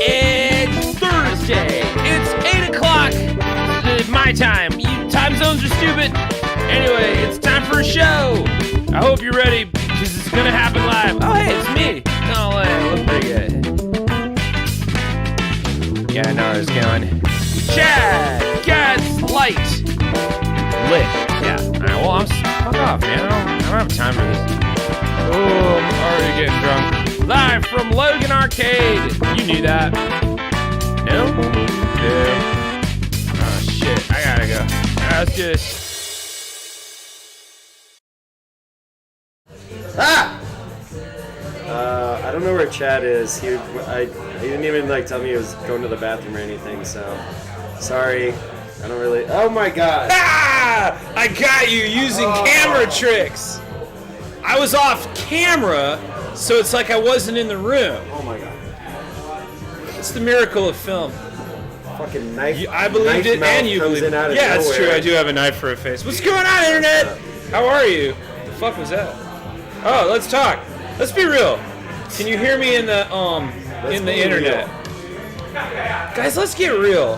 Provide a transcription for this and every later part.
It's Thursday. It's 8 o'clock. It's my time. Time zones are stupid. Anyway, it's time for a show. I hope you're ready because it's going to happen live. Oh, hey, it's me. Oh, I look pretty good. Yeah, I know where it's going. Chad, Gas, Light, Lit. Yeah. All right, well, fuck off, man. I don't have time for this. Oh, I'm already getting drunk. Live from Logan Arcade. You knew that. No? Yeah. Oh, shit. I gotta go. All right, let's do this. Ah! I don't know where Chad is. He didn't even tell me he was going to the bathroom or anything, so sorry. I don't really. Oh my god! Ah! I got you using camera tricks. I was off camera, so it's like I wasn't in the room. Oh my god! It's the miracle of film. Fucking knife. I believed it, and you believed it. Yeah, it's true. I do have a knife for a face. What's going on, internet? How are you? The fuck was that? Oh, let's talk. Let's be real. Can you hear me in the internet? Guys, let's get real.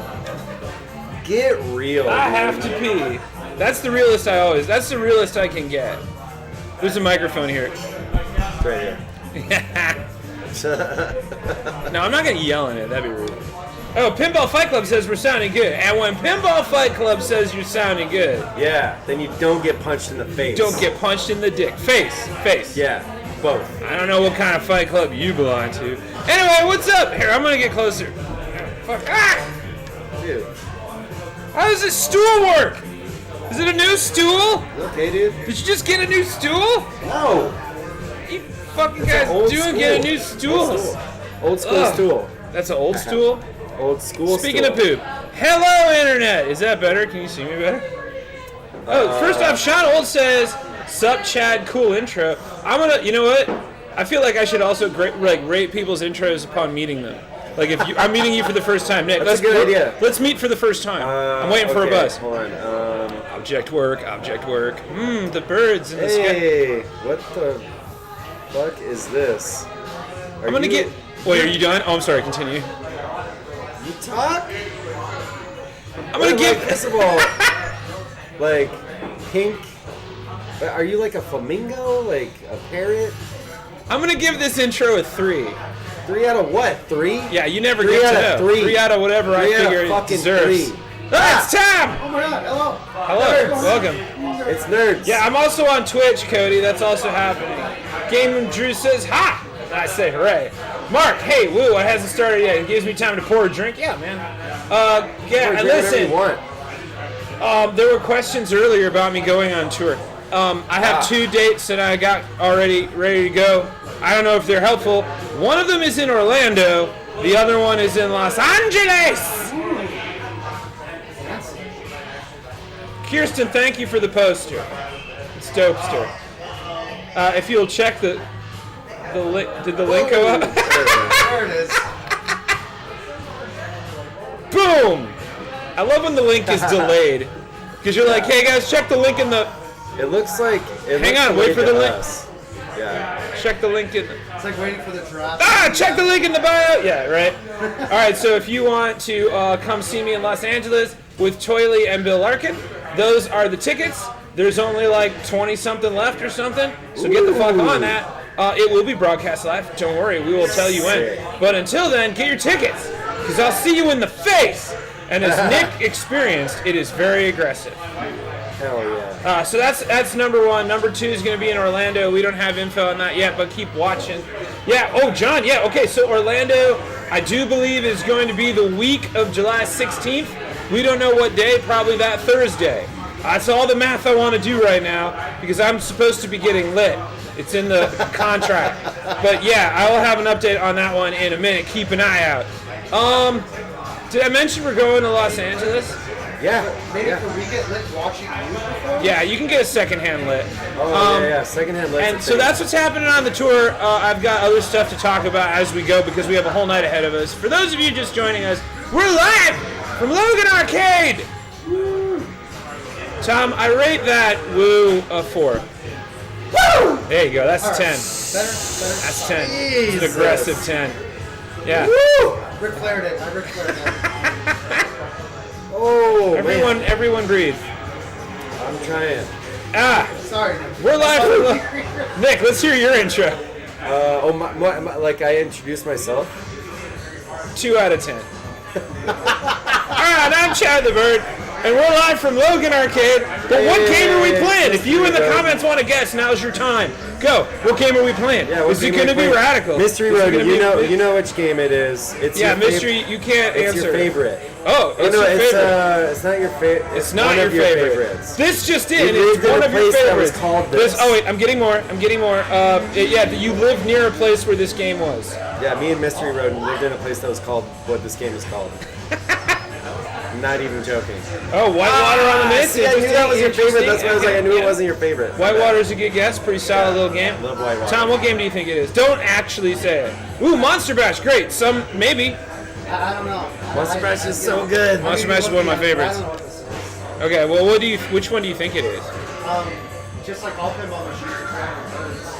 Get real. I have to pee. That's the realest that's the realest I can get. There's a microphone here. It's right here. No, I'm not gonna yell in it. That'd be rude. Oh, Pinball Fight Club says we're sounding good. And when Pinball Fight Club says you're sounding good, yeah, then you don't get punched in the face. Don't get punched in the dick. Face. Yeah, both. I don't know what kind of fight club you belong to. Anyway, what's up? Here, I'm gonna get closer. Fuck. Ah! Dude. How does this stool work? Is it a new stool? Okay, dude. Did you just get a new stool? No. You fucking guys doing get a new stool? Old school stool. That's an old stool? Old school Speaking stool. of poop. Hello, internet. Is that better? Can you see me better? First off, Sean Old says, "Sup, Chad? Cool intro." You know what? I feel like I should also rate people's intros upon meeting them. Like if I'm meeting you for the first time, Nick. That's a good idea. Let's meet for the first time. I'm waiting for a bus. Hold on. Object work. The birds in the sky. Hey, what the fuck is this? I'm gonna get. Wait, are you done? Oh, I'm sorry. Continue. You talk? I'm gonna give. First of all, like pink. Are you like a flamingo? Like a parrot? I'm gonna give this intro a 3. 3 out of what? 3? Yeah, you never 3 get out to of know. 3. 3 out of whatever I figure it deserves. 3. Ah, it's Tom! Oh my god, hello. Hello, welcome. It's nerds. Yeah, I'm also on Twitch, Cody. That's also happening. Game Room Drew says, ha! I say, hooray. Mark, hey, woo, it hasn't started yet. It gives me time to pour a drink. Yeah, man. Yeah, listen. There were questions earlier about me going on tour. I have 2 dates that I got already ready to go. I don't know if they're helpful. One of them is in Orlando. The other one is in Los Angeles. Kirsten, thank you for the poster. It's dopester. If you'll check the link, did the link go up? There it is. Boom! I love when the link is delayed. Because you're like, hey guys, check the link in the... It looks like... Hang on, wait for the link. Yeah. Check the link in... It's like waiting for the drop. Check the link in the bio! Yeah, right. Alright, so if you want to come see me in Los Angeles with Toily and Bill Larkin, those are the tickets. There's only like 20-something left or something, so get the fuck on that. It will be broadcast live. Don't worry, we will tell you when. But until then, get your tickets, because I'll see you in the face. And as Nick experienced, it is very aggressive. Hell yeah. So that's number 1. Number 2 is going to be in Orlando. We don't have info on that yet, but keep watching. Yeah. Oh, John. Yeah. Okay. So Orlando, I do believe, is going to be the week of July 16th. We don't know what day. Probably that Thursday. That's all the math I want to do right now because I'm supposed to be getting lit. It's in the contract. But yeah, I will have an update on that one in a minute. Keep an eye out. Did I mention we're going to Los Angeles? Yeah. Maybe can we get lit watching you before? Yeah, you can get a secondhand lit. Oh, yeah. Secondhand lit. And so that's what's happening on the tour. I've got other stuff to talk about as we go because we have a whole night ahead of us. For those of you just joining us, we're live from Logan Arcade. Woo. Tom, I rate that a 4. Woo! There you go. That's 10. Better. That's 10. Jesus. It's an aggressive 10. Yeah. Woo! Ric Flair it. I Ric Flair it. Oh, Everyone breathe. I'm trying. Sorry. We're live from Nick, let's hear your intro. Like I introduced myself? 2 out of 10. Alright, I'm Chad the Bird, and we're live from Logan Arcade. But what game are we playing? If you in the comments want to guess, now's your time. Go. What game are we playing? Yeah, is it going to be radical? Mystery Road. You know which game it is. It's your mystery. You can't it's answer. Your favorite. Oh, it's your favorite. It's not your favorite. It's not your favorite. Favorites. This just in. You It's one of your favorites. Called this. Oh wait, I'm getting more. You live near a place where this game was. Yeah, me and Mystery Road lived in a place that was called what this game is called. I'm not even joking. Oh, Whitewater on the Mist. See, I knew that was your favorite. That's why I was like, I knew it wasn't your favorite. Whitewater's a good guess. Pretty solid little game. Love Whitewater. Tom, what game do you think it is? Don't actually say it. Ooh, Monster Bash. Great. Maybe. I don't know. Monster Bash is so good. Monster Bash is one of my favorites. I don't know what this is. Okay, well, which one do you think it is? Just like all pinball machines are traveling birds.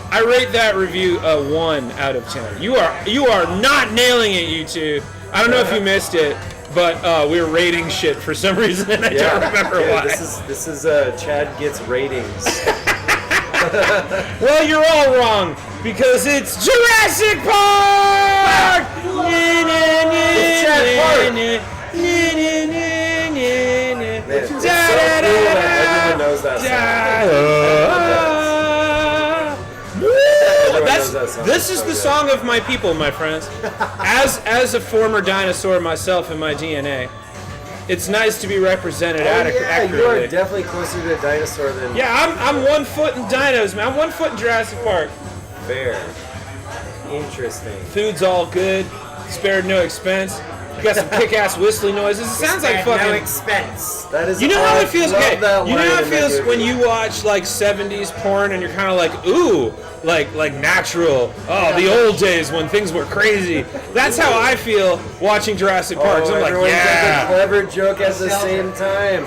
I rate that review a 1 out of 10. You are not nailing it, you two. I don't know if you missed it, but we were rating shit for some reason, and I don't remember why. This is Chad gets ratings. Well, you're all wrong because it's Jurassic Park. It's Chad Park. It's so cool that everyone knows that song. This is the song of my people, my friends. As a former dinosaur myself in my DNA, it's nice to be represented accurately. You are definitely closer to a dinosaur than... Yeah, I'm 1 foot in dinos, man. I'm 1 foot in Jurassic Park. Fair. Interesting. Food's all good. Spared no expense. You got some kick-ass whistling noises. It sounds like fucking... no expense. That is. You know how it feels? Okay. You You know how it feels when you watch like 70s porn and you're kind of like, ooh, like natural. Oh, the old days when things were crazy. That's how I feel watching Jurassic Park. So I'm like, everyone's yeah. a clever joke at the same time.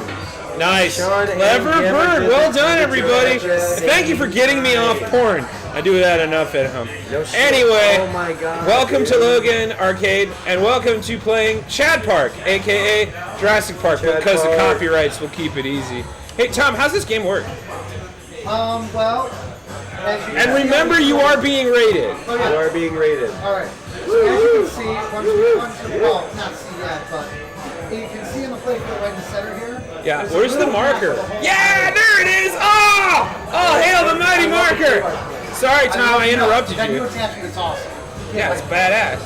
Nice. Sean Clever and bird. Gavin Well did done, the everybody. joke at the Thank you for getting me off porn. I do that enough at home. No shit. Anyway, Oh my god. welcome dude. to Logan Arcade, and welcome to playing Chad Park, aka Jurassic Park, Chad because Park. of copyrights, we'll keep it easy. Hey Tom, how's this game work? Well, as you And remember, you are being rated. Oh, You yeah. are being rated. All right. So as you can see, well, not see yet, but you can see in the play field right in the center here. Yeah, there's a where's the little marker? map of the whole- Yeah, there it is! Oh! Oh, hail the mighty marker! Sorry, Tom, I interrupted That new you. attachment is awesome. Yeah, it's badass.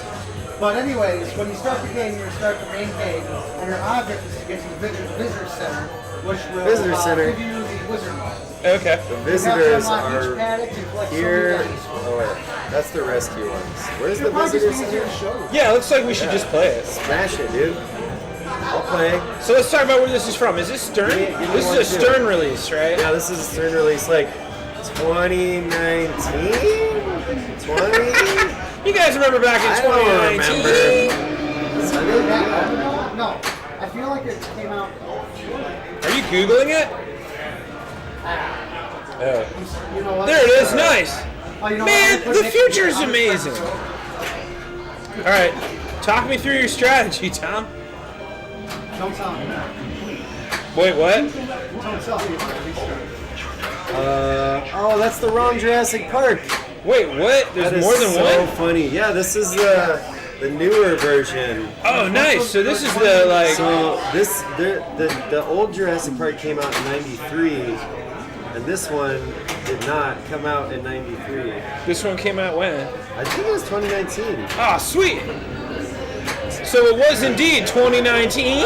But anyways, when you start the game, you start the main page, and your object is to get to the visitor center, which will Visitor center. give you the wizard mode. Okay. The You visitors have to unlock each are paddock to collect so here. many dice. Oh wait, that's the rescue ones. Where's the It might just visitor be easier center? to show you. Yeah, it looks like we should just play it. Smash it, dude. I'll play. So let's talk about where this is from. Is this Stern? Give me This one, is a too. Stern release, right? Yeah, this is a Stern release, like 2019, 20. You guys remember back in I don't 2019? remember. No, I feel like it came out. Are you Googling it? Oh. You know what? There it is, nice. Oh, you know Man, what? I put the Nick- future is I'll just amazing. press it. Alright, talk me through your strategy, Tom. Don't tell me. Wait, what? Don't tell me. Oh, that's the wrong Jurassic Park. Wait, what? That There's is more than so one? funny. Yeah, this is the newer version. Oh, nice. So this is the, like... So this the old Jurassic Park came out in '93, and this one did not come out in '93. This one came out when? I think it was 2019. Ah, sweet. So it was indeed 2019.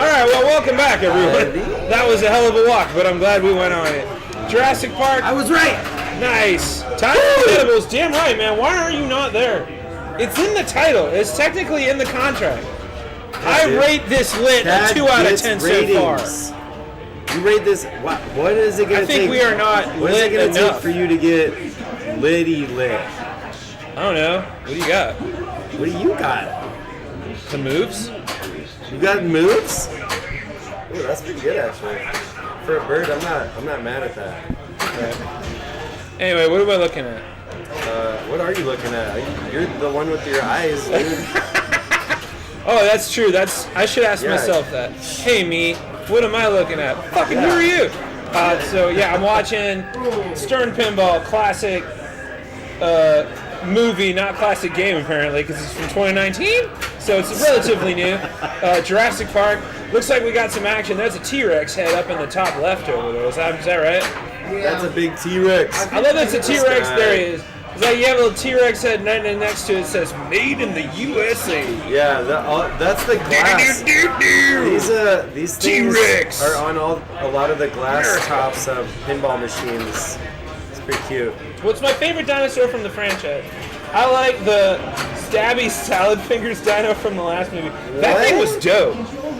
All right, well, welcome back, everyone. That was a hell of a walk, but I'm glad we went on it. Jurassic Park. I was right. Nice. Time for edibles. Damn right, man. Why are you not there? It's in the title. It's technically in the contract. I dude. rate this lit a That 2 out of gets 10 ratings. so far. You rate this. What is it gonna I take? think we are not What is lit it gonna take enough. for you to get litty lit? I don't know. What do you got? What do you got? The moves? You got moves? Ooh, that's pretty good actually. For a bird, I'm not mad at that. Anyway, what am I looking at? What are you looking at? You're the one with your eyes, dude. Oh, that's true. I should ask Yeah. myself that. Hey, me, what am I looking at? Fucking who are you? So yeah, I'm watching Stern Pinball classic movie, not classic game apparently, because it's from 2019, so it's relatively new. Jurassic Park. Looks like we got some action. There's a T-Rex head up in the top left over there. Is that right? That's a big T-Rex. I love that's a T-Rex. guy. There he is. It's like you have a little T-Rex head, and then next to it says "Made in the USA." Yeah, that's the glass. These things T-Rex. are on a lot of the glass tops of pinball machines. It's pretty cute. What's my favorite dinosaur from the franchise? I like the Stabby Salad Fingers dino from the last movie. That What? thing was dope.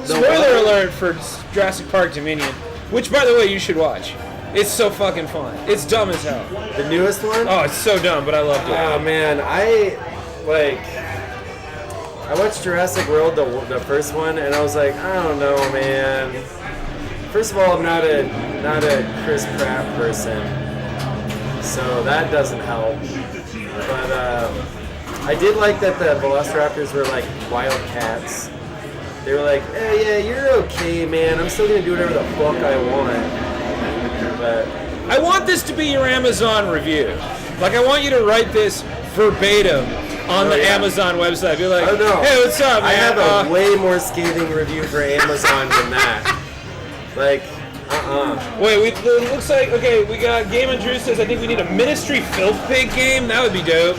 Spoiler what? alert for Jurassic Park Dominion, which by the way you should watch. It's so fucking fun. It's dumb as hell. The newest one? Oh, it's so dumb, but I loved it. Oh man, I watched Jurassic World, the first one, and I was like, I don't know, man. First of all, I'm not a Chris Pratt person, so that doesn't help. But I did like that the Velociraptors were like wild cats. They were like, hey, yeah, you're okay, man. I'm still gonna do whatever the fuck I want. But I want this to be your Amazon review. Like, I want you to write this verbatim on the yeah. Amazon website. Be like, I don't know. hey, what's up, man? I have a way more scathing review for Amazon than that. Like, Wait, it looks like, okay, we got Game and Drew says, I think we need a Ministry Filth Pig game. That would be dope.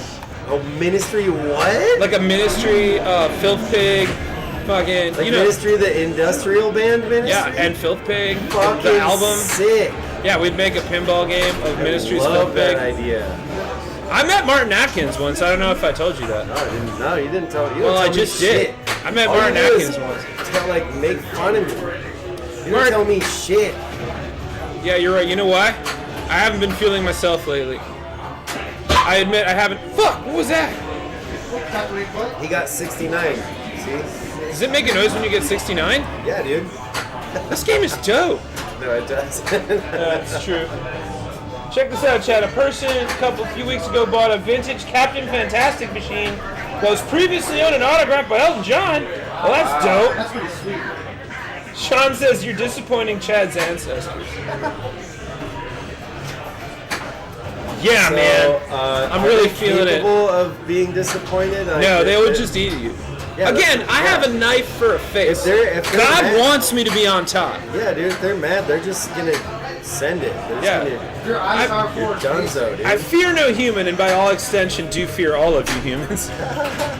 oh, Ministry what? Like a Ministry Filth Pig, fucking, Like you know. Ministry, the industrial band Ministry? Yeah, and Filth Pig, Fucking the album. sick. Yeah, we'd make a pinball game of Ministry's Love Filth Pig. that idea. I met Martin Atkins once. I don't know if I told you that. No, you didn't tell. You Well, don't I tell just me did. shit. I met All Martin you do is Atkins once. like make fun of me. You don't tell me shit. Yeah, you're right. You know why? I haven't been feeling myself lately. I admit I haven't. Fuck! What was that? He got 69. See? Does it make a noise when you get 69? Yeah, dude. This game is dope. No, it does. That's true. Check this out, Chad. A person a few weeks ago bought a vintage Captain Fantastic machine that was previously owned and autographed by Elton John. Well, that's dope. That's pretty sweet. Sean says you're disappointing Chad's ancestors. Yeah, So, man. I'm really are they feeling it. capable of being disappointed? No, they would just eat you. Yeah, Again, that's- I have a knife for a face. If they're God mad- wants me to be on top. Yeah, dude, if they're mad, they're just gonna send it. They're just Yeah. gonna, Your eyes are you're for donezo, dude. I fear no human, and by all extension, do fear all of you humans.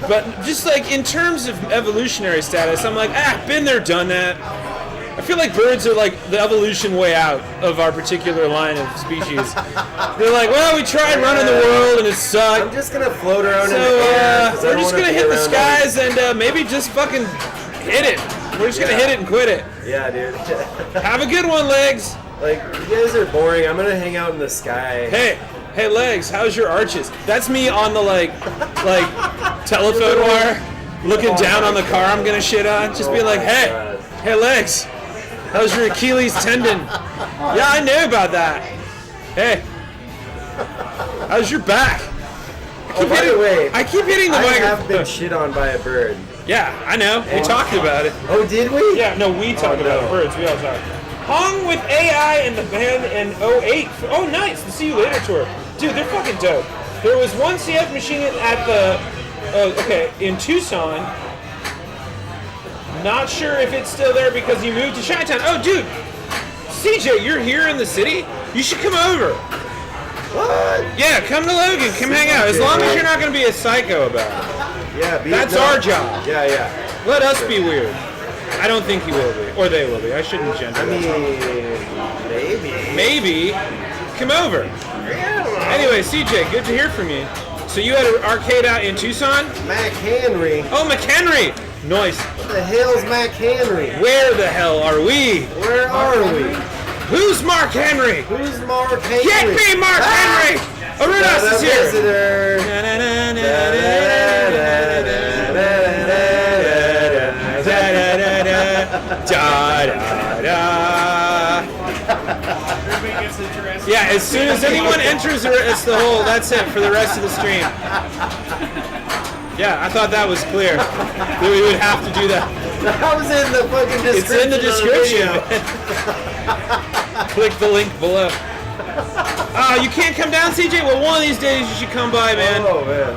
But just like in terms of evolutionary status, I'm like, been there, done that. I feel like birds are like the evolution way out of our particular line of species. They're like, well, we tried running the world and it I'm sucked. just gonna float around in the So air. 'Cause I we're don't just wanna gonna be hit the around skies and maybe just fucking hit it. We're just gonna Yeah. hit it and quit it. Yeah, dude. Have a good one, Legs. Like, you guys are boring. I'm gonna hang out in the sky. Hey, Legs, how's your arches? That's me on the like telephone wire, looking down on the car I'm gonna shit on. Just being like, my hey, God. hey, Legs, how's your Achilles tendon? Yeah, I knew about that. Hey, how's your back? Oh, by the way, I keep hitting the I have been microphone. shit on by a bird. Yeah, I know. We talked about it. Oh, did we? Yeah, no, we talk no. about birds. We all talk. Hung with AI and the band in '08. Oh, nice. The See You Later tour. Dude, they're fucking dope. There was one CF machine at the, in Tucson. Not sure if it's still there because he moved to Chi-Town. Oh, dude. CJ, you're here in the city? You should come over. What? Yeah, come to Logan. Come hang out. As long as you're not going to be a psycho about it. Yeah, That's our job. Yeah, yeah. Let us be weird. I don't think he will be. Or they will be. I shouldn't gender I that. mean, maybe. Maybe. Come over. Anyway, CJ, good to hear from you. So you had an arcade out in Tucson? Mac Henry. Oh, McHenry. Nice. What the hell's Mac Henry? Where the hell are we? Where are we? Who's Mark Henry? Who's Mark Henry? Get me Mark Henry! Arunas is here. Visitor. Yeah, as soon as anyone enters, it's the whole, that's it for the rest of the stream. Yeah, I thought that was clear. That we would have to do that. That was in the fucking description. It's in the description. Click the link below. You can't come down, CJ? Well, one of these days you should come by, man. Oh, man.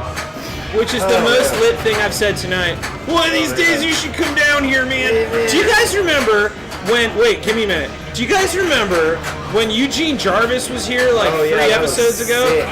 Which is the most lit thing I've said tonight. One of these days you should come down here, man. Do you guys remember when, wait, give me a minute. Do you guys remember when Eugene Jarvis was here like 3 episodes ago? Sick.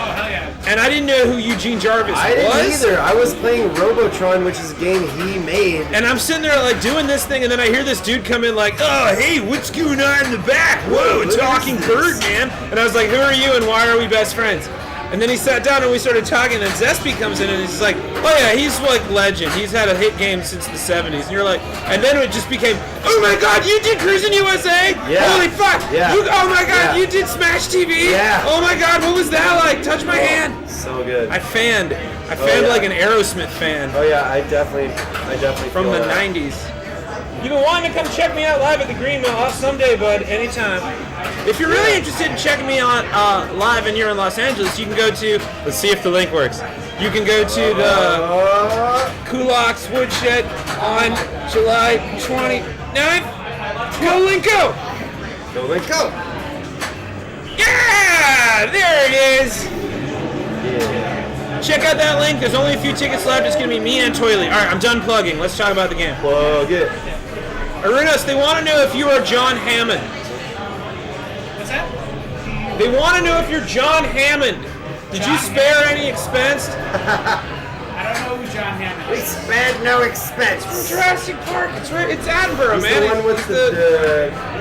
And I didn't know who Eugene Jarvis I didn't was. either. I was playing Robotron, which is a game he made. And I'm sitting there like doing this thing, and then I hear this dude come in like, oh, hey, what's going on in the back? Whoa, a Look at talking this. bird, man. And I was like, who are you and why are we best friends? And then he sat down and we started talking, and Zespy comes in and he's like, oh yeah, he's like legend. He's had a hit game since the 70s. And you're like, and then it just became, oh my God, you did Cruising USA? Yeah. Holy fuck. Yeah. Oh my God, Yeah. you did Smash TV? Yeah. Oh my God, what was that like? Touch my hand. So good. I fanned yeah. like an Aerosmith fan. Oh yeah, I definitely From feel the that. 90s. You've been wanting to come check me out live at the Green Mill someday, bud, anytime. If you're really interested in checking me out live and you're in Los Angeles, you can go to, let's see if the link works. You can go to the Kulak's Woodshed on July 29th. Go Linko! Go Link, go! Yeah! There it is! Yeah. Check out that link. There's only a few tickets left. It's going to be me and Toilet. All right, I'm done plugging. Let's talk about the game. Plug it. Arunas, they want to know if you are John Hammond. What's that? They want to know if you're John Hammond. Did you John spare any expense? I don't know who John Hammond We is. spared no expense. Jurassic Park. It's right. It's Attenborough, He's man. the one with It's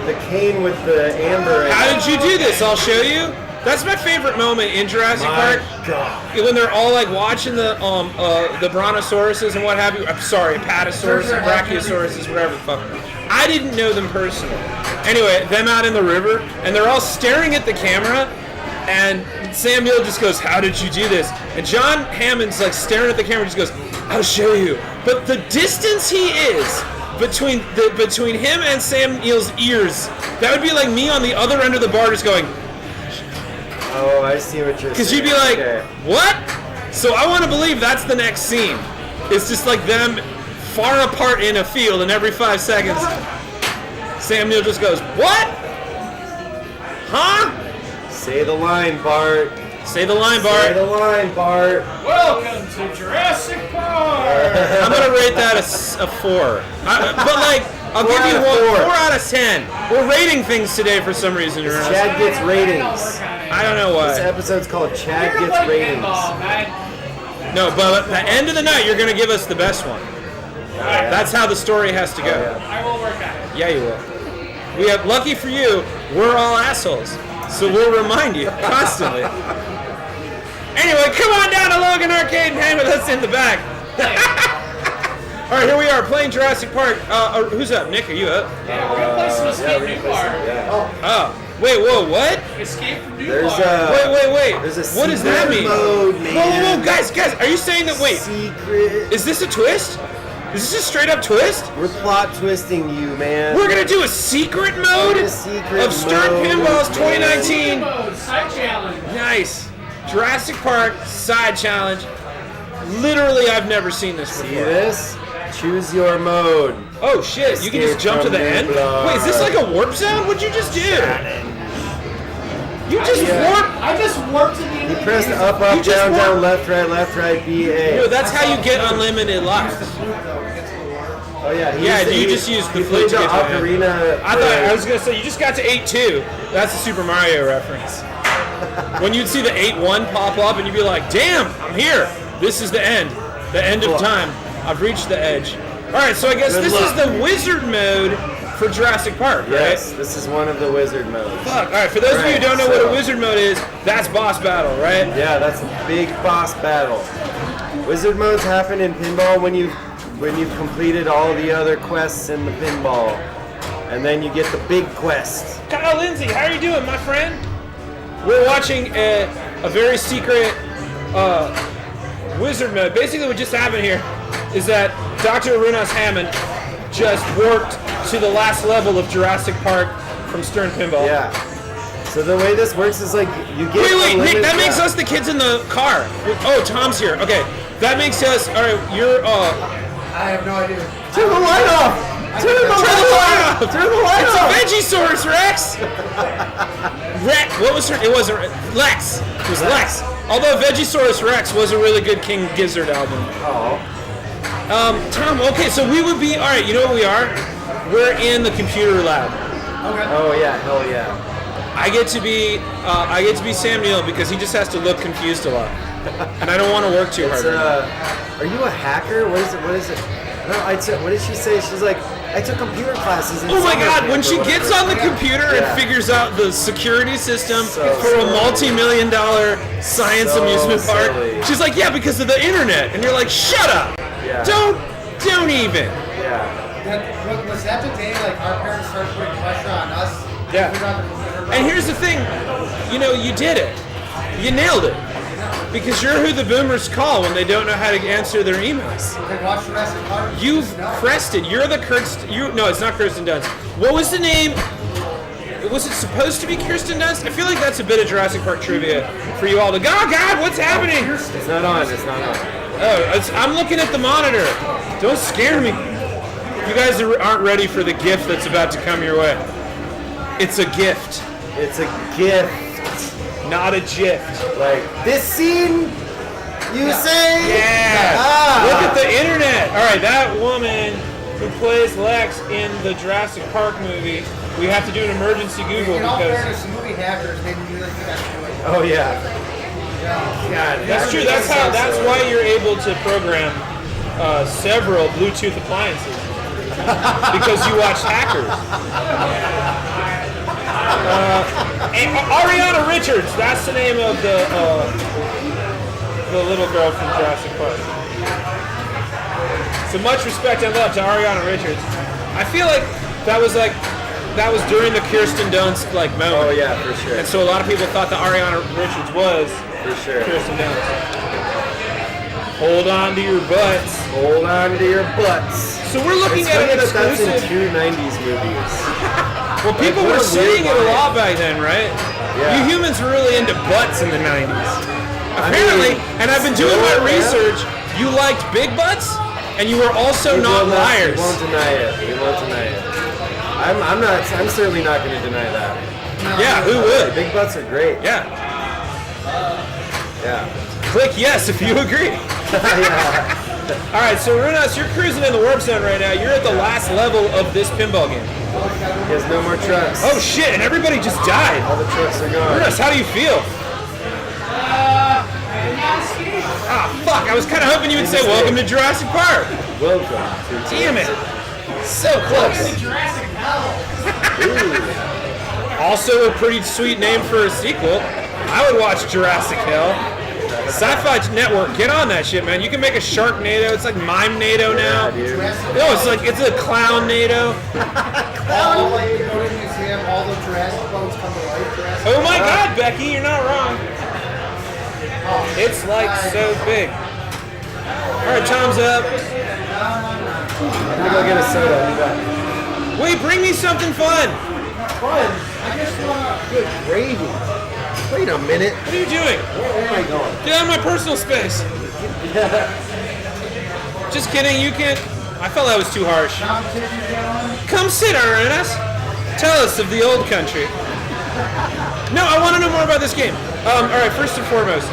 the cane with the amber. How did you do this? I'll show you. That's my favorite moment in Jurassic My Park. God. When they're all like watching the brontosauruses and what have you. I'm sorry, Apatosaurus, Brachiosauruses, whatever the fuck. I didn't know them personally. Anyway, them out in the river, and they're all staring at the camera, and Samuel just goes, how did you do this? And John Hammond's like staring at the camera, just goes, I'll show you. But the distance he is between him and Samuel's ears, that would be like me on the other end of the bar just going, Oh, I see what you're saying. Because you'd be like, Okay. what? So I want to believe that's the next scene. It's just like them far apart in a field, and every 5 seconds, Sam Neill just goes, what? Huh? Say the line, Bart. Say the line, Say Bart. the line, Bart. Welcome to Jurassic Park. I'm going to rate that a 4. But like, I'll give you 4 out of 10. We're rating things today for some reason. Chad gets ratings. I don't know This why. episode's called Chad You're Gets like Ratings. pinball, man. No, but at the end of the night, you're going to give us the best one. That's how the story has to go. I will work on it. Yeah, you will. We have, lucky for you, we're all assholes. So we'll remind you constantly. Anyway, come on down to Logan Arcade and hang with us in the back. All right, here we are playing Jurassic Park. Who's up? Nick, are you up? Yeah, we're gonna play some Escape New Park. Oh, wait, whoa, what? Escape from New There's Park. Wait. There's a What does that secret mean? mode, man. Whoa, guys, are you saying that, wait, Secret. is this a twist? Is this a straight up twist? We're plot twisting you, man. We're gonna do a secret mode A secret of Stern mode, Pinball's man. 2019. Mode, side challenge. Nice. Jurassic Park side challenge. Literally, I've never seen this See before. this? Choose your mode. Oh shit, you can just Escape jump to from the end? Nebula. Wait, is this like a warp zone? What'd you just do? You just Yeah. warped? I just warped to the end You of the press game. up, You up, just down, want- down, left, right, B, A. No, that's how you get unlimited lives. Oh yeah, Yeah, you just used the he flute to played get to the the ocarina. I was gonna say, you just got to 8-2. That's a Super Mario reference. When you'd see the 8-1 pop up and you'd be like, damn, I'm here. This is the end of time. I've reached the edge. All right, so I guess Good this luck. is the wizard mode for Jurassic Park, right? Yes, this is one of the wizard modes. Fuck. All right, for those of you who don't know what a so- wizard mode is, that's boss battle, right? Yeah, that's a big boss battle. Wizard modes happen in pinball when you've completed all the other quests in the pinball, and then you get the big quest. Kyle Lindsay, how are you doing, my friend? We're watching a very secret wizard mode. Basically, what just happened here is that Dr. Arunas Hammond just warped to the last level of Jurassic Park from Stern Pinball. Yeah. So the way this works is like you get. Wait, Nick, that makes yeah. us the kids in the car. Oh, Tom's here. Okay, that makes us. All right, you're. I have no idea. Turn the light off. Turn the light off. Turn the light It's off. a Vegisaurus Rex. What was her? It wasn't Lex. It was Lex. Although Vegisaurus Rex was a really good King Gizzard album. Oh. Tom, okay, so we would be, all right, you know what we are? We're in the computer lab. Oh yeah. Hell yeah. I get to be Sam Neill because he just has to look confused a lot. And I don't want to work too It's hard. are you a hacker? What is it? No, what did she say? She's like, I took computer classes. In Oh my summer god, camp when or she whatever. gets on the computer Yeah. and figures out the security system So for a silly. multi-million-dollar science So amusement park, silly. she's like, yeah, because of the internet. And you're like, shut up. Yeah. Don't even. Yeah. Was that the day like our parents started putting pressure on us? Yeah. Put on the computer And here's the thing, you did it. You nailed it. Because you're who the boomers call when they don't know how to answer their emails. Like, watch Jurassic Park. You've No. crested. You're the no, it's not Kirsten Dunst. What was the name? Was it supposed to be Kirsten Dunst? I feel like that's a bit of Jurassic Park trivia for you all to go, oh God, what's happening? It's not on. It's not on. Oh, I'm looking at the monitor. Don't scare me. You guys aren't ready for the gift that's about to come your way. It's a gift, It's a gift. not a gift. Like this scene, you say? Yeah. Ah. Look at the internet. All right, that woman who plays Lex in the Jurassic Park movie. We have to do an emergency Google In all because fairness, movie hackers, they really think I should do it. Oh yeah. God, that's true. That's why you're able to program several Bluetooth appliances because you watch Hackers. Ariana Richards. That's the name of the little girl from Jurassic Park. So much respect and love to Ariana Richards. I feel like that was during the Kirsten Dunst moment. Oh yeah, for sure. And so a lot of people thought that Ariana Richards was For sure. Kirsten Dunst. Hold on to your butts. Hold on to your butts. So we're looking It's at funny an that that's in exclusive. 2 90s movies. Well, people what were a weird saying it a line. lot back then, right? Yeah. You humans were really into butts in the 90s. Apparently, and I've been doing my research, you liked big butts, and you were also not liars. We won't deny it. We won't deny it. I'm certainly not going to deny that. Yeah, who would? Big butts are great. Yeah. Yeah. Click yes if you agree. Yeah. All right, so Runas, you're cruising in the warp zone right now. You're at the last level of this pinball game. There's no more trucks. Oh shit! And everybody just died. All the trucks are gone. Runas, how do you feel? Ah, fuck! I was kind of hoping you would say welcome to Jurassic Park. Welcome to Damn it! So close. Jurassic Hell. Also a pretty sweet name for a sequel. I would watch Jurassic Hell. Sci-Fi Network, get on that shit, man. You can make a Sharknado. It's like Mime-nado now. dude. No, it's a Clown-nado. All like you go to the museum, all the Jurassic bones come to life. Jurassic Oh my God, Becky, you're not wrong. It's like so big. All right, time's up. I'm gonna go get a soda. I'll be back. Wait, bring me something fun. fun. I just want good gravy. Wait a minute. What are you doing? Where am I going? Get out of my personal space. Just kidding, you can't. I felt that was too harsh. Competition, gentlemen? Come sit, Ernest. Tell us of the old country. No, I want to know more about this game. All right, first and foremost,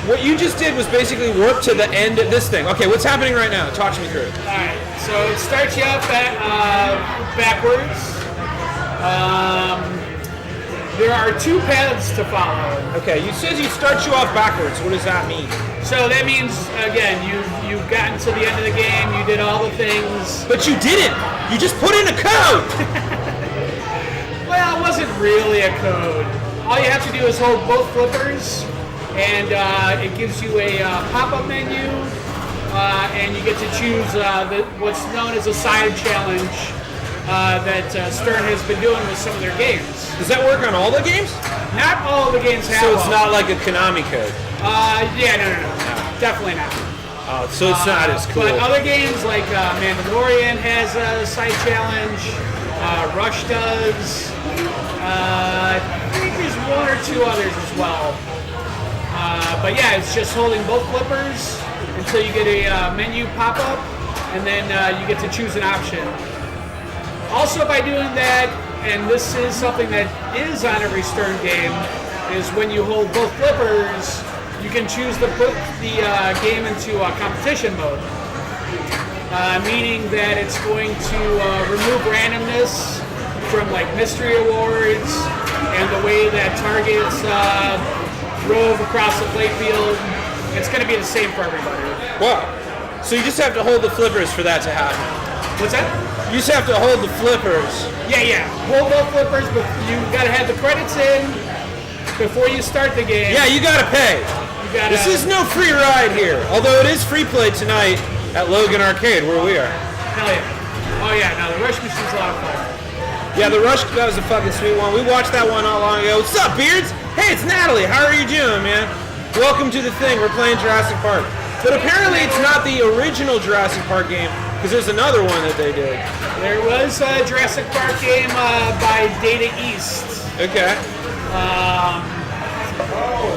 what you just did was basically warp to the end of this thing. Okay, what's happening right now? Talk to me through it. Alright, so it starts you up backwards. There are two paths to follow. Okay, you said you start you off backwards. What does that mean? So that means, again, you've gotten to the end of the game, you did all the things. But you didn't. You just put in a code. Well, it wasn't really a code. All you have to do is hold both flippers, and it gives you a pop-up menu, and you get to choose what's known as a side challenge that Stern has been doing with some of their games. Does that work on all the games? Not all the games have So it's them. not like a Konami code. Yeah, no. Definitely not. Oh, so it's not as cool. But other games like Mandalorian has a side challenge. Rush does. I think there's one or two others as well. But yeah, it's just holding both flippers until you get a menu pop up, and then you get to choose an option. Also, by doing that, and this is something that is on every Stern game, is when you hold both flippers, you can choose to put the game into competition mode. Meaning that it's going to remove randomness from like mystery awards and the way that targets rove across the playfield. It's going to be the same for everybody. Wow. So you just have to hold the flippers for that to happen. What's that? You just have to hold the flippers. Yeah. Hold both flippers, but you got to have the credits in before you start the game. Yeah, you gotta pay. You gotta, This is no free ride here. Although it is free play tonight at Logan Arcade, where we are. Hell yeah. Oh yeah, no, the Rush Machine's a lot of fun. Yeah, the Rush, that was a fucking sweet one. We watched that one not long ago. What's up, Beards? Hey, it's Natalie. How are you doing, man? Welcome to the thing. We're playing Jurassic Park. But apparently it's not the original Jurassic Park game, because there's another one that they did. There was a Jurassic Park game by Data East. Okay. Oh,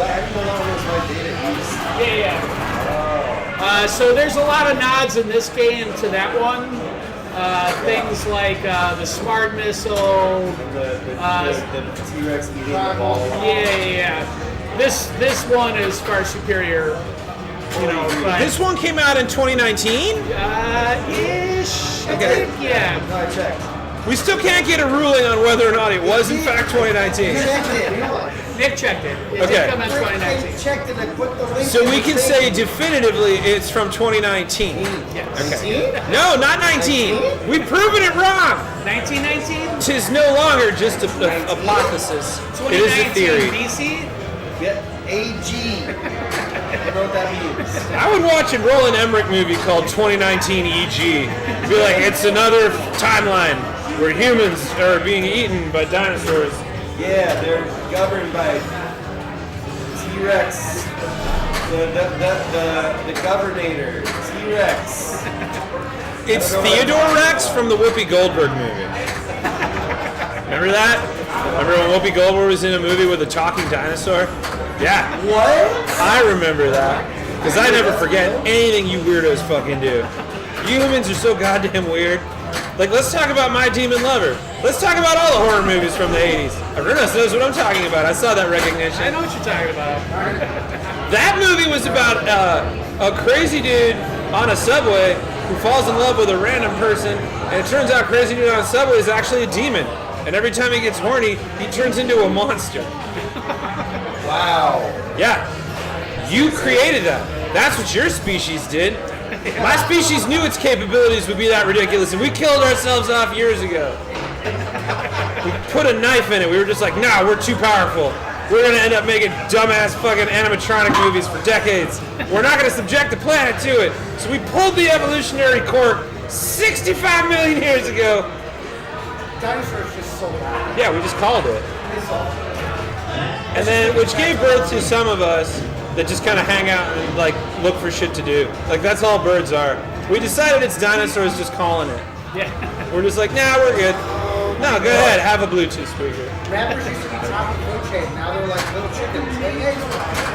I didn't know that was my Data East. Yeah. So there's a lot of nods in this game to that one. Things like the smart missile. The T-Rex eating the ball. Yeah. This one is far superior. You know, but, This one came out in 2019? ish. I Okay. think, yeah. No, I checked. We still can't get a ruling on whether or not it was in fact 2019. Checked it. Nick checked it. It Okay. did come out in 2019. I checked it. I put the link. So in we the can thing. say definitively it's from 2019. Yes. Okay. No, not 19. We've proven it wrong. 1919? Tis no longer just a hypothesis. It is a 2019 theory. DC? Get AG. I don't know what that means. I would watch a Roland Emmerich movie called 2019 EG. It'd be like, it's another timeline where humans are being eaten by dinosaurs. Yeah, they're governed by T-Rex. The governator. T-Rex. It's Theodore Rex from the Whoopi Goldberg movie. Remember that? Remember when Whoopi Goldberg was in a movie with a talking dinosaur? Yeah. What? I remember that. Because I never forget anything you weirdos fucking do. You humans are so goddamn weird. Like, let's talk about My Demon Lover. Let's talk about all the horror movies from the 80s. Everyone knows what I'm talking about. I saw that recognition. I know what you're talking about. That movie was about a crazy dude on a subway who falls in love with a random person, and it turns out crazy dude on a subway is actually a demon. And every time he gets horny, he turns into a monster. Wow. Yeah. You created that. That's what your species did. My species knew its capabilities would be that ridiculous, and we killed ourselves off years ago. We put a knife in it. We were just like, nah, we're too powerful. We're going to end up making dumbass fucking animatronic movies for decades. We're not going to subject the planet to it. So we pulled the evolutionary cork 65 million years ago. Dinosaurs just so bad. Yeah, we just called it. It's all. And then, which gave birth to some of us that just kind of hang out and like look for shit to do. Like that's all birds are. We decided it's dinosaurs just calling it. Yeah. We're just like, nah, we're good. No, go ahead, have a Bluetooth speaker. Rappers used to be top of food chain. Now they're like little chickens.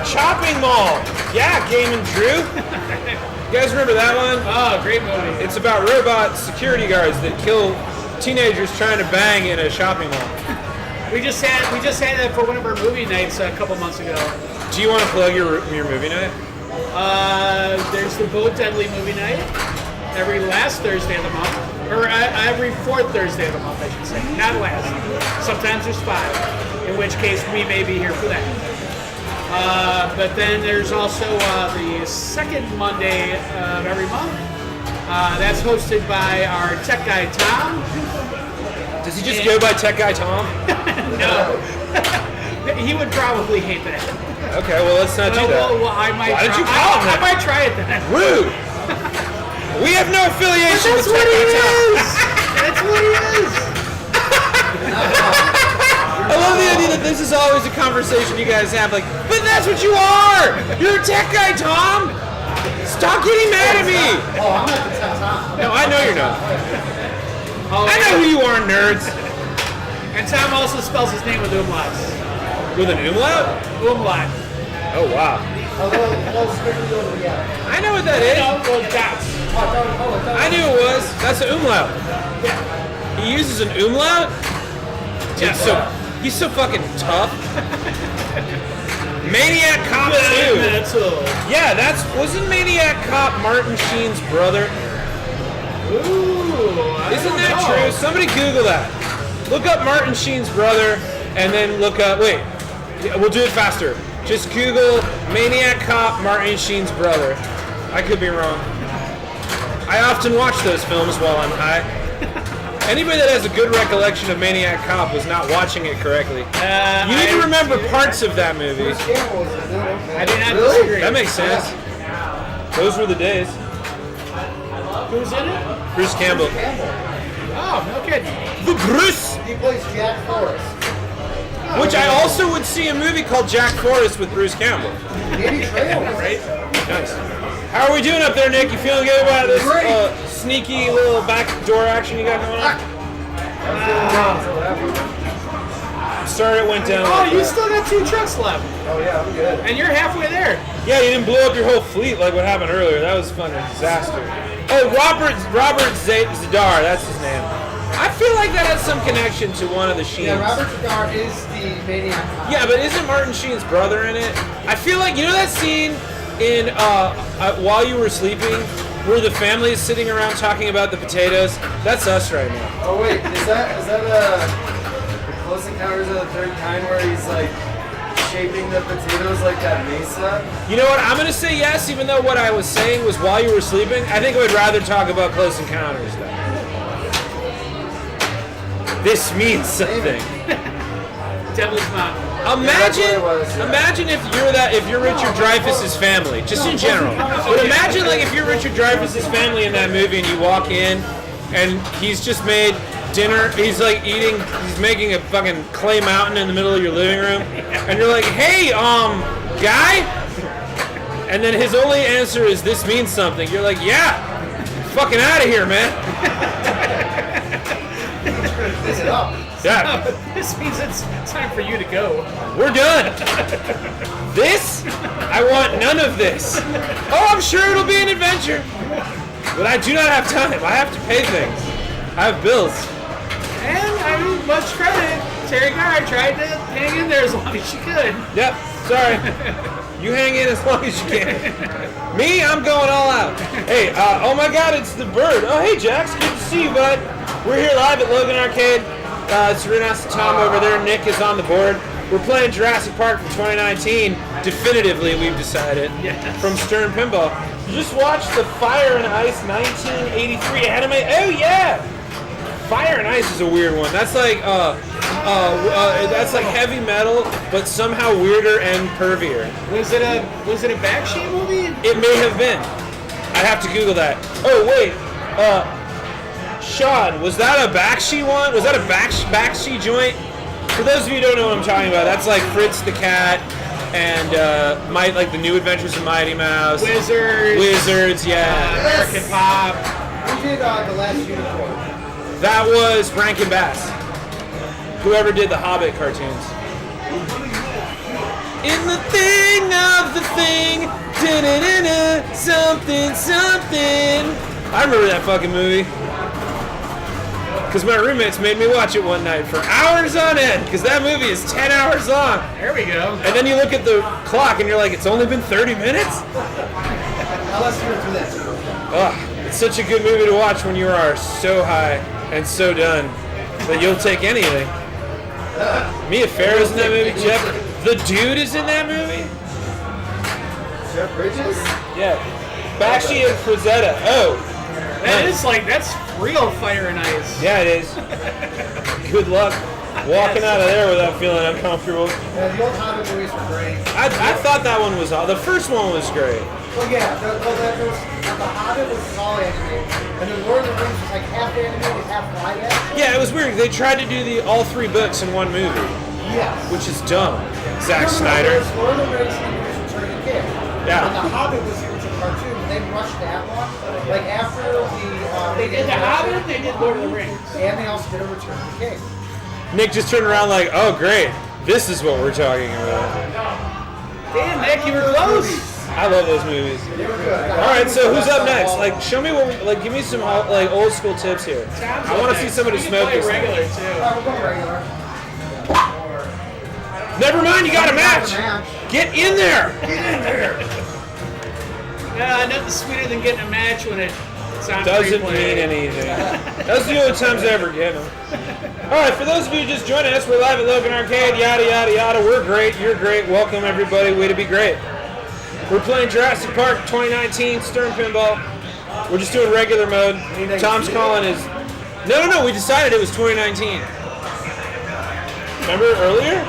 Chopping Mall. Yeah, Game and Drew. You guys remember that one? Oh, great movie. It's about robot security guards that kill teenagers trying to bang in a shopping mall. We just had that for one of our movie nights a couple months ago. Do you want to plug your movie night? There's the Bo Deadly movie night every last Thursday of the month, or every fourth Thursday of the month, I should say. Not last. Sometimes there's 5, in which case we may be here for that. But then there's also the second Monday of every month. That's hosted by our tech guy Tom. Does he just go by Tech Guy Tom? No. He would probably hate that. Okay, well let's not do that. Well, I might Why try. did you call him that? I might try it then. Rude! We have no affiliation with Tech Guy Tom. That's what he is. I love the idea that this is always a conversation you guys have, like, but that's what you are! You're a tech guy, Tom! Stop getting mad at me! Oh, I'm not the top. No, I know you're not. Oh, I know who you are, nerds. And Tom also spells his name with umlauts. With an umlaut? Umlaut. Oh, wow. I know what that is. No, well, dots. I knew it was. That's an umlaut. He uses an umlaut? Dude, he's so fucking tough. Maniac Cop 2. Yeah, wasn't Maniac Cop Martin Sheen's brother? Ooh, Isn't that true? Somebody Google that. Look up Martin Sheen's brother, and then look up. Wait, we'll do it faster. Just Google Maniac Cop Martin Sheen's brother. I could be wrong. I often watch those films while I'm high. Anybody that has a good recollection of Maniac Cop was not watching it correctly. You need to remember parts of that movie. I do not disagree. That makes sense. Those were the days. Who's in it? Bruce Campbell. Oh, no kidding. The Bruce! He plays Jack Forrest. Which I also would see a movie called Jack Forrest with Bruce Campbell. Maybe Trails. Right? Nice. How are we doing up there, Nick? You feeling good about this sneaky little backdoor action you got going on? Sorry it went down. Oh, like you that. still got 2 trucks left. Oh yeah, I'm good. And you're halfway there. Yeah, you didn't blow up your whole fleet like what happened earlier. That was fun, a disaster. Oh, Robert Zadar, that's his name. I feel like that has some connection to one of the Sheens. Yeah, Robert Zadar is the Maniac Cop. Yeah, but isn't Martin Sheen's brother in it? I feel like, you know that scene in While You Were Sleeping where the family is sitting around talking about the potatoes? That's us right now. Oh wait, is that Close Encounters of the Third Kind where he's like shaping the potatoes like that mesa? You know what? I'm going to say yes, even though what I was saying was While You Were Sleeping. I think I would rather talk about Close Encounters, though. This means something. Devil's Mountain. Imagine if you're Richard Dreyfuss's family, just in general. But imagine like if you're Richard Dreyfuss's family in that movie and you walk in and he's just made dinner, he's making a fucking clay mountain in the middle of your living room, and you're like, hey, guy? And then his only answer is, this means something. You're like, yeah, fucking out of here, man. Piss it up. Yeah, This means it's time for you to go. we're done. This? I want none of this. Oh, I'm sure it'll be an adventure. But I do not have time. I have to pay things. I have bills. And I mean, much credit. Terry Garr tried to hang in there as long as she could. Yep, sorry. You hang in as long as you can. Me, I'm going all out. Hey, oh my God, it's the bird. Oh, hey, Jax, good to see you, bud. We're here live at Logan Arcade. It's Renas and Tom over there. Nick is on the board. We're playing Jurassic Park from 2019. Definitively, we've decided. Yes. From Stern Pinball. You just watched the Fire and Ice 1983 anime. Oh yeah. Fire and Ice is a weird one. That's like heavy metal, but somehow weirder and pervier. Was it a Bakshi movie? It may have been. I have to Google that. Oh wait. Sean, was that a Bakshi one? Was that a Bakshi joint? For those of you who don't know what I'm talking about, that's like Fritz the Cat and like the New Adventures of Mighty Mouse. Wizards, yeah. American Pop. Who did The Last Unicorn? That was Rankin Bass. Whoever did the Hobbit cartoons. In the thing of the thing, da-da-da-da, something, something. I remember that fucking movie. Because my roommates made me watch it one night for hours on end, because that movie is 10 hours long. There we go. And then you look at the clock and you're like, it's only been 30 minutes? Now let's hear it for this. Ugh, it's such a good movie to watch when you are so high and so done that you'll take anything. Mia Farrow's in that movie. Jeff, the dude is in that movie? Jeff Bridges? Yeah. Bakshi and Frazetta. Oh. That nice. is like, that's real Fire and Ice. Yeah, it is. Good luck walking out of there without feeling uncomfortable. Yeah, the old Hobbit movies were great. I thought that one was the first one was great. Well, yeah, the Hobbit was all animated, and the Lord of the Rings was like half animated, half live action. Yeah, it was weird. They tried to do all three books in one movie, Yes. which is dumb. Zack No, Snyder. there's Lord of the Rings and there's Return of the King. Yeah. And the Hobbit was the original cartoon, and they rushed that one. Like after They did The Hobbit, they did Lord of the Rings. and they also did a Return of the King. Nick just turned around like, oh great, this is what we're talking about. Damn, Nick, you were close. I love those movies. They were good. All right, so who's up next? Like, show me give me some like old school tips here. I want to see somebody smoke Play this. regular, too. We're going regular. Never mind, you got a match. Get in there. Nothing sweeter than getting a match when it sounds Doesn't mean anything. Those are the only times I ever get them. All right, for those of you just joining us, we're live at Logan Arcade, yada, yada, yada. We're great. You're great. Welcome, everybody. Way to be great. We're playing Jurassic Park 2019 Stern Pinball. We're just doing regular mode. Tom's calling is... No. We decided it was 2019. Remember earlier?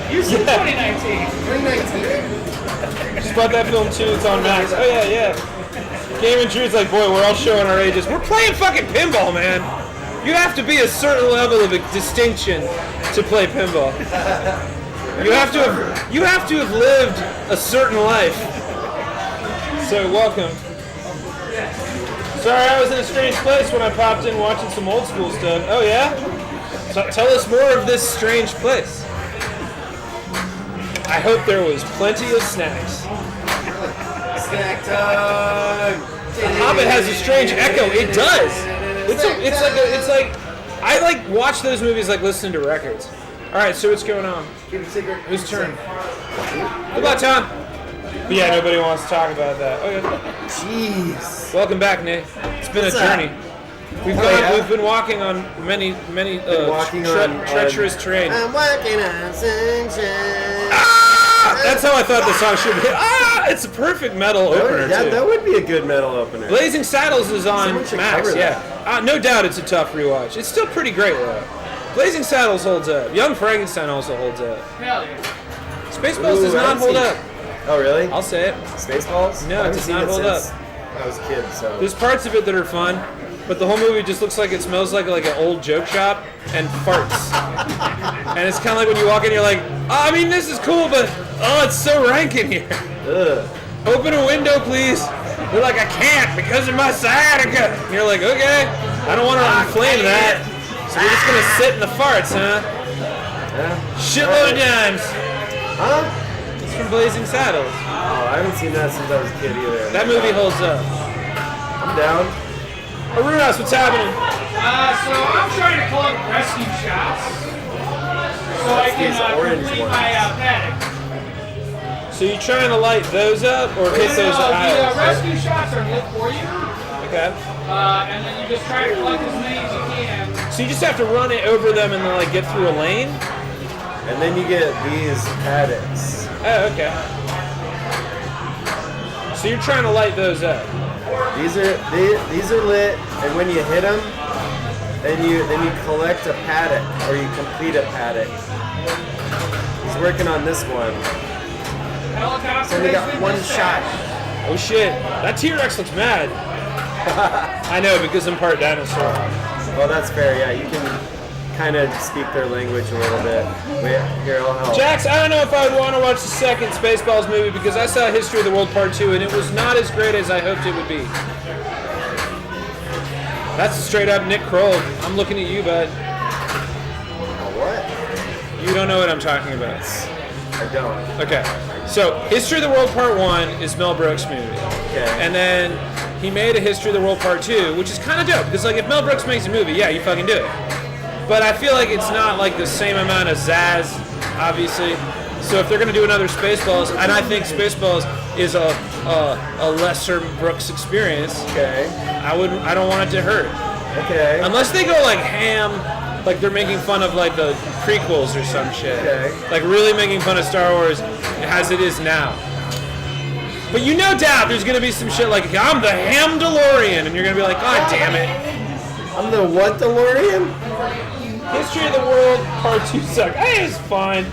You said 2019. 2019. Just bought that film too. It's on Max. Oh, yeah. Game and Drew's like, boy, we're all showing our ages. We're playing fucking pinball, man. You have to be a certain level of distinction to play pinball. You have to have lived a certain life. So welcome. Sorry, I was in a strange place when I popped in watching some old school stuff. Oh yeah? So tell us more of this strange place. I hope there was plenty of snacks. Snack time! The Hobbit has a strange echo. It does. It's like I like watch those movies like listening to records. All right, so what's going on? Keep it secret. Whose turn? Good luck, Tom. But yeah, nobody wants to talk about that. Okay. Jeez. Welcome back, Nick. It's been What's a journey. We've been walking on many treacherous terrain. I'm walking on sunshine. That's how I thought the song should be. It's a perfect metal opener too. That would be a good metal opener. Blazing Saddles is on Someone should Max. cover Yeah, no doubt it's a tough rewatch. It's still pretty great though. Blazing Saddles holds up. Young Frankenstein also holds up. Hell yeah. Spaceballs does not hold up. Oh, really? I'll say it. Spaceballs? No, it does not hold up. I was a kid, so. There's parts of it that are fun, but the whole movie just looks like it smells like an old joke shop and farts. And it's kind of like when you walk in, you're like, oh, I mean, this is cool, but it's so rank in here. Ugh. Open a window, please. They're like, I can't because of my sciatica. And you're like, okay, I don't want to inflame that. So we're just gonna sit in the farts, huh? Yeah. Shitload of times. Huh? It's from Blazing Saddles. Oh, I haven't seen that since I was a kid either. That movie holds up. I'm down. Arunas, what's happening? So I'm trying to collect rescue shots so I can These orange complete ones. my paddock. So you trying to light those up or hit those The aisles? rescue shots are lit for you, Okay. and then you just try to collect as many as you can. So you just have to run it over them and then like get through a lane? And then you get these paddocks. Oh, okay. So you're trying to light those up. These are lit, and when you hit them, then you collect a paddock or you complete a paddock. He's working on this one. Helicopter So we got has been one dispatched. shot. Oh shit, that T-Rex looks mad. I know, because I'm part dinosaur. Well, that's fair. Yeah, you can kind of speak their language a little bit. Wait, here, I'll help. Jax, I don't know if I would want to watch the second Spaceballs movie because I saw History of the World Part 2 and it was not as great as I hoped it would be. That's straight up Nick Kroll. I'm looking at you, bud. What? You don't know what I'm talking about. I don't. Okay, so History of the World Part 1 is Mel Brooks' movie. Okay. And then he made a History of the World Part 2, which is kind of dope because like if Mel Brooks makes a movie, yeah, you fucking do it. But I feel like it's not like the same amount of zazz, obviously. So if they're gonna do another Spaceballs, and I think Spaceballs is a lesser Brooks experience, Okay. I don't want it to hurt. Okay. Unless they go like ham, like they're making fun of like the prequels or some shit. Okay. Like really making fun of Star Wars as it is now. But you no doubt there's gonna be some shit like I'm the Ham DeLorean, and you're gonna be like, God damn it. I'm the what DeLorean? History of the World Part 2 sucked. Hey, it's fine.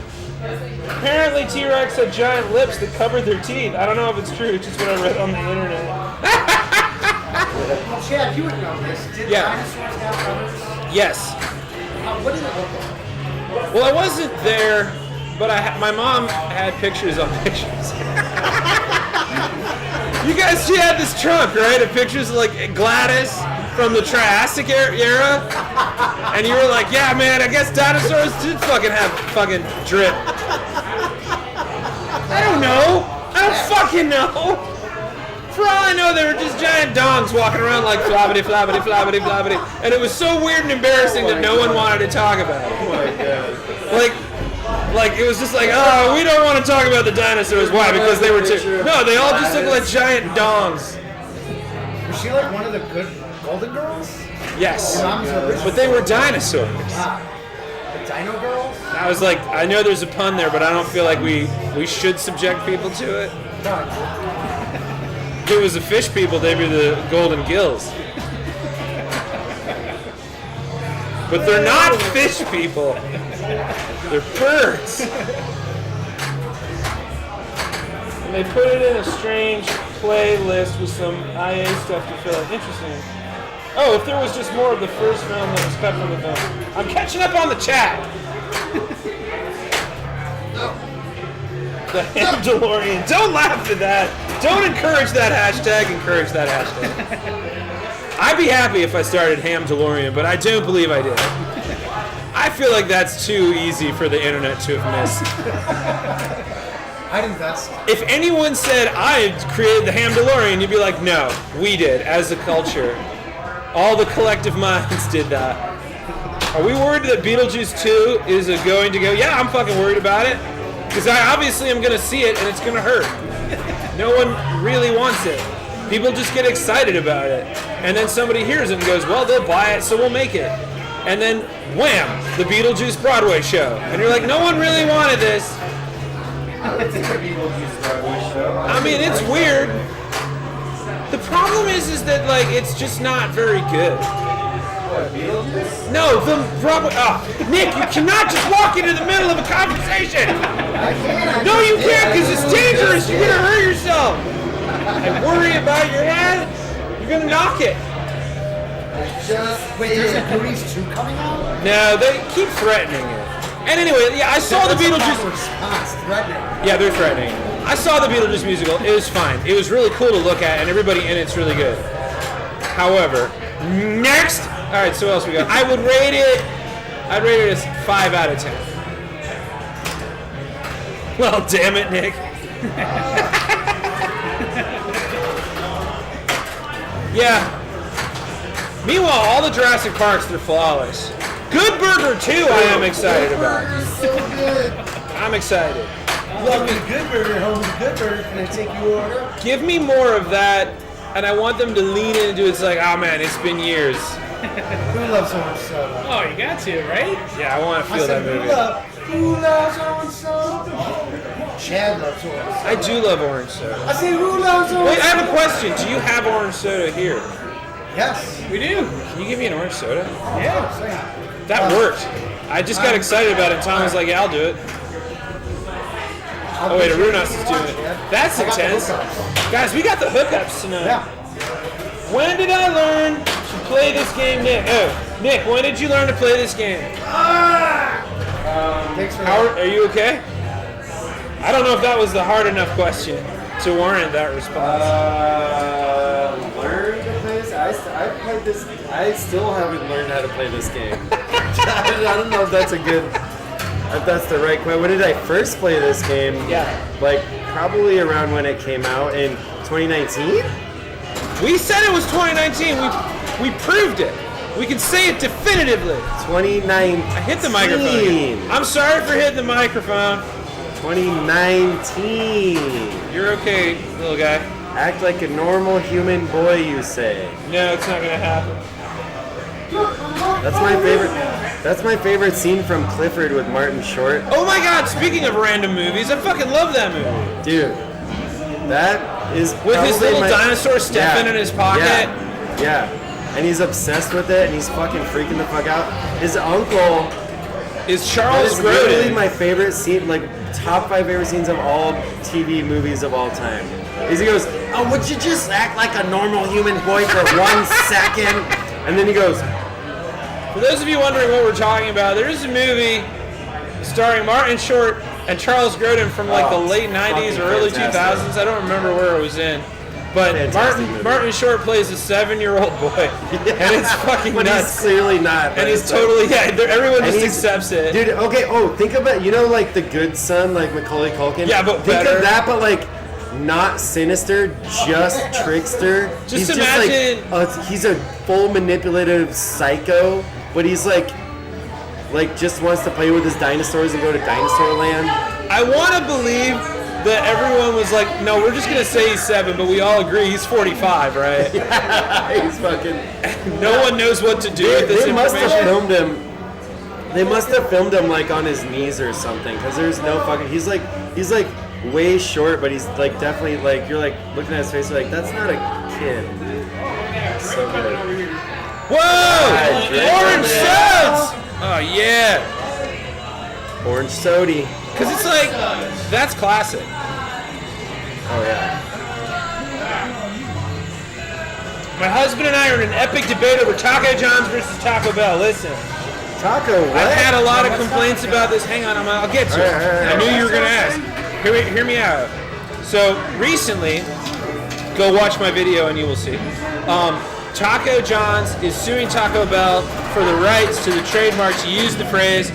Apparently T-Rex had giant lips that covered their teeth. I don't know if it's true, it's just what I read on the internet. Chad, you would know this. Did Yeah. dinosaurs have rubbers? Yes. What did it look like? Well, I wasn't there, but my mom had pictures on pictures. You guys, she had this trunk, right? Of pictures of like Gladys from the Triassic era. And you were like, yeah, man, I guess dinosaurs did fucking have fucking drip. I don't know. I don't fucking know. For all I know, they were just giant dongs walking around like flobbity, flobbity, flobbity, flobbity. And it was so weird and embarrassing that no one wanted to talk about it. Oh my god. Like it was just like, oh, we don't want to talk about the dinosaurs. Why? Because they were too. No, they all just look like giant dongs. Was she like one of the good Golden Girls? Yes. Mom's original. But they were dinosaurs. The Dino Girls? I was like, I know there's a pun there, but I don't feel like we should subject people to it. No. If it was the fish people, they'd be the golden gills. But they're not fish people. They're birds. And they put it in a strange playlist with some IA stuff to fill it. Interesting. Oh, if there was just more of the first film that was cut from the film. I'm catching up on the chat. The Ham DeLorean. Don't laugh at that. Don't encourage that hashtag. Encourage that hashtag. I'd be happy if I started Ham DeLorean, but I don't believe I did. I feel like that's too easy for the internet to have missed. I think that's... If anyone said I created the Ham DeLorean, you'd be like, no, we did, as a culture. All the collective minds did that. Are we worried that Beetlejuice 2 is going to go? Yeah, I'm fucking worried about it. Because I obviously am going to see it and it's going to hurt. No one really wants it. People just get excited about it. And then somebody hears it and goes, well, they'll buy it, so we'll make it. And then, wham, the Beetlejuice Broadway show. And you're like, no one really wanted this. I mean, it's weird. The problem is that, like, it's just not very good. No, the Broadway. Oh, Nick, you cannot just walk into the middle of a conversation. No, you can't, because it's dangerous. You're gonna hurt yourself. And worry about your head. You're gonna knock it. Wait, there's a Goonies 2 coming out? No, they keep threatening it. And anyway, yeah, I saw the Beetlejuice. Response, threatening. Yeah, they're threatening. I saw the Beetlejuice musical. It was fine. It was really cool to look at, and everybody in it's really good. However, next. All right, so what else we got? I'd rate it as 5 out of 10. Well, damn it, Nick. Yeah. Meanwhile, all the Jurassic Parks, they're flawless. Good Burger 2, I am excited about. So good. I'm excited. Love the Good Burger, home of the Good Burger. Can I take your order? Give me more of that, and I want them to lean into it. It's like, oh man, it's been years. Who loves orange soda? Oh, you got to, right? Yeah, I want to I feel said, that movie. who loves orange soda? Chad loves orange soda. I do love orange soda. I said, who loves orange Wait, I soda? have a question. Do you have orange soda here? Yes. We do. Can you give me an orange soda? Yeah. That worked. I just got excited about it, and Tom was like, yeah, I'll do it. Oh wait, Arunas is doing it. That's intense. Guys, we got the hookups tonight. Yeah. When did I learn to play this game, Nick? Oh, Nick, when did you learn to play this game? Thanks for Howard, are you okay? I don't know if that was the hard enough question to warrant that response. Learn to play this? I played this. I still haven't learned how to play this game. I don't know if that's a good. If that's the right question. When did I first play this game? Yeah. Like probably around when it came out in 2019. We said it was 2019. We proved it. We can say it definitively. 2019. I hit the microphone again. I'm sorry for hitting the microphone. 2019. You're okay, little guy. Act like a normal human boy, you say. No, it's not gonna happen. That's my favorite. That's my favorite scene from Clifford with Martin Short. Oh my God! Speaking of random movies, I fucking love that movie. Dude, that is With his probably little dinosaur Stefan in his pocket. Yeah. And he's obsessed with it, and he's fucking freaking the fuck out. His uncle Is that Charles is literally Grodin. my favorite scene, like top 5 favorite scenes of all TV movies of all time. Is he goes, oh, would you just act like a normal human boy for 1 second? And then he goes, For those of you wondering what we're talking about, there is a movie starring Martin Short and Charles Grodin from like the late 90s or early fantastic. 2000s. I don't remember where it was in. But Fantastic movie. Martin Short plays a 7-year-old boy. And it's fucking but nuts. he's clearly not. but And he's it's like- totally, everyone And just he's- accepts it. Dude, okay, think about, like The Good Son, like Macaulay Culkin? Yeah, but think better. of that, but like, not sinister, just trickster. Just he's imagine- Just like, he's a full manipulative psycho, but he's like just wants to play with his dinosaurs and go to dinosaur land. I want to believe that everyone was like, no, we're just going to say he's 7, but we all agree he's 45, right? He's fucking... No one knows what to do with this They must have information. filmed him. They must have filmed him like on his knees or something, because there's no fucking... He's like way short, but he's like definitely like, you're like looking at his face, you're like, that's not a kid. So good. Whoa! Drink Orange over sodas! Oh, yeah. Orange sody. Because it's like, that's classic. Oh yeah. My husband and I are in an epic debate over Taco John's versus Taco Bell. Listen, Taco what? I've had a lot of complaints about this. Hang on, I'll get to it. All right. I knew you were going to ask. Hear me out. So, recently, go watch my video and you will see. Taco John's is suing Taco Bell for the rights to the trademark to use the phrase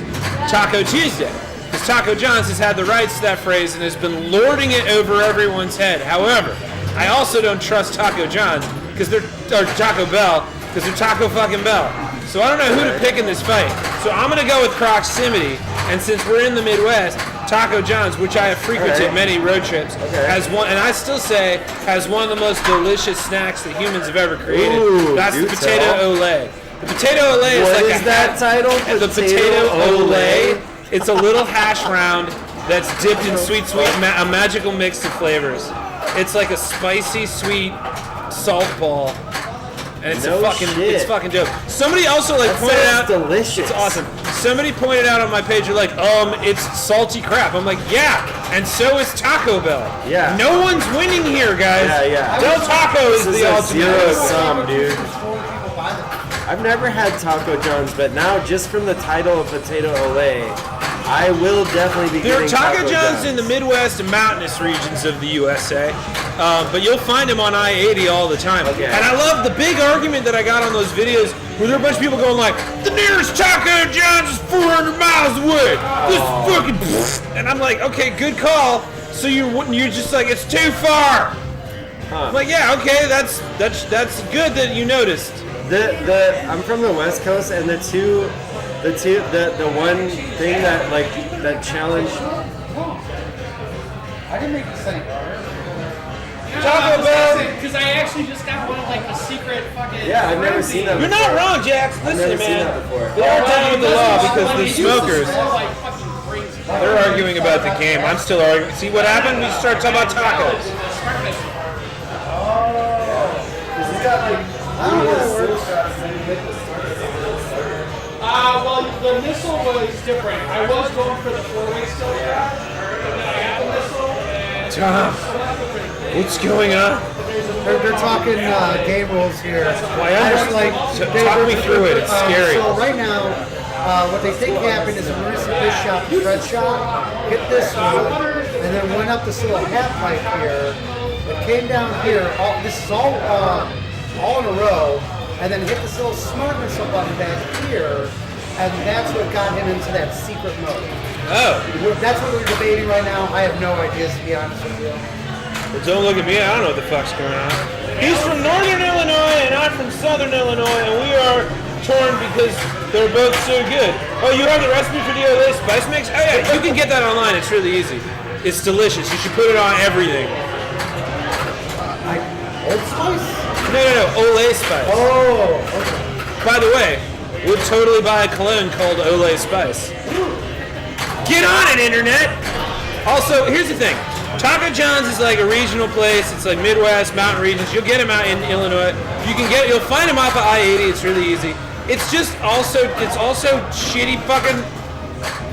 Taco Tuesday. Because Taco John's has had the rights to that phrase and has been lording it over everyone's head. However, I also don't trust Taco John's or Taco Bell because they're Taco fucking Bell. So I don't know who to pick in this fight. So I'm gonna go with proximity. And since we're in the Midwest, Taco John's, which I have frequented many road trips, has one, and I still say has one of the most delicious snacks that humans have ever created. Ooh, That's the do potato tell. ole. The potato ole is What like is a that title? The potato ole. It's a little hash round that's dipped in sweet, a magical mix of flavors. It's like a spicy, sweet salt ball, and it's it's fucking dope. Somebody also pointed out, delicious. it's awesome. Somebody pointed out on my page, you're like, it's salty crap. I'm like, yeah, and so is Taco Bell. Yeah. No one's winning here, guys. Yeah. Del Taco is This is the a ultimate. zero sum, dude. People buy them. I've never had Taco John's, but now just from the title of Potato Ole, I will definitely be There are getting Taco John's in the Midwest and mountainous regions of the USA. But you'll find him on I-80 all the time. Okay. And I love the big argument that I got on those videos where there are a bunch of people going like, the nearest Taco John's is 400 miles away. This fucking... And I'm like, okay, good call. So you're just like, it's too far. I'm like, yeah, okay, that's good that you noticed. I'm from the West Coast, and the one thing that challenged. I didn't make the same. Taco Bell. Because I actually just got one of like the secret fucking. Yeah, I've never seen that. You're not wrong, Jax. I've Listen, never seen man. that before. They are down with the law because the smokers. Like fucking crazy. They're arguing about the game. I'm still arguing. See what happened? We start talking about tacos. Well, the missile was different. I was going for the four-way still. Yeah. And then I got the missile. And Tom, what's going on? They're talking game rules here. Why talk me through it. It's scary. So right now, what they think happened is emergency this shot, the red shot, hit this one, and then went up this little half pipe here. It came down here. This is all in a row, and then hit this little smart missile button back here, and that's what got him into that secret mode. Oh. That's what we're debating right now. I have no idea, to be honest with you. Well, don't look at me. I don't know what the fuck's going on. He's from Northern Illinois, and I'm from Southern Illinois, and we are torn because they're both so good. Oh, you have the recipe for the Olay spice mix? Oh, yeah, you can get that online. It's really easy. It's delicious. You should put it on everything. Old Spice? No. Olay spice. Oh, okay. By the way, would totally buy a cologne called Olay Spice. Get on it, internet! Also, here's the thing. Taco John's is like a regional place. It's like Midwest, mountain regions. You'll get them out in Illinois. You'll find them off of I-80. It's really easy. It's also shitty fucking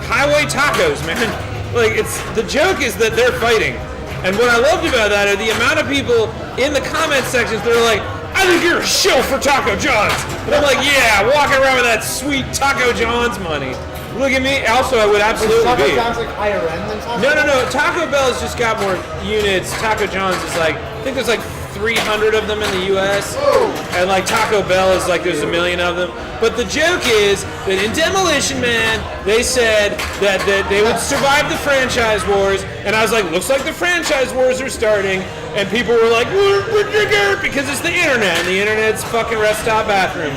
highway tacos, man. Like, the joke is that they're fighting. And what I loved about that are the amount of people in the comment sections that are like, I think you're a shill for Taco John's. And I'm like, yeah, walking around with that sweet Taco John's money. Look at me. Also, I would absolutely Taco be. John's like higher end than Taco No. Bell? Taco Bell's just got more units. Taco John's is like, I think there's like 300 of them in the U.S. And like Taco Bell is like there's a million of them. But the joke is that in Demolition Man, they said that they would survive the franchise wars. And I was like, looks like the franchise wars are starting. And people were like, because it's the internet. And the internet's fucking rest stop bathroom.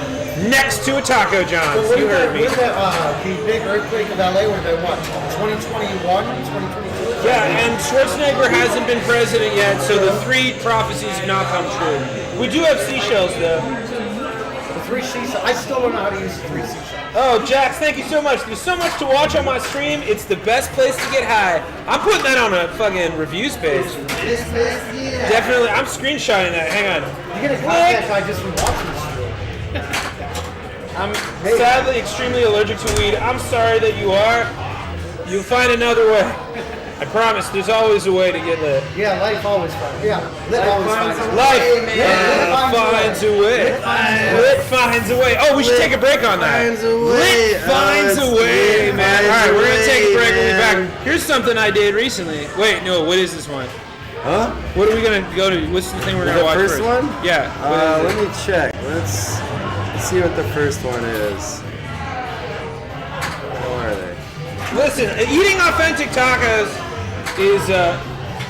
Next to a Taco John's. You heard me. The big earthquake of LA would have been what? 2021? 2022? Yeah, and Schwarzenegger hasn't been president yet, so the three prophecies have not come true. We do have seashells, though. The three seashells. I still don't know how to use the three seashells. Oh, Jax, thank you so much. There's so much to watch on my stream. It's the best place to get high. I'm putting that on a fucking reviews page. Yeah. Definitely. I'm screenshotting that. Hang on. You get a contact guy just from watching the stream. I'm sadly extremely allergic to weed. I'm sorry that you are. You'll find another way. I promise, there's always a way to get lit. Yeah, life always finds. Yeah, lit always finds a way. Life finds a way. Lit finds a way. Oh, we should take a break on that. Lit finds a way, man. All right, we're gonna take a break. We'll be back. Here's something I did recently. Wait, no, what is this one? Huh? What are we gonna go to? What's the thing we're gonna watch first first? one? Yeah. Let me check. Let's see what the first one is. How are they? Listen, eating authentic tacos is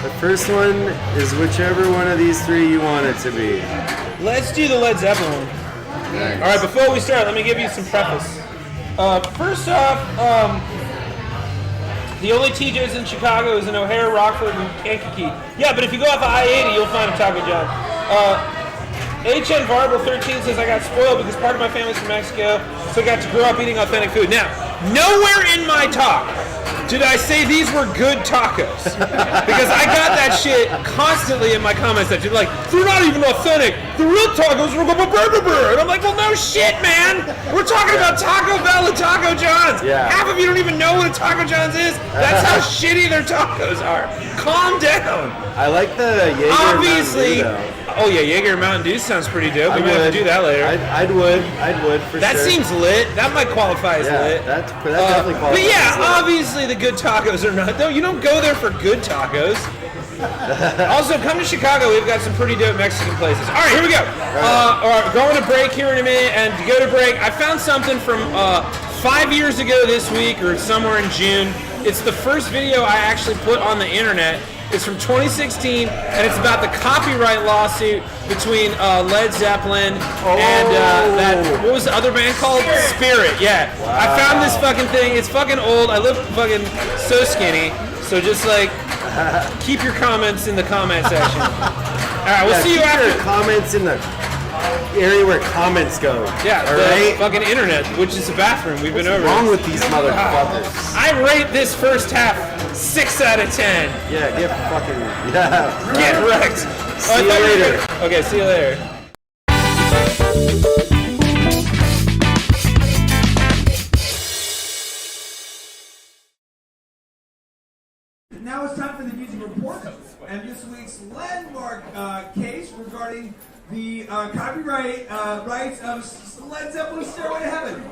The first one is whichever one of these three you want it to be. Let's do the Led Zeppelin one. Nice. All right, before we start, let me give you some preface. First off, the only TJs in Chicago is in O'Hare, Rockford, and Kankakee. Yeah, but if you go off of I-80, you'll find a Taco John. HN Varble 13 says I got spoiled because part of my family's from Mexico, so I got to grow up eating authentic food. Now, nowhere in my talk did I say these were good tacos. Because I got that shit constantly in my comment section. Like, they're not even authentic. The real tacos are and I'm like, well, no shit, man. We're talking about Taco Bell and Taco John's. Yeah. Half of you don't even know what a Taco John's is. That's how shitty their tacos are. Calm down. I like the Jaeger Obviously. Mountain Dew, though. Oh yeah, Jaeger Mountain Dew sounds pretty dope. We might have to do that later. I'd would for That sure. seems lit. That might qualify as Yeah, lit. that definitely qualifies. But yeah, as lit. obviously the good tacos are not. No, you don't go there for good tacos. Also, come to Chicago. We've got some pretty dope Mexican places. All right, here we go. Going to break here in a minute, and to go to break, I found something from 5 years ago this week, or somewhere in June. It's the first video I actually put on the internet. It's from 2016, and it's about the copyright lawsuit between Led Zeppelin and that, what was the other band called? Spirit, yeah. Wow. I found this fucking thing. It's fucking old. I look fucking so skinny. So just like, keep your comments in the comment section. All right, we'll see you after. Your comments in the area where comments go. Yeah, all the right? fucking internet, which is the bathroom. We've been over. What's wrong with these motherfuckers? I rate this first half 6 out of 10. Yeah, get wrecked. See you later. Okay, see you later. Now it's time for the music report and this week's landmark case regarding the copyright rights of Led Zeppelin's Stairway to Heaven.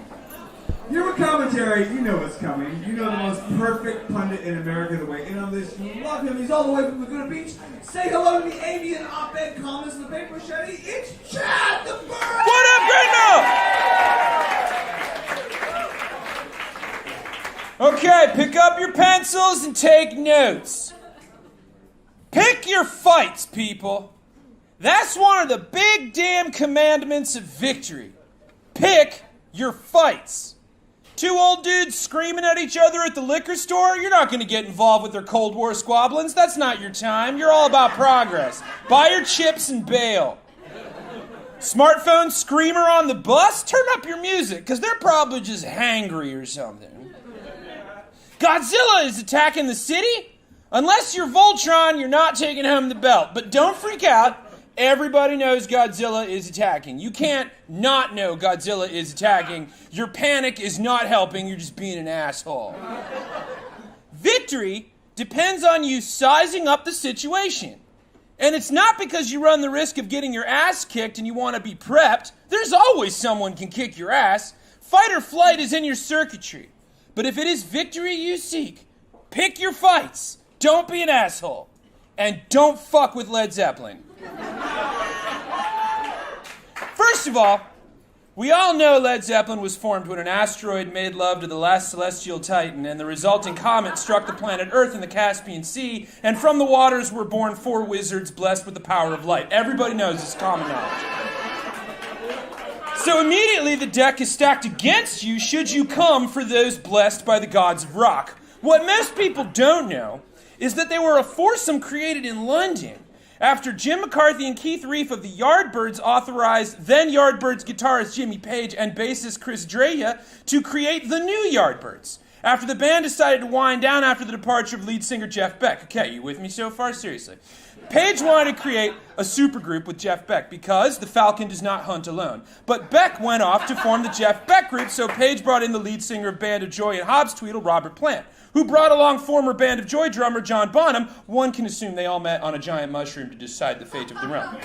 Your commentary, you know what's coming. You know the most perfect pundit in America the way in on this. You love him. He's all the way from Laguna Beach. Say hello to the avian op-ed columnist in the paper machete. It's Chad the Bird! What up, Gringo? Okay, pick up your pencils and take notes. Pick your fights, people. That's one of the big damn commandments of victory. Pick your fights. Two old dudes screaming at each other at the liquor store, you're not going to get involved with their Cold War squabblings. That's not your time. You're all about progress. Buy your chips and bail. Smartphone screamer on the bus, turn up your music, because they're probably just hangry or something. Godzilla is attacking the city? Unless you're Voltron, you're not taking home the belt. But don't freak out. Everybody knows Godzilla is attacking. You can't not know Godzilla is attacking. Your panic is not helping. You're just being an asshole. Victory depends on you sizing up the situation. And it's not because you run the risk of getting your ass kicked and you want to be prepped. There's always someone can kick your ass. Fight or flight is in your circuitry. But if it is victory you seek, pick your fights. Don't be an asshole. And don't fuck with Led Zeppelin. First of all, we all know Led Zeppelin was formed when an asteroid made love to the last celestial titan, and the resulting comet struck the planet Earth in the Caspian Sea, and from the waters were born 4 wizards blessed with the power of light. Everybody knows this common knowledge. So immediately the deck is stacked against you should you come for those blessed by the gods of rock. What most people don't know is that they were a foursome created in London after Jim McCarthy and Keith Reef of the Yardbirds authorized then Yardbirds guitarist Jimmy Page and bassist Chris Dreja to create the new Yardbirds, after the band decided to wind down after the departure of lead singer Jeff Beck. Okay, you with me so far? Seriously. Page wanted to create a supergroup with Jeff Beck because the Falcon does not hunt alone. But Beck went off to form the Jeff Beck group, so Page brought in the lead singer of Band of Joy and Hobbs Tweedle, Robert Plant, who brought along former Band of Joy drummer John Bonham. One can assume they all met on a giant mushroom to decide the fate of the realm.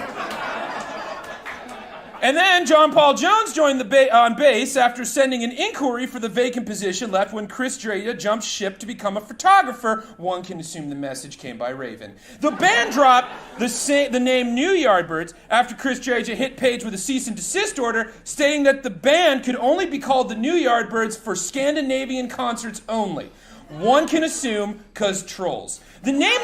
And then John Paul Jones joined on bass after sending an inquiry for the vacant position left when Chris Dreja jumped ship to become a photographer. One can assume the message came by Raven. The band dropped the name New Yardbirds after Chris Dreja hit Page with a cease and desist order, stating that the band could only be called the New Yardbirds for Scandinavian concerts only. One can assume, 'cause trolls. The name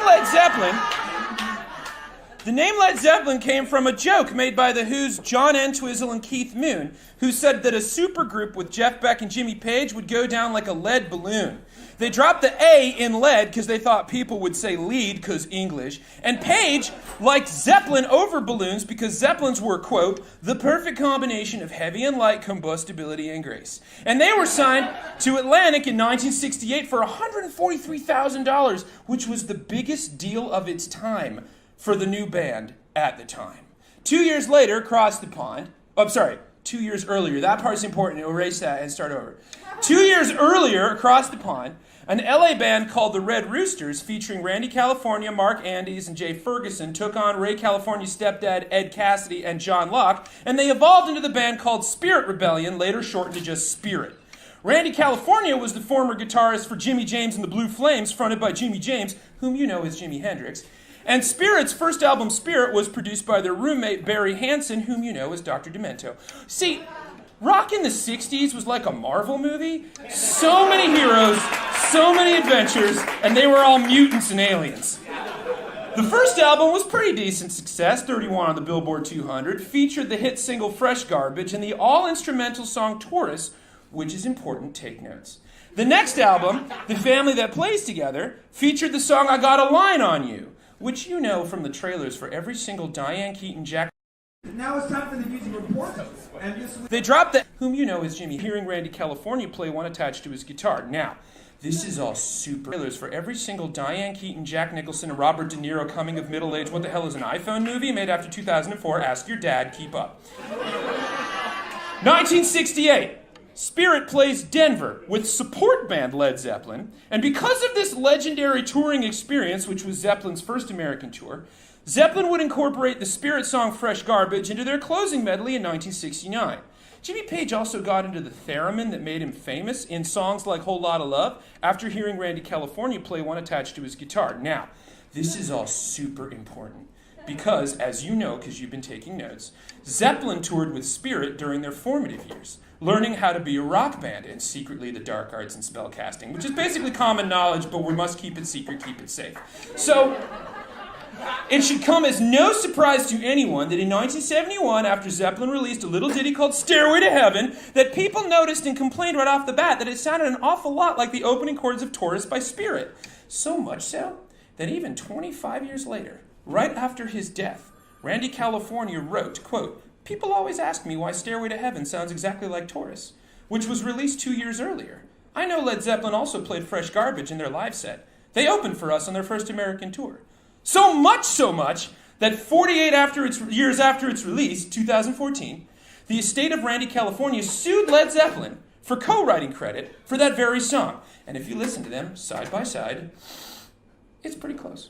Led Zeppelin came from a joke made by The Who's John Entwistle and Keith Moon, who said that a supergroup with Jeff Beck and Jimmy Page would go down like a lead balloon. They dropped the A in lead because they thought people would say lead because English, and Page liked Zeppelin over balloons because Zeppelins were, quote, the perfect combination of heavy and light combustibility and grace. And they were signed to Atlantic in 1968 for $143,000, which was the biggest deal of its time for the new band at the time. 2 years later, across the pond, 2 years earlier, that part's important, erase that and start over. 2 years earlier, across the pond, an LA band called the Red Roosters, featuring Randy California, Mark Andes, and Jay Ferguson, took on Ray California's stepdad, Ed Cassidy, and John Locke, and they evolved into the band called Spirit Rebellion, later shortened to just Spirit. Randy California was the former guitarist for Jimmy James and the Blue Flames, fronted by Jimmy James, whom you know as Jimi Hendrix. And Spirit's first album, Spirit, was produced by their roommate, Barry Hansen, whom you know as Dr. Demento. See, rock in the 60s was like a Marvel movie. So many heroes, so many adventures, and they were all mutants and aliens. The first album was pretty decent success, 31 on the Billboard 200, featured the hit single Fresh Garbage and the all-instrumental song Taurus, which is important, take notes. The next album, The Family That Plays Together, featured the song I Got a Line on You, which you know from the trailers for every single Diane Keaton, Jack... Now it's time for the music report. And this week... They dropped the... whom you know as Jimmy, hearing Randy California play one attached to his guitar. Now, this is all super... trailers for every single Diane Keaton, Jack Nicholson, and Robert De Niro coming of middle age. What the hell is an iPhone movie made after 2004? Ask your dad, keep up. 1968. Spirit plays Denver with support band Led Zeppelin, and because of this legendary touring experience, which was Zeppelin's first American tour, Zeppelin would incorporate the Spirit song Fresh Garbage into their closing medley in 1969. Jimmy Page also got into the theremin that made him famous in songs like Whole Lotta Love after hearing Randy California play one attached to his guitar. Now, this is all super important. Because, as you know, because you've been taking notes, Zeppelin toured with Spirit during their formative years, learning how to be a rock band and secretly the dark arts and spellcasting, which is basically common knowledge, but we must keep it secret, keep it safe. So, it should come as no surprise to anyone that in 1971, after Zeppelin released a little ditty called Stairway to Heaven, that people noticed and complained right off the bat that it sounded an awful lot like the opening chords of Taurus by Spirit. So much so that even 25 years later, right after his death, Randy California wrote, quote, "People always ask me why Stairway to Heaven sounds exactly like Taurus, which was released 2 years earlier. I know Led Zeppelin also played Fresh Garbage in their live set. They opened for us on their first American tour. So much, that 48 years after its release, 2014, the estate of Randy California sued Led Zeppelin for co-writing credit for that very song. And if you listen to them side by side, it's pretty close.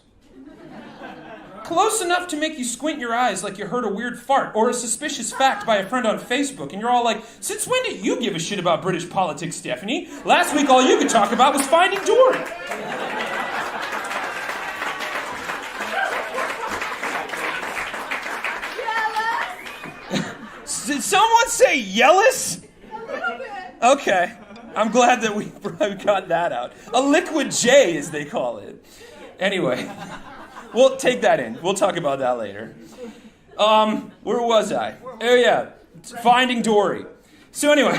Close enough to make you squint your eyes like you heard a weird fart or a suspicious fact by a friend on Facebook, and you're all like, since when did you give a shit about British politics, Stephanie? Last week all you could talk about was Finding Dory. Did someone say yellis? Okay, I'm glad that we got that out. A liquid J, as they call it. Anyway, we'll take that in. We'll talk about that later. Where was I? Oh yeah, Finding Dory. So anyway.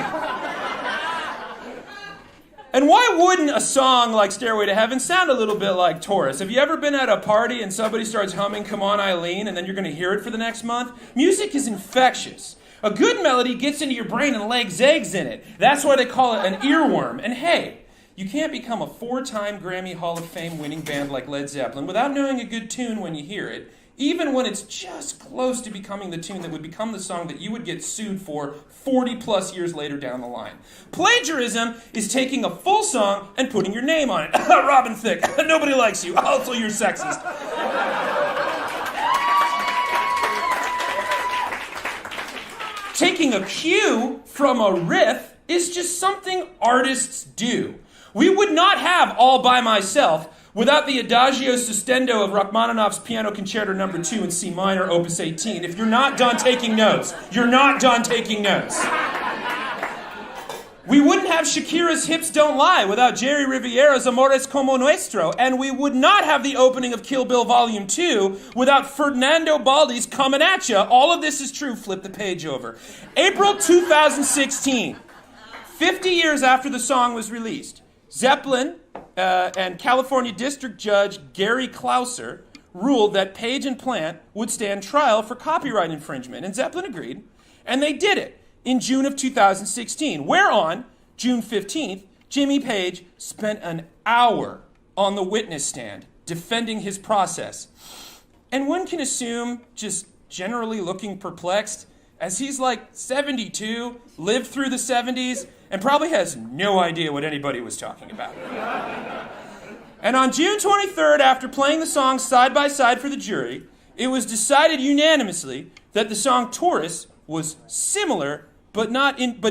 And why wouldn't a song like Stairway to Heaven sound a little bit like Taurus? Have you ever been at a party and somebody starts humming Come On Eileen and then you're going to hear it for the next month? Music is infectious. A good melody gets into your brain and lays eggs in it. That's why they call it an earworm. And hey, you can't become a 4-time Grammy Hall of Fame winning band like Led Zeppelin without knowing a good tune when you hear it, even when it's just close to becoming the tune that would become the song that you would get sued for 40 plus years later down the line. Plagiarism is taking a full song and putting your name on it. Robin Thicke, nobody likes you, also you're sexist. Taking a cue from a riff is just something artists do. We would not have All By Myself without the Adagio Sustendo of Rachmaninoff's Piano Concerto No. 2 in C minor, Opus 18. If you're not done taking notes, you're not done taking notes. We wouldn't have Shakira's Hips Don't Lie without Jerry Riviera's Amores Como Nuestro, and we would not have the opening of Kill Bill Volume 2 without Fernando Baldi's Comin' At Ya. All of this is true. Flip the page over. April 2016, 50 years after the song was released, Zeppelin and California District Judge Gary Clouser ruled that Page and Plant would stand trial for copyright infringement, and Zeppelin agreed, and they did it in June of 2016, whereon, June 15th, Jimmy Page spent an hour on the witness stand defending his process. And one can assume, just generally looking perplexed, as he's like 72, lived through the 70s, and probably has no idea what anybody was talking about. And on June 23rd, after playing the songs side by side for the jury, it was decided unanimously that the song Taurus was similar but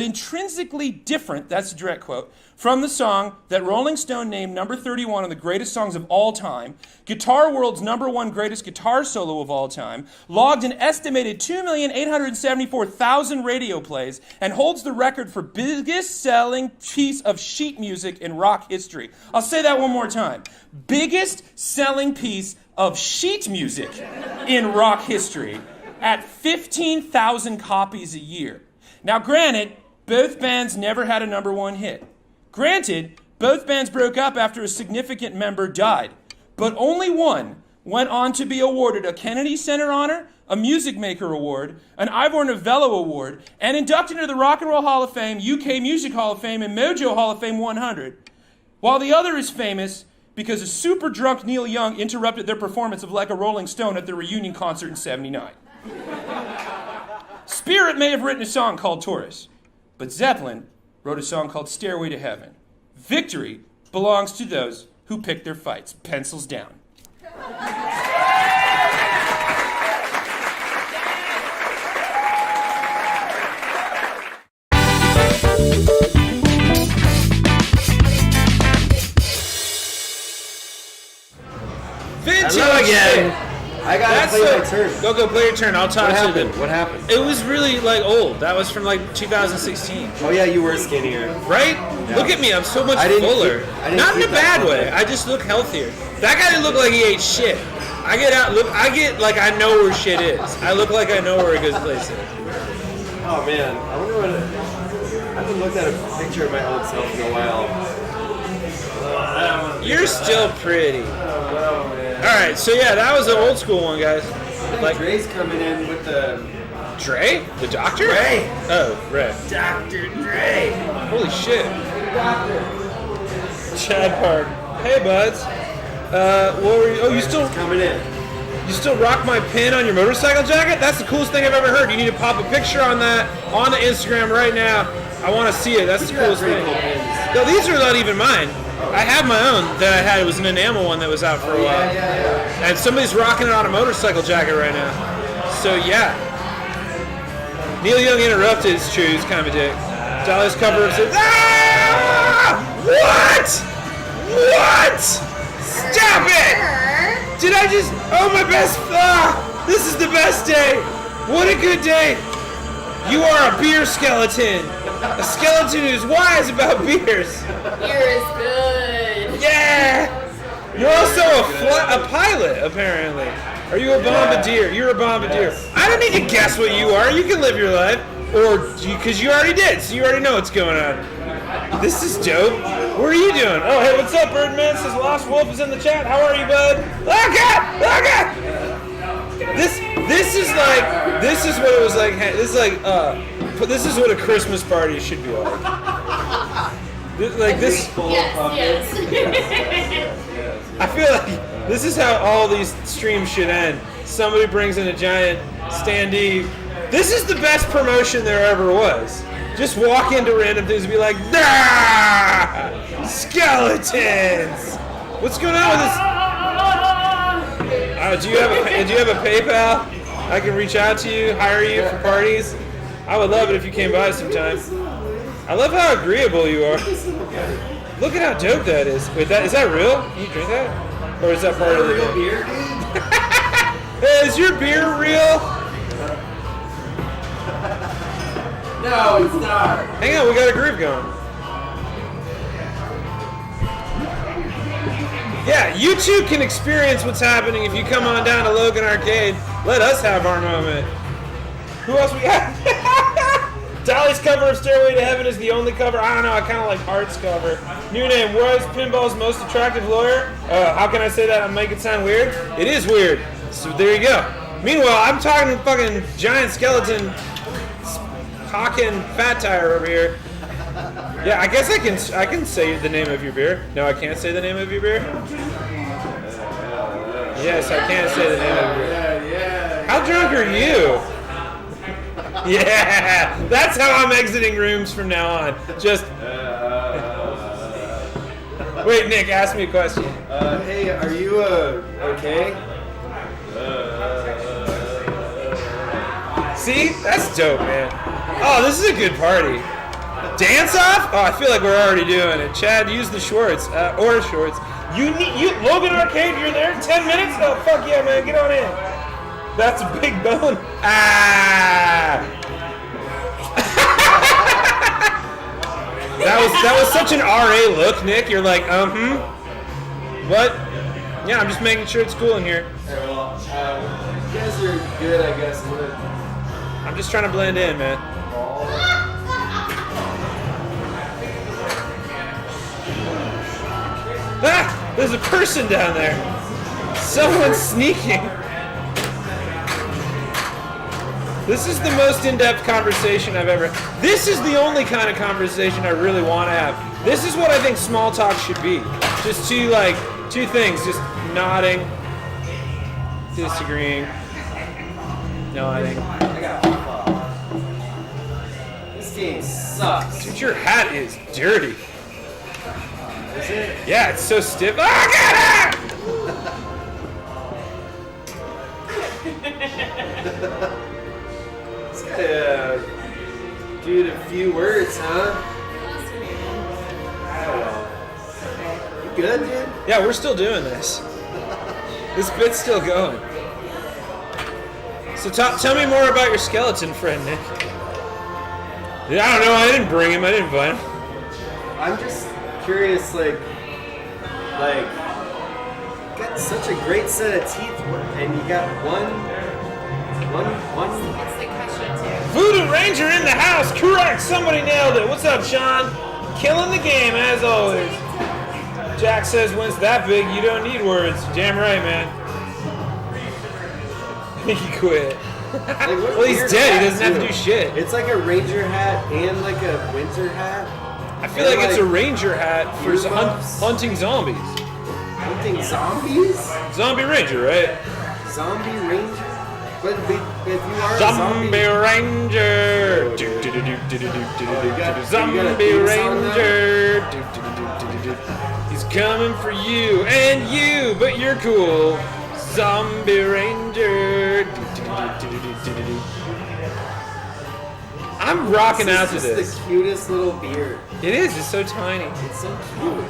intrinsically different, that's a direct quote, from the song that Rolling Stone named number 31 on the greatest songs of all time, Guitar World's number 1 greatest guitar solo of all time, logged an estimated 2,874,000 radio plays, and holds the record for biggest selling piece of sheet music in rock history. I'll say that one more time. Biggest selling piece of sheet music in rock history at 15,000 copies a year. Now, granted, both bands never had a number 1 hit. Granted, both bands broke up after a significant member died, but only one went on to be awarded a Kennedy Center Honor, a Music Maker Award, an Ivor Novello Award, and inducted into the Rock and Roll Hall of Fame, UK Music Hall of Fame, and Mojo Hall of Fame 100, while the other is famous because a super drunk Neil Young interrupted their performance of Like a Rolling Stone at their reunion concert in '79. Spirit may have written a song called Taurus, but Zeppelin wrote a song called Stairway to Heaven. Victory belongs to those who pick their fights. Pencils down. Vintage Hello again. shit. I gotta play my turn. Go play your turn. I'll talk What to happened? you. What happened? It was really like old. That was from like 2016. Oh yeah, you were skinnier. Right? Look at me. I'm so much I didn't fuller. keep- I didn't Not in a keep that bad photo. way. I just look healthier. That guy didn't look like he ate shit. I get like I know where shit is. I look like I know where a good place is. Oh man, I wonder what. I haven't looked at a picture of my old self in a while. You're still pretty. Oh man. All right, so yeah, that was the old school one, guys. Like Dre's coming in with the Dre? The doctor? Dre. Oh, Ray. Dr. Dre. Holy shit. Chad Park. Hey, buds. What were you? Oh, you still coming in. You still rock my pin on your motorcycle jacket? That's the coolest thing I've ever heard. You need to pop a picture on that on the Instagram right now. I want to see it. That's the coolest thing. No, these are not even mine. I have my own that I had. It was an enamel one that was out for a while. And somebody's rocking it on a motorcycle jacket right now. So yeah. Neil Young interrupted. It's true. He's kind of a dick. Dolly's cover up says, "Ah! What? What? Stop it! Did I just? Oh, my best! Ah! This is the best day. What a good day. You are a beer skeleton. A skeleton who's wise about beers. Beer is good. Yeah! You're also a pilot, apparently. Are you a bombardier? You're a bombardier. I don't need to guess what you are. You can live your life. Or, because you already did, so you already know what's going on. This is dope. What are you doing? Oh, hey, what's up, Birdman? Says Lost Wolf is in the chat. How are you, bud? Look at! Look at! This is what it was like. This is like, this is what a Christmas party should be like. This. Yes. I feel like this is how all these streams should end. Somebody brings in a giant standee. This is the best promotion there ever was. Just walk into random things and be like, "Nah! Skeletons! What's going on with this?" Do you have a PayPal? I can reach out to you, hire you for parties. I would love it if you came by sometime. I love how agreeable you are. Look at how dope that is. Wait, is that real? Can you drink that? Or is that part of the Real beer? Hey, is your beer real? No, it's not. Hang on, we got a groove going. Yeah, you too can experience what's happening if you come on down to Logan Arcade. Let us have our moment. Who else we got? Dolly's cover of Stairway to Heaven is the only cover. I don't know, I kind of like Art's cover. New name, was pinball's most attractive lawyer? How can I say that and make it sound weird? It is weird. So there you go. Meanwhile, I'm talking fucking giant skeleton hawking fat tire over here. Yeah, I guess I can say the name of your beer. No, I can't say the name of your beer? Yes, I can't say the name of your beer. How drunk are you? Yeah, that's how I'm exiting rooms from now on. Just wait, Nick, ask me a question. Hey, are you okay? See, that's dope, man. Oh, this is a good party. Dance off? Oh, I feel like we're already doing it. Chad, use the shorts or shorts. You Logan Arcade. You're there. 10 minutes? Oh, fuck yeah, man. Get on in. That's a big bone. Ah. That was such an RA look, Nick. You're like, what? Yeah, I'm just making sure it's cool in here. Alright, well, you guys are good, I guess. I'm just trying to blend in, man. Ah! There's a person down there. Someone's sneaking. This is the most in-depth conversation I've ever. This is the only kind of conversation I really want to have. This is what I think small talk should be. Just two things. Just nodding, disagreeing, nodding. This game sucks. Dude, your hat is dirty. Is it? Yeah, it's so stiff. Oh, I got it! This guy, dude, a few words, huh? Oh, well. You good, dude? Yeah, we're still doing this. This bit's still going. So tell me more about your skeleton friend, Nick. Yeah, I don't know. I didn't bring him. I didn't invite him. I'm just curious, like, got such a great set of teeth, and you got one. What's the question too? Voodoo Ranger in the house. Correct. Somebody nailed it. What's up, Sean? Killing the game as always. Jack says, "When's that big? You don't need words." Damn right, man. He quit. Well, he's dead. He doesn't have to do shit. It's like a ranger hat and like a winter hat. I feel like it's a ranger hat for hunting zombies. Hunting zombies? Zombie Ranger, right? Zombie ranger? But if you are Zombie a zombie... Ranger. Oh, dude. Zombie you got a theme song Ranger. He's coming for you and you, but you're cool. Zombie Ranger. I'm rocking out to This this. is the cutest little beard. It is. It's so tiny. It's so cute.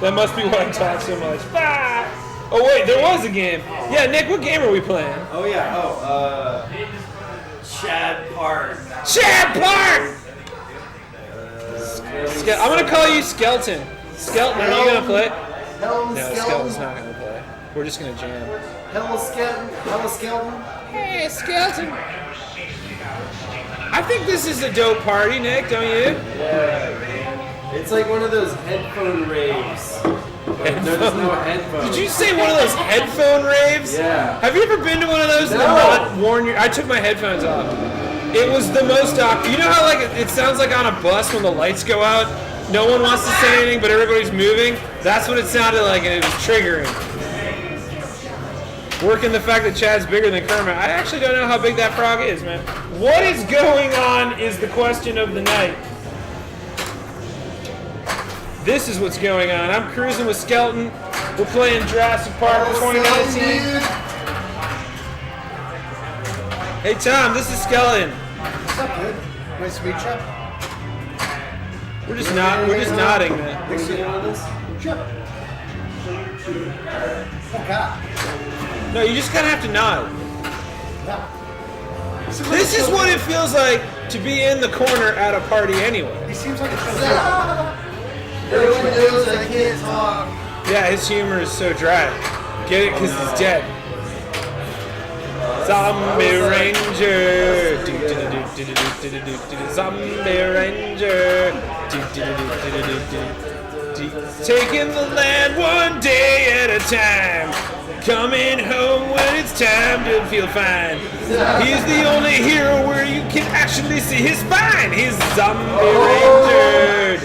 That must be why I talk so much. Ah! Oh wait, there was a game. Yeah, Nick, what game are we playing? Oh yeah. Chad Park. Chad Park! I'm gonna call you Skeleton. Skeleton, are you gonna play? Hello, No, Skeleton's not gonna play. We're just gonna jam. Hello, Skeleton. Hello, Skeleton. Hey, Skeleton. I think this is a dope party, Nick, don't you? Yeah. It's like one of those headphone raves. But there's no headphones. Did you say one of those headphone raves? Yeah. Have you ever been to one of those and not worn your... I took my headphones off. It was the most awkward. You know how like it sounds like on a bus when the lights go out? No one wants to say anything, but everybody's moving? That's what it sounded like, and it was triggering. Working the fact that Chad's bigger than Kermit. I actually don't know how big that frog is, man. What is going on is the question of the night. This is what's going on. I'm cruising with Skeleton. We're playing Jurassic Park 2019. Hey Tom, this is Skeleton. What's up, dude? Nice to meet you. We're just nodding, man. Are you in on this? Sure. Oh, God. No, you just kind of have to nod. Yeah. This is what it feels like to be in the corner at a party anyway. He seems like a Everyone knows I can't talk. Yeah, his humor is so dry. Get it? Because he's dead. Zombie Ranger. Zombie Ranger. Taking the land one day at a time. Coming home when it's time to feel fine. He's the only hero where you can actually see his spine. He's Zombie Ranger.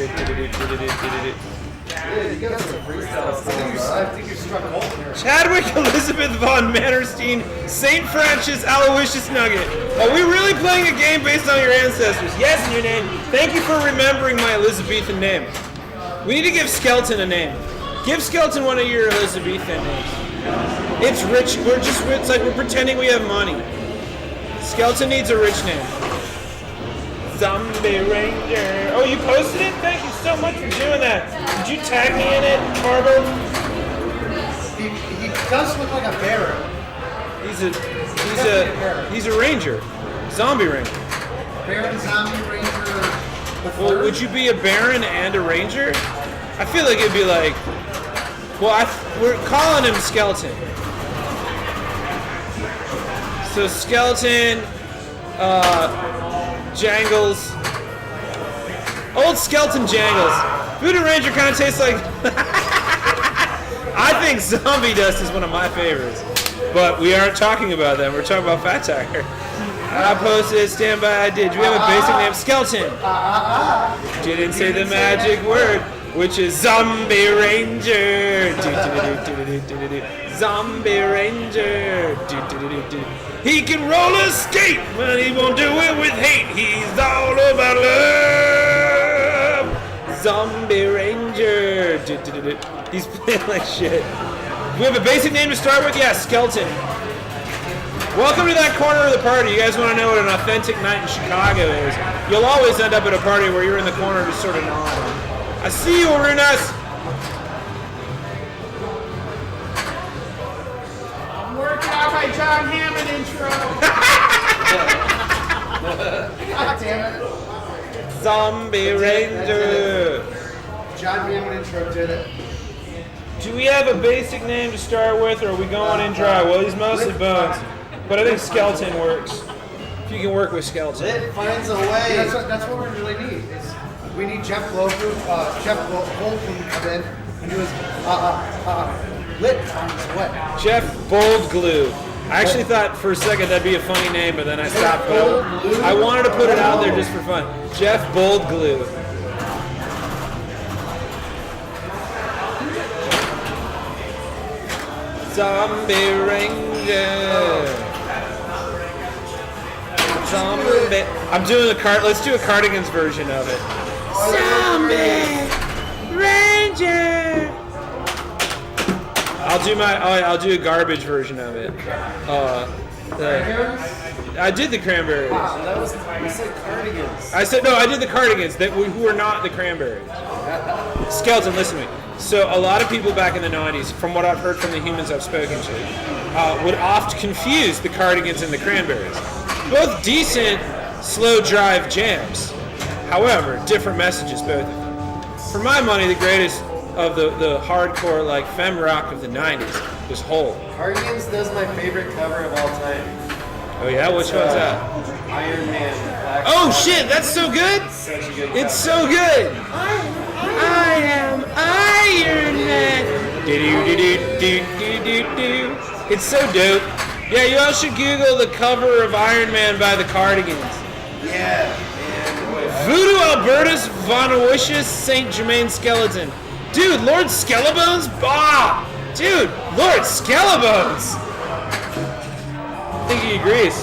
I think you struck a hole here. Chadwick Elizabeth von Mannerstein, St. Francis Aloysius Nugget. Are we really playing a game based on your ancestors? Yes, and your name. Thank you for remembering my Elizabethan name. We need to give Skeleton a name. Give Skeleton one of your Elizabethan names. It's rich. It's like we're pretending we have money. Skeleton needs a rich name. Zombie Ranger. Oh, you posted it? Thank you so much for doing that. Did you tag me in it, Carver? He does look like a bear. He's a ranger. Zombie ranger. Baron, zombie, ranger. Well, would you be a baron and a ranger? I feel like it'd be like, well, we're calling him Skeleton. So Skeleton, Jangles, old Skeleton Jangles. Voodoo Ranger kind of tastes like. I think Zombie Dust is one of my favorites, but we aren't talking about them. We're talking about Fat Tire. I posted, stand by, I did. Do we have a basic name? Skeleton. Didn't say the magic word, which is Zombie Ranger. Zombie Ranger. He can roller skate, but he won't do it with hate. He's all about love. Zombie Ranger. He's playing like shit. We have a basic name to start with? Yeah, Skeleton. Welcome to that corner of the party. You guys want to know what an authentic night in Chicago is? You'll always end up at a party where you're in the corner just sort of nodding. I see you, Arunas. I'm working out my John Hammond intro. God damn it. Zombie Ranger. John Hammond intro did it. Do we have a basic name to start with, or are we going in dry? Well, he's mostly bones, but I think Skeleton works. If you can work with Skeleton. It finds a way. That's what we really need. We need Jeff Goldblum to come in and do his lit on his what? Jeff Bold Glue. I actually thought for a second that'd be a funny name, but then I stopped. But I wanted to put it out there just for fun. Jeff Bold Glue. Zombie Ranger. Zombie. I'm doing let's do a Cardigans version of it. Zombie Ranger. I'll do a garbage version of it. I did the Cranberries. You said Cardigans. I did the Cardigans who are not the Cranberries. Skeleton, listen to me. So a lot of people back in the 90s, from what I've heard from the humans I've spoken to, would oft confuse the Cardigans and the Cranberries. Both decent, slow drive jams. However, different messages, both of them. For my money, the greatest of the hardcore like femme rock of the 90s was Hole. Cardigans does my favorite cover of all time. Oh yeah? Which one's that? Iron Man. Oh shit, that's so good! Such a good It's so good! I am Iron Man! Do-do-do-do-do-do-do. It's so dope. Yeah, you all should Google the cover of Iron Man by the Cardigans. Yeah, man. Voodoo Albertus Von Wishes St. Germain Skeleton. Dude, Lord Skelebones? Bah! Dude, Lord Skelebones! I think he agrees.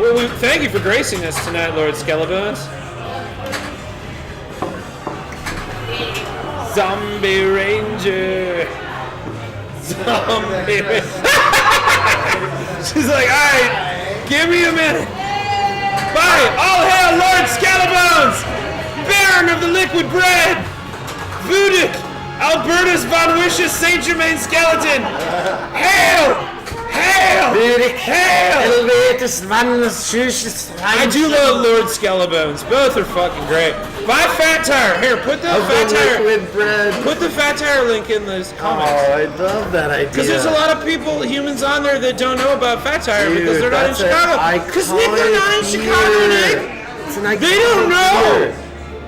Well, thank you for gracing us tonight, Lord Skelebones. Zombie Ranger. Zombie Ranger. She's like, alright, give me a minute. Bye! All hail Lord Skelebones! Baron of the liquid bread! Voodoo! Albertus Von Wishes St. Germain Skeleton! Hail! Hail! Hail! I do love Lord Skelebones. Both are fucking great. Buy Fat Tire. Here, put the Fat Tire. Liquid bread. Put the Fat Tire link in the comments. Oh, I love that idea. Because there's a lot of humans on there that don't know about Fat Tire Dude, because they're not in that's an Chicago. Because Nick, they're not in iconic Chicago, beer. Nick. It's an They don't know.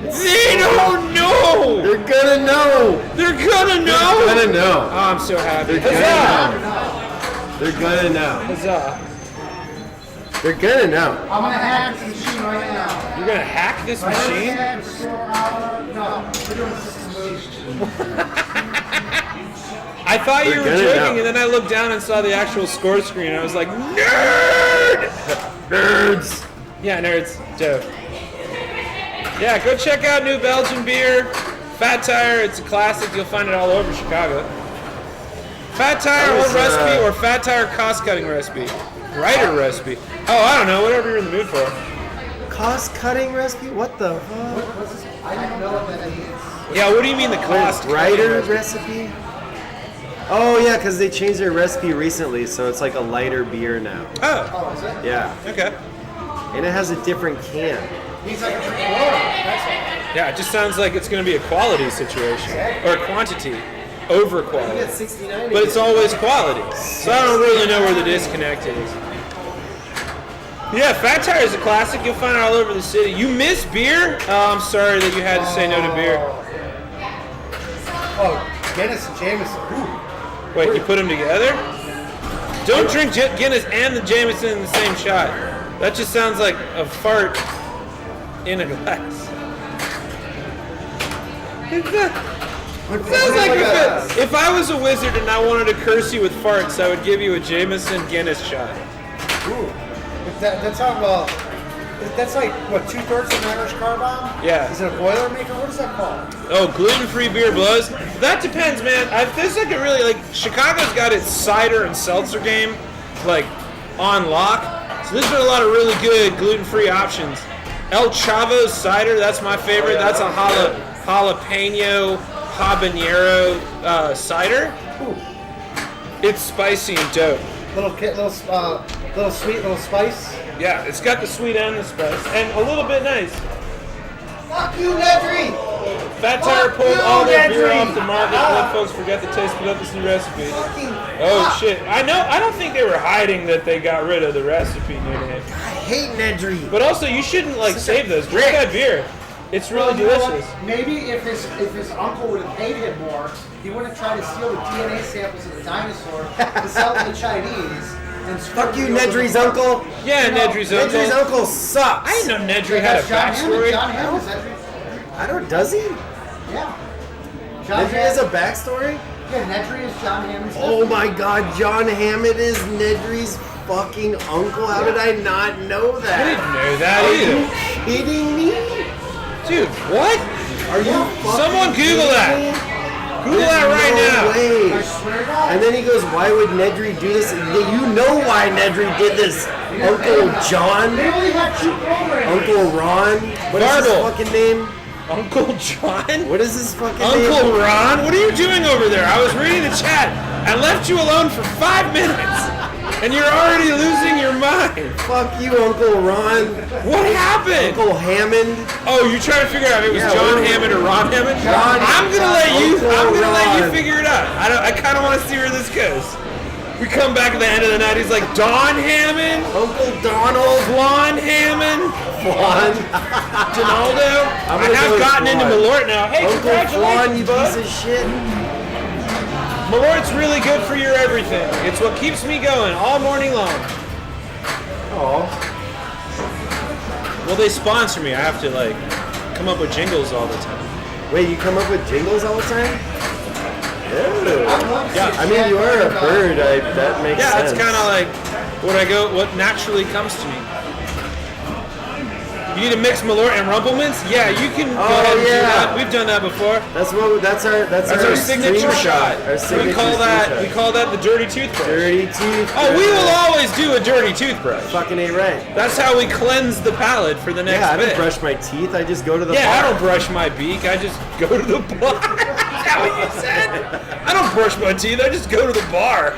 They don't know. They're gonna know. They're gonna know. They're gonna know. Oh, I'm so happy. They're gonna know. They're gonna know. Huzzah. They're gonna know. I'm gonna hack this machine right now. You're gonna hack this machine? No, we're doing system moves. I thought you They're were gonna joking, know. and then I looked down and saw the actual score screen, and I was like, nerd! Nerds. Yeah, nerds. Dope. Yeah, go check out New Belgian beer. Fat Tire, it's a classic. You'll find it all over Chicago. Fat Tire That was, old recipe or Fat Tire cost-cutting recipe? Writer recipe. Oh, I don't know. Whatever you're in the mood for. cost-cutting recipe? What the fuck? What's this? I don't know what that means. Yeah, what do you mean the cost? Lighter recipe? Oh yeah, because they changed their recipe recently, so it's like a lighter beer now. Oh, Oh, is it? Yeah, okay. and it has a different can. He's like a water. That's all. Yeah, it just sounds like it's going to be a quality situation or quantity over You quality. get 69. But it's always quality. So I don't really know where the disconnect is. Yeah, Fat Tire is a classic. You'll find it all over the city. You miss beer? Oh, I'm sorry that you had to say no to beer. Oh, Guinness and Jameson. Ooh. Wait, you put them together? Don't drink Guinness and the Jameson in the same shot. That just sounds like a fart in a glass. Sounds like if I was a wizard and I wanted to curse you with farts, I would give you a Jameson Guinness shot. Ooh. That's how, that's like, what, 2/3 of an Irish car bomb? Yeah. Is it a Boilermaker? What is that called? Oh, gluten-free beer blows? That depends, man. There's like a really, like, Chicago's got its cider and seltzer game, like, on lock. So there's been a lot of really good gluten-free options. El Chavo's cider, that's my favorite. That's a jalapeno habanero cider. Ooh. It's spicy and dope. Little sweet, little spice. Yeah, it's got the sweet and the spice, and a little bit nice. Fuck you, Nedry! Fat Tire pulled all their beer off the market. Let folks forget the taste, but this new recipe. Oh shit! I know. I don't think they were hiding that they got rid of the recipe, dude. I hate Nedry. But also, you shouldn't like save those. Drink that beer. It's really delicious. Maybe if his uncle would have paid him more, he wouldn't try to steal the DNA samples of the dinosaur to sell to the Chinese. And Fuck you, Nedry's uncle. Yeah, Nedry's uncle. Nedry's uncle sucks. I didn't know Nedry had a backstory. John Hammond, I don't. Does he? yeah. Nedry has a backstory? Yeah, Nedry is John Hammond's Oh my god, John Hammond is Nedry's fucking uncle. How did I not know I that? didn't know that Are either. you kidding me? Dude, what? Are you fucking Someone Google kidding that. me? Google that right No now. way. I swear to God. And then he goes, why would Nedry do this? You know why Nedry did this. Uncle John? They only had 2 programs. Uncle Ron? What is his Bartle. fucking name? Uncle John? What is his fucking Uncle name? Ron? What are you doing over there? I was reading the chat. I left you alone for 5 minutes. And you're already losing your mind. Fuck you, Uncle Ron. What happened? Uncle Hammond. Oh, you're trying to figure out if it was Yeah, John what- Hammond or Ron Hammond? John- I'm gonna let you Ron. figure it out. I kind of want to see where this goes. We come back at the end of the night. He's like, Don Hammond, Uncle Donald. Blonde Hammond, Flan. Donaldo. I gonna go have with gotten into Flan. Malort now. Hey, Uncle Flan, congratulations, you bud. piece of shit. Malort's really good for your everything. It's what keeps me going all morning long. Oh. Well, they sponsor me. I have to like come up with jingles all the time. Wait, you come up with jingles all the time? Ew. Yeah, I mean, you are a bird. That makes Yeah, sense. that's kind of like what naturally comes to me. You need to mix Malort and Rumplemans? Yeah, you can go ahead and do yeah. that. We've done that before. That's our Our signature shot. Our signature We call stream that shot. the dirty toothbrush. Dirty teeth. Oh, we will always do a dirty toothbrush. Fucking ain't right. That's how we cleanse the palate for the next Yeah, I bit. don't brush my teeth. I just go to the Yeah, I bar. don't brush my beak. I just go to the bar. Is that what you said? I don't brush my teeth. I just go to the bar.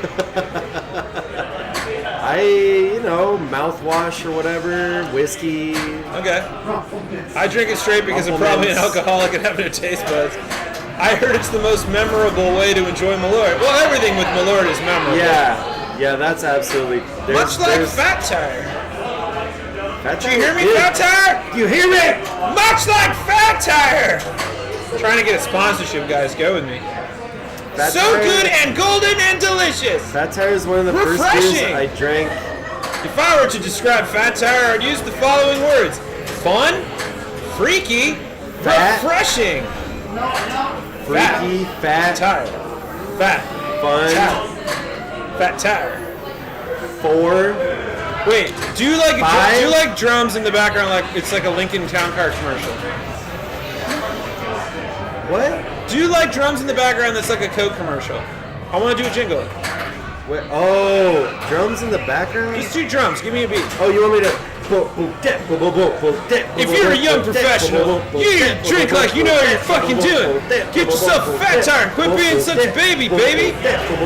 Mouthwash or whatever, whiskey. Okay. I drink it straight because I'm probably an alcoholic and having a taste buds. I heard it's the most memorable way to enjoy Malort. Well, everything with Malort is memorable. Yeah, that's absolutely. Much like Fat Tire. Do Do you hear me, Fat Tire? You hear me? Much like Fat Tire. Trying to get a sponsorship, guys. Go with me. Fat So Tire- good and golden and delicious. Fat Tire is one of the first Refreshing. beers I drank. If I were to describe Fat Tire, I'd use the following words: fun, freaky, Fat. refreshing. Freaky, fat, Tire. Fat. fun, Tire. Fat Tire. 4. Wait, do you like 5. drums in the background like it's like a Lincoln Town Car commercial? What? Do you like drums in the background that's like a Coke commercial? I want to do a jingle. Wait, oh, drums in the background? Just do drums. Give me a beat. Oh, you want me to? If you're a young professional, you need to drink like you know what you're fucking doing. Get yourself a fat tire. Quit being such a baby, baby.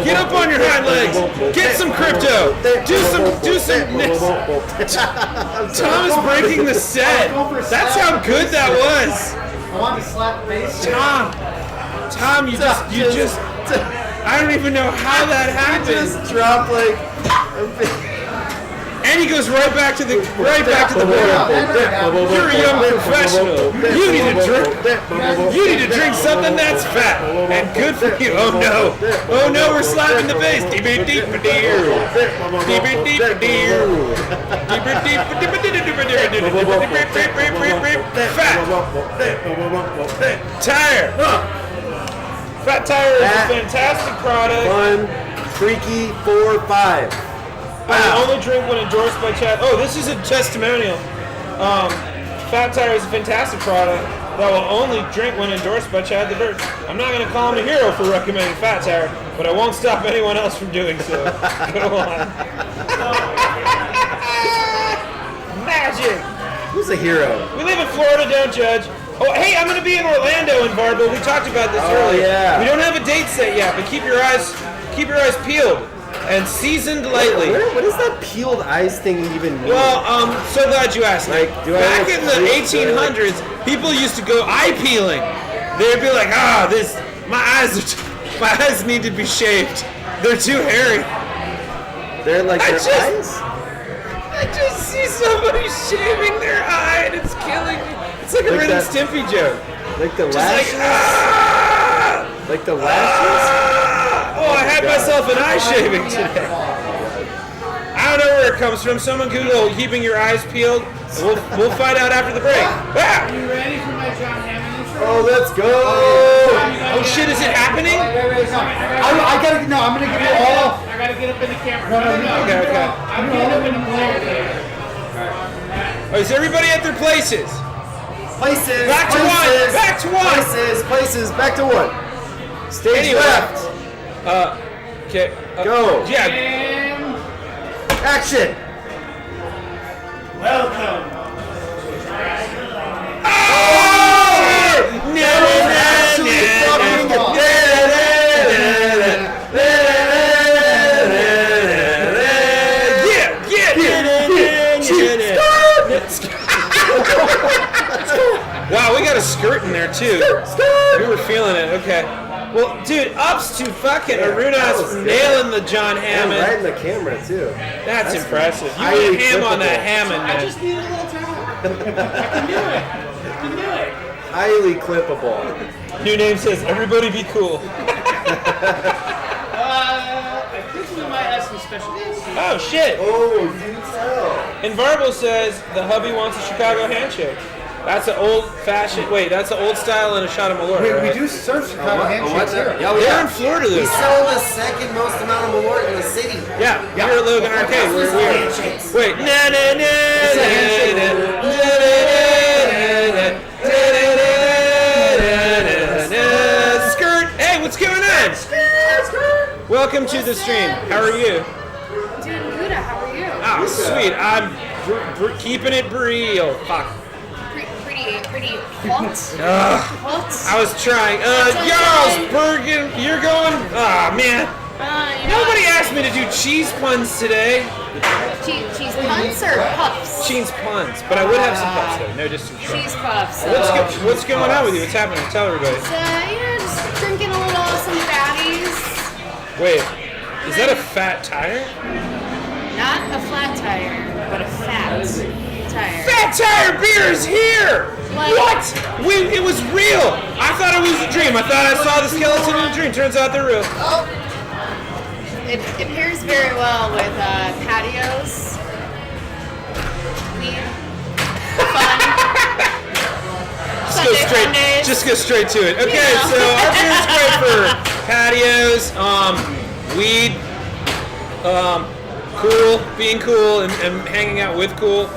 Get up on your hind legs. Get some crypto. Do some nicks. Tom is breaking the set. That's how good that was. I want to slap the face. Tom, you just. I don't even know how that happened. Just drop like. And he goes right back to the board. You're a young professional. You need to drink something that's fat and good for you. Oh no! Oh no! We're slapping the face. Fat tire. Fat tire is a fantastic product. Fun, freaky, 4-5. I will only drink when endorsed by Chad. Oh, this is a testimonial. Fat Tire is a fantastic product that will only drink when endorsed by Chad the Bird. I'm not going to call him a hero for recommending Fat Tire, but I won't stop anyone else from doing so. Go on. Magic! Who's a hero? We live in Florida, don't judge. Oh, hey, I'm going to be in Orlando in Barbo. We talked about this earlier. Yeah. We don't have a date set yet, but keep your eyes peeled. And seasoned lightly. What does that peeled eyes thing even mean? Well, so glad you asked. Like, back in the 1800s, people used to go eye peeling. They'd be like, my eyes need to be shaved. They're too hairy. They're like their eyes? I just see somebody shaving their eye and it's killing me. It's like a Ren and Stimpy joke. Like the Just lashes? Like the lashes? Oh, I had myself an eye shaving today. I don't know where it comes from. Someone Google keeping your eyes peeled. We'll find out after the break. Are you ready for my John Hammond intro? Oh, let's go! Oh shit, is it happening? I gotta, no, I'm gonna give you all. I gotta get up in the camera. No. Okay. I'm getting up in the camera. Oh, is everybody at their places? Places! Back to one! Back to one! Places! Back to one! Stage Anyway. left! Okay. Go! Yeah. And Action! welcome. Wow, we got a skirt in there too. We were feeling it. Okay. Well, dude, ups to fucking Arunas for nailing the John Hammond. Right in the camera too. That's impressive. You highly went ham on that clippable. Hammond, I man. just need a little time. I can do it. Highly clippable. New name says, everybody be cool. I think we might have some special guests. Oh, shit. Oh, dude, so. And Varble says, the hubby wants a Chicago handshake. That's an old-fashioned, that's an old style and a shot of Malort, We right? do serve Chicago handshakes here. They're in Florida, We though. sell the second most amount of Malort in the city. Yeah, we're at Logan Arcade. We're Handshakes. Wait. Skirt. Hey, what's going on? Welcome to the stream. How are you? Doing good. How are you? Oh, sweet. I'm keeping it real. Fuck. Pretty hot. Hot. I was trying. Jarlsbergen, you're going. Oh man. Nobody asked me to do cheese puns today. Cheese puns or puffs? Cheese puns, but I would have some puffs though. No, just some shrimp. Cheese puffs. What's going on with you? What's happening? Tell everybody. Just drinking a little some fatties. Wait, is that a fat tire? Not a flat tire, but a fat tire. Fat Tire Beer is here! What? It was real! I thought it was a dream. I thought I saw the skeleton in a dream. Turns out they're real. Oh. It pairs very well with patios. Weed. Fun. Just go straight to it. Okay, Yeah. so our beer is great for patios, weed, cool, being cool, and hanging out with cool.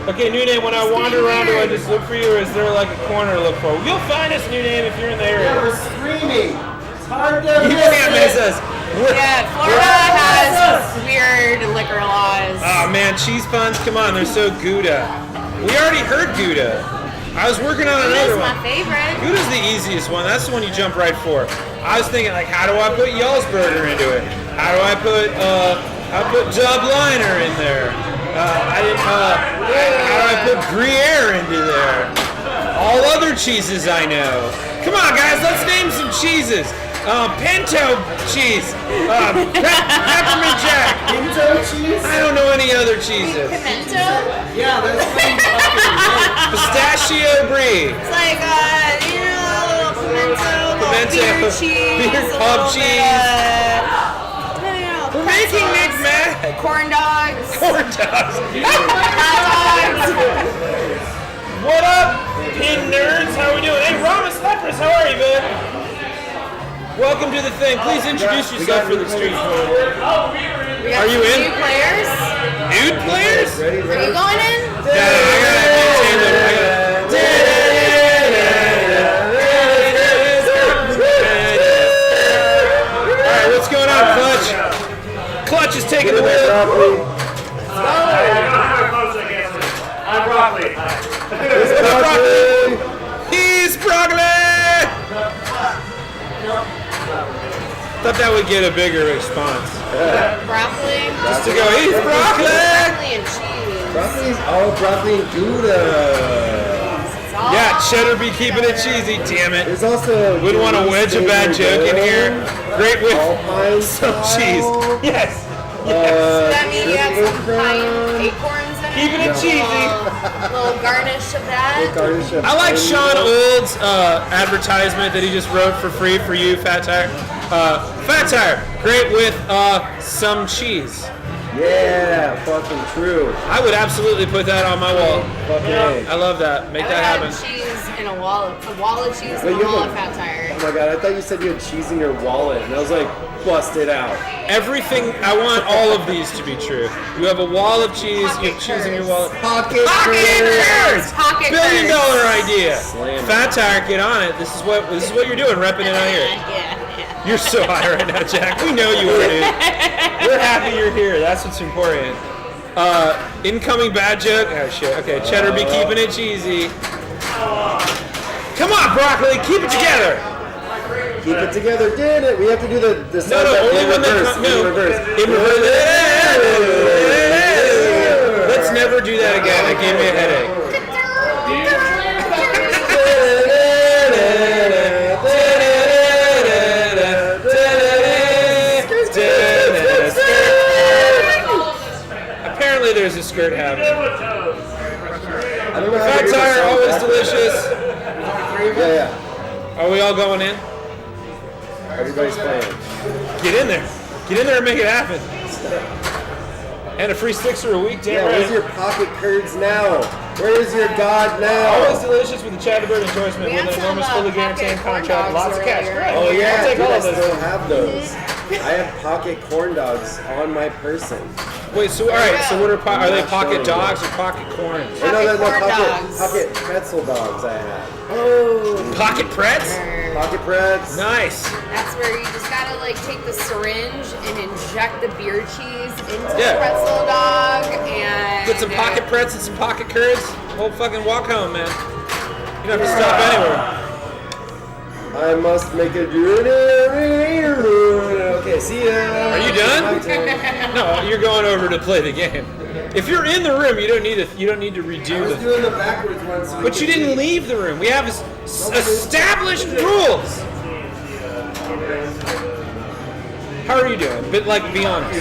Okay, new name. When I wander around, do I just look for you, or is there like a corner to look for? You'll find us, new name, if you're in the area. We're streaming. It's hard to You can't miss us. Yeah, Florida has weird liquor laws. Oh man, cheese puns, come on, they're so Gouda. We already heard Gouda. I was working on another That's one. my favorite. Gouda's the easiest one. That's the one you jump right for. I was thinking like, how do I put Burger into it? How do I put Dub Liner in there? How do I put Gruyere into there? All other cheeses I know. Come on, guys, let's name some cheeses. Pinto cheese. Peppermint Jack. Pinto cheese? I don't know any other cheeses. Pimento? Yeah, there's Pistachio Brie. It's like, pimento, beer cheese, beer a pub little cheese. bit of, We're making Nick mad. corn dogs, Corn dogs. hot dogs. What up, pin nerds? How are we doing? Hey, Ramos Leprous, how are you, man? Welcome to the thing. Please introduce yourself for the stream. We got Are you some in? new players. Nude players? Are you going in? Yeah, I gotta maintain Alright, what's going on, Clutch? Clutch is taking the wheel. I'm broccoli. He's broccoli! Thought that would get a bigger response. Broccoli. Just to go, he's broccoli! Broccoli and cheese. Broccoli and Gouda. It's all Yeah, cheddar be keeping it cheesy, damn it. There's also. Wouldn't want to wedge a bad joke in here. Great with Alpine some cheese. Yes. Does that mean you have some pine acorns in it? Keeping it cheesy. Little garnish of that. I like Sean Old's advertisement that he just wrote for free for you, Fat Tire. Fat Tire, great with some cheese. Yeah, fucking true. I would absolutely put that on my wall. Fucking. I love that. Make I would that happen. have cheese in a wall of cheese Wait, in a you wall have of Fat Tire. Oh my god, I thought you said you had cheese in your wallet, and I was like, bust it out. Everything, I want all of these to be true. You have a wall of cheese, you have cheese in your wallet. Pocket Pocket Pocket $1 billion curds. idea. Slam it. Fat Tire, get on it. This is what you're doing, repping it out here. Yeah. You're so high right now, Jack. We know you are, dude. We're happy you're here. That's what's important. Incoming bad joke. Oh shit. Okay, cheddar be keeping it cheesy. Come on, broccoli, keep it together. Keep it together, did it? We have to do the No, sound no, effect only in when they reverse. come. In No, reverse. in reverse. Let's never do that again. It gave me a headache. Apparently there's a skirt happening. I don't know how to Fat do the Tire, sound always effect. delicious. Yeah. Are we all going in? Everybody's playing. Get in there. Get in there and make it happen. And a free Sixer a week, damn Yeah, right. where's your pocket curds now? Where is your God now? Always delicious with the Chatterbird endorsement We with had an some, enormous fully pocket guaranteed corn contract, dogs lots of cash. earlier. Great. Oh yeah, I'll take dude, all I of still those. have those. I have pocket corn dogs on my person. Wait, so all right, so what are they pocket dogs or pocket corn? Or no, no, no, corn dogs. pocket pretzel dogs I have. Pocket Pretz? Pocket pretz. Nice. That's where you just gotta like take the syringe and inject the beer cheese into Yeah. the pretzel dog and Get some pocket Pretz and some pocket curds. Whole fucking walk home, man. You don't have to stop anywhere. I must make a Okay, see ya. Are you done? No, you're going over to play the game. If you're in the room, you don't need to I redo was the. doing the backwards one. So But you didn't leave the room. We have established rules. How are you doing? But like, be honest.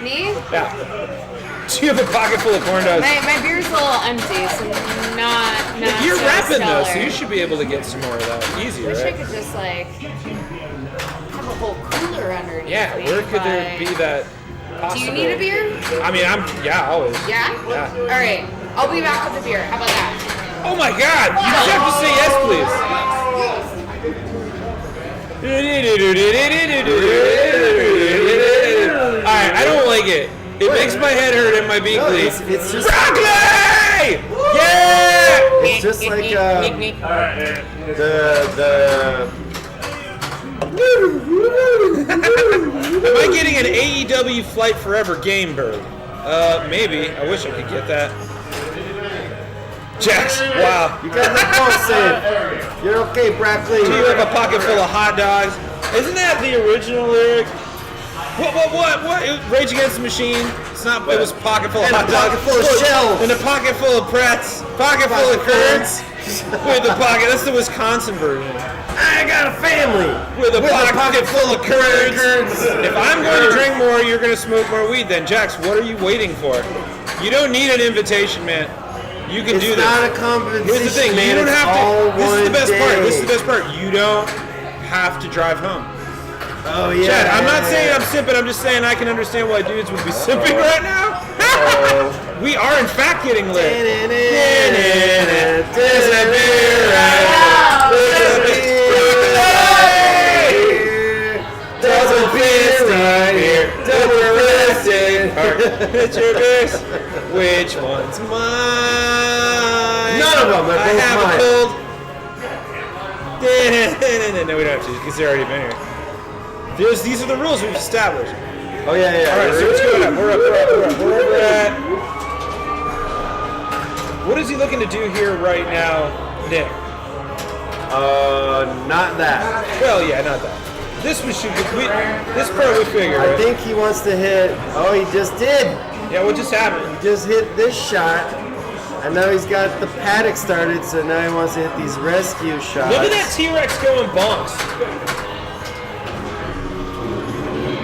me? Yeah. Do you have a pocket full of corn dogs? My beer's a little empty, so not You're so rapping though, so stellar. you should be able to get some more of that. Easier, Wish I right? could just like have a whole cooler underneath Yeah, me, where could there but- be that Do possible? you need a beer? I mean, always. Yeah? Yeah. Alright, I'll be back with the beer. How about that? Oh my God! You just have to say yes, please. Alright, I don't like it. It makes my head hurt and my beak No, bleed. it's just Broccoli! Yeah! it's just like the Am I getting an AEW Flight Forever game bird? Maybe. I wish I could get that. Jax, wow. You got the ball safe. You're okay, Broccoli. Do you have a pocket full of hot dogs? Isn't that the original lyric? What? Rage Against the Machine. It's not. It was pocket full of hot dogs. Pocket full of shells. And a pocket full of Pretz. Pocket full of curds. With a pocket. That's the Wisconsin version. I got a family. With a pocket full of curds. If I'm going to drink more, you're going to smoke more weed. Then, Jax, what are you waiting for? You don't need an invitation, man. You can do It's this. not a competition, Here's the thing, man. you don't It's have all to. This is the one best part. day. This is the best part. You don't have to drive home. Oh, yeah. Chad, I'm not saying I'm simping. I'm just saying I can understand why dudes would be simping right now. We are in fact getting lit. There's a beer right here. Double beer right here. Double Jurassic Park. It's your beers. Which one's mine? None of them. They're I both have mine. a cold. No, we don't have to because they're already been here. These are the rules we've established. Oh, yeah. All right, so what's going on? We're up. We're at. What is he looking to do here right now, Nick? Not that. Well, yeah, not that. This part we figured. I Right? think he wants to hit. Oh, he just did. Yeah, what just happened? He just hit this shot. And now he's got the paddock started, so now he wants to hit these rescue shots. Look at that T-Rex going bonks.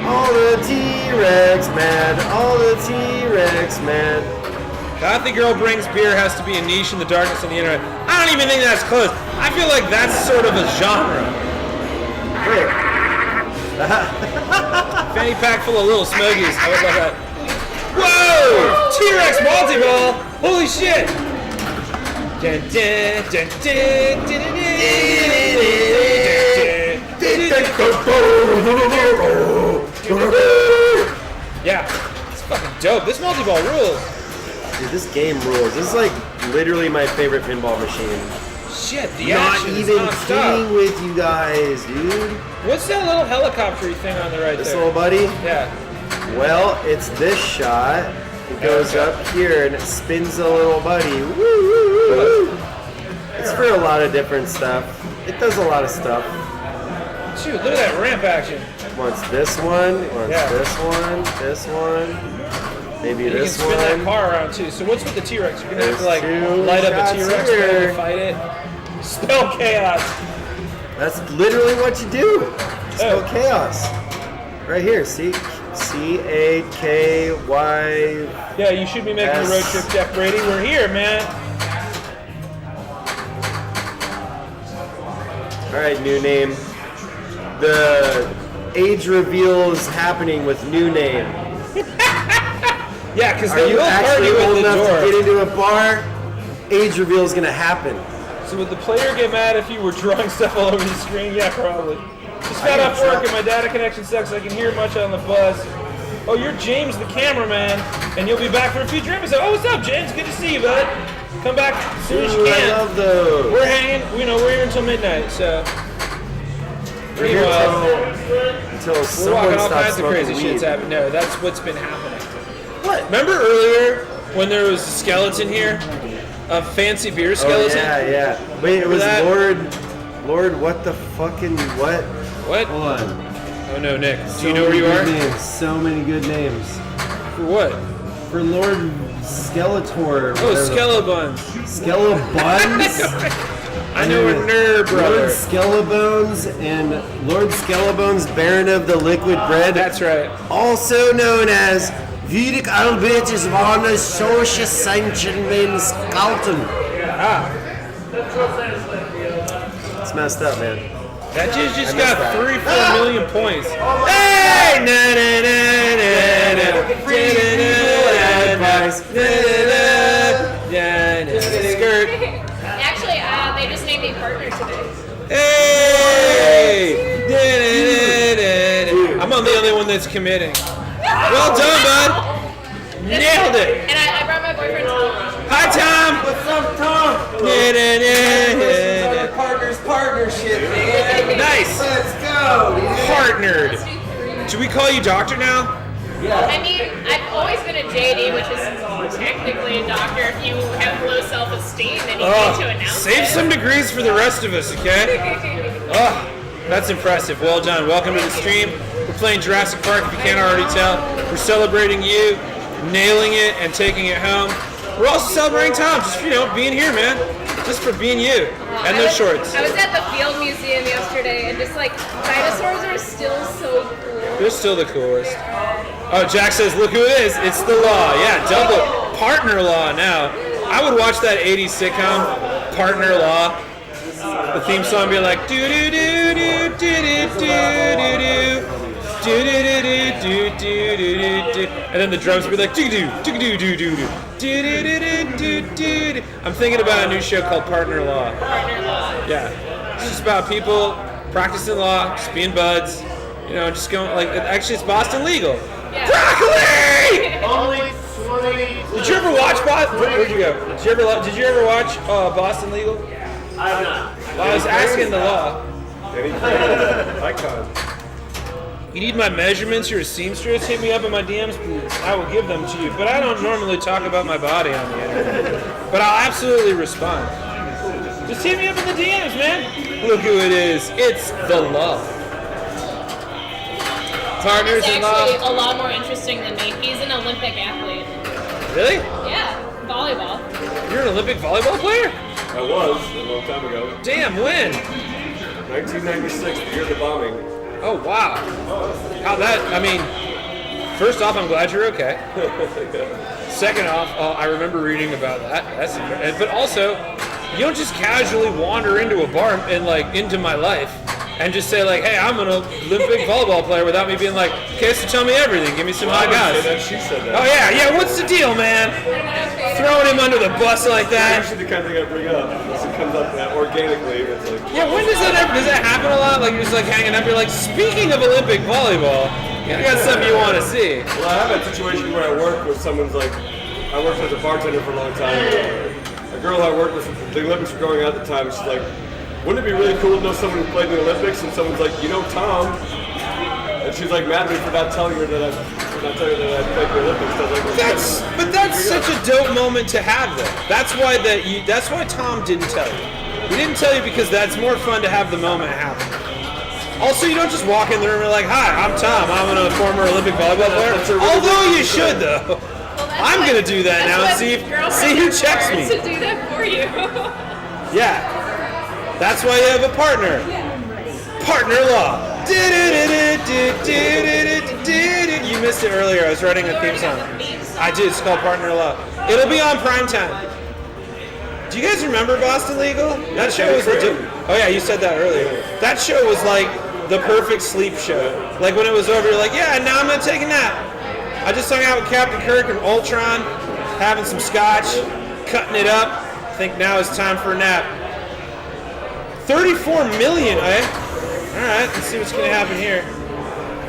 All the T-Rex mad. All the T-Rex mad. Gothic girl brings beer has to be a niche in the darkness on the internet. I don't even think that's close. I feel like that's sort of a genre. Wait. Fanny pack full of little smogies. I would love that. Whoa! T-Rex multi-ball! Holy shit! Dun, dun, dun, dun, dun, dun, dun, dun. Yeah, it's fucking dope. This multi-ball rules. Dude, this game rules. This is like literally my favorite pinball machine. Shit, the Not action is even non-stop. kidding with you guys, dude. What's that little helicopter thing on the right This there? little buddy. Yeah. Well, it's this shot. It goes Okay. up here and it spins the little buddy. Woo, woo, woo. It's for a lot of different stuff. It does a lot of stuff. Shoot, look at that ramp action. Wants this one. Wants Yeah. this one. This one. Maybe You can this spin that one. car around too. So what's with the T-Rex? You're gonna have to like There's two light up a shots T-Rex here. to fight it. Spell chaos. That's literally what you do. Spell Oh. chaos. Right here. See? C-A-K-Y. Yeah, you should be making a road trip, Jeff Brady. We're here, man. All right, new name. The age reveal is happening with new name. Yeah, because Are they you will party actually old with the enough to get door. into a bar? Age reveal is gonna happen. So would the player get mad if you were drawing stuff all over the screen? Yeah, probably. Just got I off can work try. and my data connection sucks. I can hear much on the bus. Oh, you're James, the cameraman, and you'll be back for a future episode. Oh, what's up, James? Good to see you, bud. Come back as soon as you Ooh, I can. love those. We're hanging. We're here until midnight, so. We're here until We're someone walking all stops kinds of smoking crazy weed. shit's happening. No, that's what's been happening. What? Remember earlier when there was a skeleton here? A fancy beer Oh, skeleton? yeah. Wait, it was that? Lord, what the fucking what? What? Hold on. Oh no, Nick. Do So you know where many you good are? Names. So many good names. For what? For Lord Skeletor. Oh, Skelebuns. Skelebuns? I know a nerd, brother. Lord Skelebones and Lord Skelebones, Baron of the Liquid Bread. That's right. Also known as Vidic Albertus Varnus Socius Sanctionman Skalton. Ah, It's messed up, man. that dude just I got missed that. 3-4 million points. Hey! Na na na na na. Skirt. Actually, they just named me partner today. Hey! I'm the only one that's committing. Well done, bud. Nailed it. And I brought my boyfriend Tom. Hi, Tom. What's up, Tom? Na, na, na, na. Partnership, man. Nice. Let's go. Partnered. Do we call you doctor now? I mean, I've always been a JD, which is technically a doctor if you have low self-esteem and you need to announce Save it. some degrees for the rest of us, okay? That's impressive. Well done. Welcome to the stream. We're playing Jurassic Park, if you can't already tell. We're celebrating you, nailing it, and taking it home. We're also celebrating Tom, just, being here, man. Just for being you. And those shorts. I was at the Field Museum yesterday, and just like, dinosaurs are still so cool. They're still the coolest. Oh, Jack says, look who it is. It's the law. Yeah, double partner law now. I would watch that 80s sitcom, Partner Law. The theme song be like, do-do-do-do-do-do-do-do-do. Do-do-do-do-do-do-do-do. And then the drums would be like, do-do-do-do-do-do-do. Do-do-do-do-do-do. I'm thinking about a new show called Partner Law. Partner law. Yeah. It's just about people practicing law, just being buds, just going, actually it's Boston Legal. Yeah. Broccoli! Only 20. Did you ever watch Boston? Where'd you go? Did you ever watch Boston Legal? I have not. Well, I was asking the law. Icon. You need my measurements? You're a seamstress? Hit me up in my DMs, please. I will give them to you. But I don't normally talk about my body on the internet. But I'll absolutely respond. Just hit me up in the DMs, man. Look who it is. It's the law. Partners He's in actually law. a lot more interesting than me. He's an Olympic athlete. Really? Yeah, volleyball. You're an Olympic volleyball player? I was a long time ago. Damn, when? 1996, the year of the bombing. Oh, wow. First off, I'm glad you're okay. Second off, I remember reading about that. But also, you don't just casually wander into a bar and into my life and just say hey, I'm an Olympic volleyball player without me being like, okay, so tell me everything. Give me some hot guys. She said that. Oh yeah, what's the deal, man? Throwing him under the bus like that. That's actually the kind of thing I bring up. Unless it comes up organically. It's like, Yeah, when does that happen a lot? You're just hanging up, you're like, speaking of Olympic volleyball, I got something you want to see. well, I have a situation where I work with someone's I worked as a bartender for a long time. A girl I worked with, the Olympics were going on at the time, she's like, wouldn't it be really cool to know someone who played in the Olympics? And someone's like, Tom. And she's mad at me for not telling her that I played in the Olympics. I was like, That's such a dope moment to have, though. That's why Tom didn't tell you. He didn't tell you because that's more fun to have the moment happen. Also, you don't just walk in the room and you're like, hi, I'm Tom. I'm a former Olympic volleyball player. Although you should, though. I'm gonna do that now and see who checks me. To do that for you. Yeah. That's why you have a partner. Partner law. You missed it earlier. I was writing a theme song. I did. It's called Partner Law. It'll be on primetime. Do you guys remember Boston Legal? That show was oh yeah, you said that earlier. That show was the perfect sleep show. When it was over, you're like, yeah, now I'm gonna take a nap. I just hung out with Captain Kirk and Ultron, having some scotch, cutting it up. I think now is time for a nap. 34 million, eh? Alright, let's see what's gonna happen here.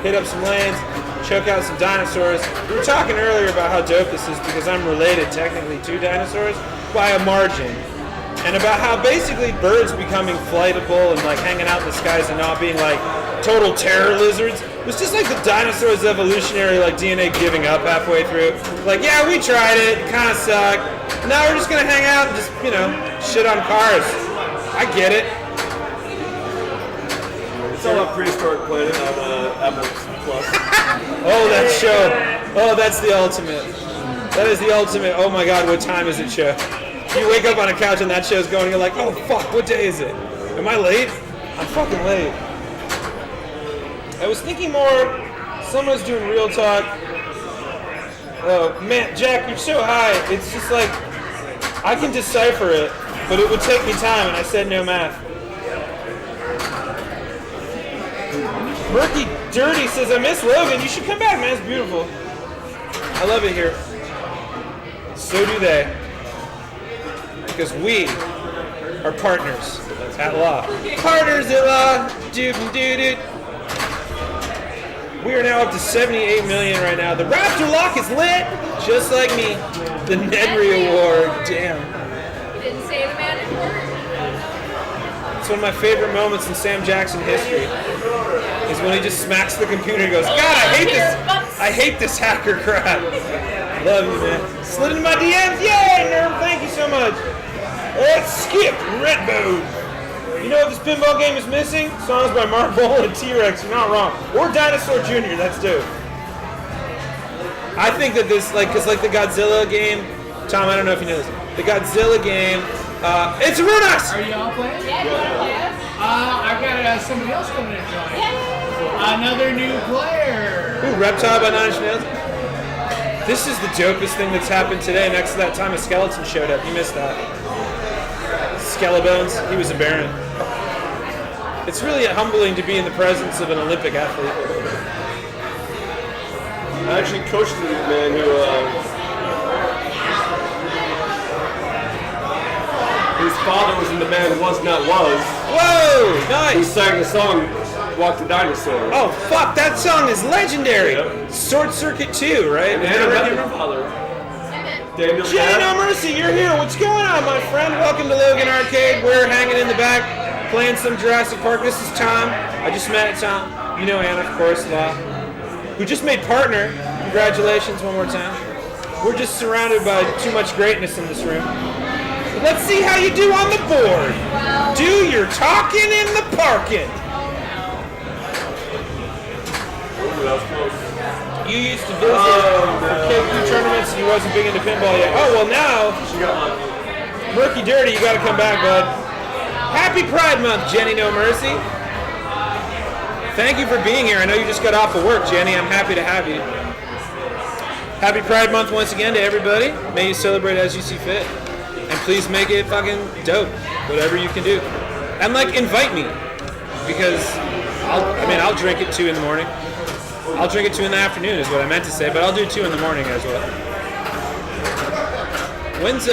Hit up some lanes, choke out some dinosaurs. We were talking earlier about how dope this is because I'm related technically to dinosaurs by a margin. And about how basically birds becoming flightable and hanging out in the skies and not being total terror lizards was just the dinosaurs' evolutionary DNA giving up halfway through. Yeah, we tried it, kind of sucked. Now we're just gonna hang out and just, shit on cars. I get it. it's all on Prehistoric Planet on Apple Plus. Oh, that show. Oh, that's the ultimate. That is the ultimate, oh my god, what time is it show? You wake up on a couch and that show's going and you're like, oh fuck, what day is it? Am I late? I'm fucking late. I was thinking more, someone's doing real talk. Oh man, Jack, you're so high. It's just I can decipher it, but it would take me time and I said no math. Murky Dirty says, I miss Logan. You should come back, man. It's beautiful. I love it here. So do they. Because we are partners at law. Partners at law. Doop-doo-doo. We are now up to 78 million right now. The Raptor Lock is lit, just like me. The Nedry Award. Damn. You didn't say the magic word. It's one of my favorite moments in Sam Jackson history. Is when he just smacks the computer and goes, God, I hate this hacker crap. Love you, man. Slid into my DMs. Yay, Nerm. Thank you so much. Let's skip Redbone. You know what this pinball game is missing? Songs by Mark Bowl and T-Rex. You're not wrong. Or Dinosaur Jr. That's dope. I think that this, because the Godzilla game, Tom, I don't know if you know this. The Godzilla game, it's Runas! Are you all playing? Yeah, you wanna play us? I've got somebody else coming to join. Another new player. Ooh, Reptile by Nine Inch Nails. This is the dopest thing that's happened today. Next to that time a skeleton showed up. You missed that. Skellebones, he was a baron. It's really humbling to be in the presence of an Olympic athlete. I actually coached the man who, his father was in the band Was Not Was. Whoa, He nice. sang the song Walk the Dinosaur. Oh, fuck, that song is legendary. Yep. Short Circuit 2, right? And I met your father. Daniel Jenny No Dad. Mercy, you're here. What's going on, my friend? Welcome to Logan Arcade. We're hanging in the back, playing some Jurassic Park. This is Tom. I just met Tom. You know Anna, of course, who just made partner. Congratulations one more time. We're just surrounded by too much greatness in this room. Let's see how you do on the board. Do your talking in the parking. Ooh, that was close. You used to visit for KQ tournaments and you wasn't big into pinball yet. Oh, well now, She got lucky. Murky Dirty, you gotta come back, bud. Happy Pride Month, Jenny No Mercy. Thank you for being here. I know you just got off of work, Jenny. I'm happy to have you. Happy Pride Month once again to everybody. May you celebrate as you see fit. And please make it fucking dope. Whatever you can do. And invite me. Because I'll drink at 2 in the morning. I'll drink at 2 in the afternoon is what I meant to say, but I'll do 2 in the morning as well. When's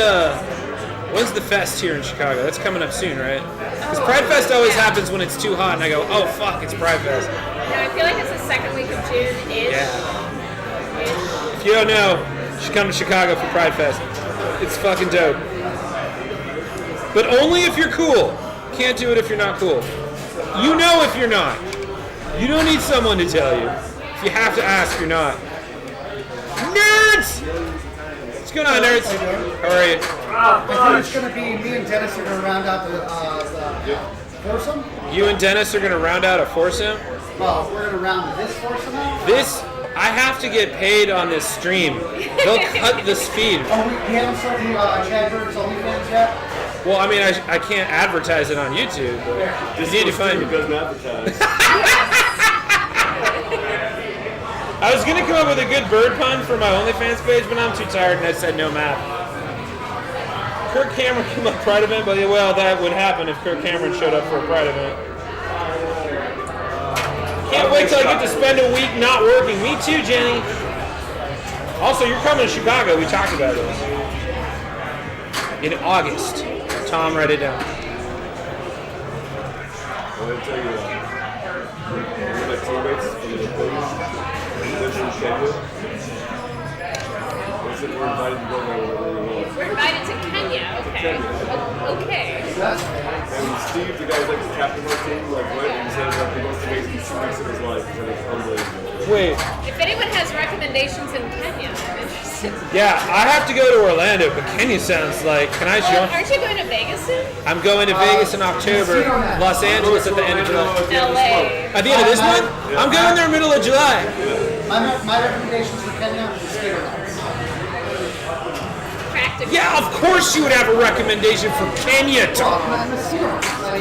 the fest here in Chicago? That's coming up soon, right? Because Pride Fest always happens when it's too hot and I go, oh fuck, it's Pride Fest. No, I feel like it's the second week of June-ish. Yeah. If you don't know, you should come to Chicago for Pride Fest. It's fucking dope. But only if you're cool. Can't do it if you're not cool. You know if you're not. You don't need someone to tell you. If you have to ask, you're not. Nerds! What's going on, nerds? How are you? I think it's going to be me and Dennis are going to round out the foursome. You and Dennis are going to round out a foursome? Well, we're going to round this foursome out. I have to get paid on this stream. They'll cut this feed. Oh, we haven't started Chad Bird's OnlyFans yet? Well, I can't advertise it on YouTube, but you need to find It doesn't advertise. I was gonna come up with a good bird pun for my OnlyFans page, but I'm too tired and I said no math. Kirk Cameron come up Pride event, but well, that would happen if Kirk Cameron showed up for a Pride event. Can't wait till I get to spend a week not working. Me too, Jenny. Also, you're coming to Chicago. We talked about this. In August. Tom, write it down. I'm going to tell you one of my teammates from the police lives in Kenya. They said we're invited to go there whenever we want. We're invited to Kenya. Okay. Okay. And Steve, the guy who's the captain of our team, went and said that the most amazing 2 weeks of his life, and it's unbelievable. Wait. If anyone has recommendations in Kenya, I'm interested. Yeah, I have to go to Orlando, but Kenya sounds like. Can I join? Aren't you going to Vegas soon? I'm going to Vegas in October. Los Angeles at the end of July. LA. At the end of this month? I'm going there middle of July. My recommendations for Kenya is skater box. Practical. Yeah, of course you would have a recommendation for Kenya, Tom.